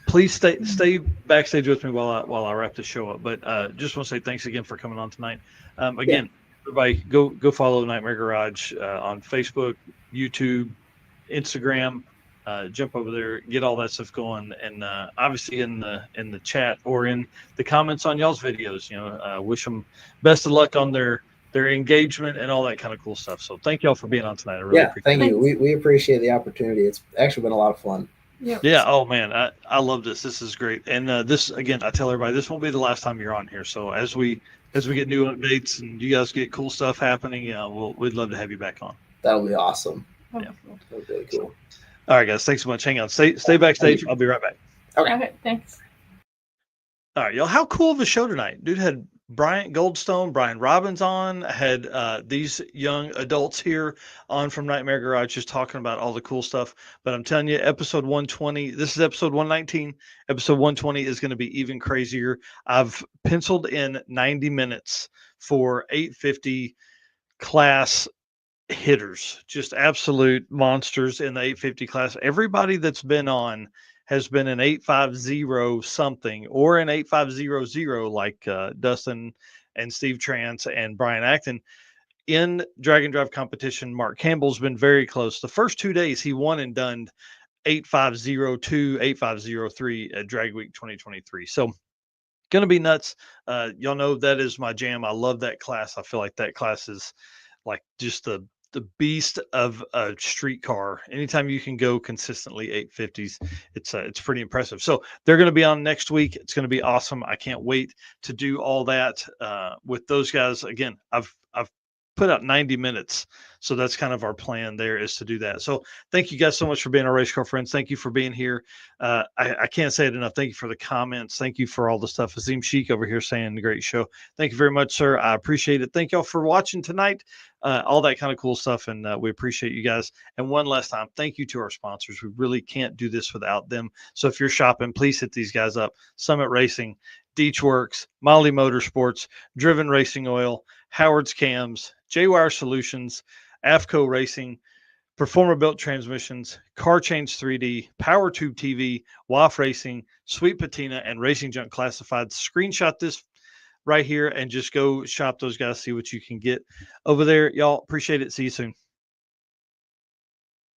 please stay backstage with me while I wrap this show up. But just want to say thanks again for coming on tonight. Again, everybody go follow Nightmare Garage on Facebook, YouTube, Instagram. Jump over there, get all that stuff going, and obviously in the chat or in the comments on y'all's videos, wish them best of luck on their engagement and all that kind of cool stuff. So thank y'all for being on tonight. I really appreciate it. Thank you. We appreciate the opportunity. It's actually been a lot of fun. Yeah. Oh man, I love this. This is great. And this again, I tell everybody, this won't be the last time you're on here. So as we get new updates and you guys get cool stuff happening, we'd love to have you back on. That'll be awesome. Yeah, that's really cool. All right, guys. Thanks so much. Hang on. Stay backstage. I'll be right back. Okay, thanks. All right, y'all. How cool of a show tonight. Dude had Bryant Goldstone, Brian Robbins on, had these young adults here on from Nightmare Garage just talking about all the cool stuff. But I'm telling you, episode 120, this is episode 119. Episode 120 is going to be even crazier. I've penciled in 90 minutes for 850 class hitters, just absolute monsters in the 850 class. Everybody that's been on has been an 850 something or an 8500 like Dustin and Steve Trance and Brian Acton. In drag and drive competition, Mark Campbell's been very close. The first 2 days he won and done 8502, 8503 at Drag Week 2023. So gonna be nuts. Y'all know that is my jam. I love that class. I feel like that class is like just the beast of a street car. Anytime you can go consistently 850s, it's pretty impressive. So they're going to be on next week. It's going to be awesome. I can't wait to do all that with those guys. Again, I've put out 90 minutes. So that's kind of our plan there, is to do that. So thank you guys so much for being our race car friends. Thank you for being here. I can't say it enough. Thank you for the comments. Thank you for all the stuff. Azim Sheik over here saying great show. Thank you very much, sir. I appreciate it. Thank y'all for watching tonight. All that kind of cool stuff. And we appreciate you guys. And one last time, thank you to our sponsors. We really can't do this without them. So if you're shopping, please hit these guys up. Summit Racing, Deech Works, Molly Motorsports, Driven Racing Oil, Howard's Cams, J-Wire Solutions, AFCO Racing, Performer Built Transmissions, Car Change 3D, Power Tube TV, WAF Racing, Sweet Patina, and Racing Junk Classified. Screenshot this right here and just go shop those guys, see what you can get over there. Y'all appreciate it. See you soon.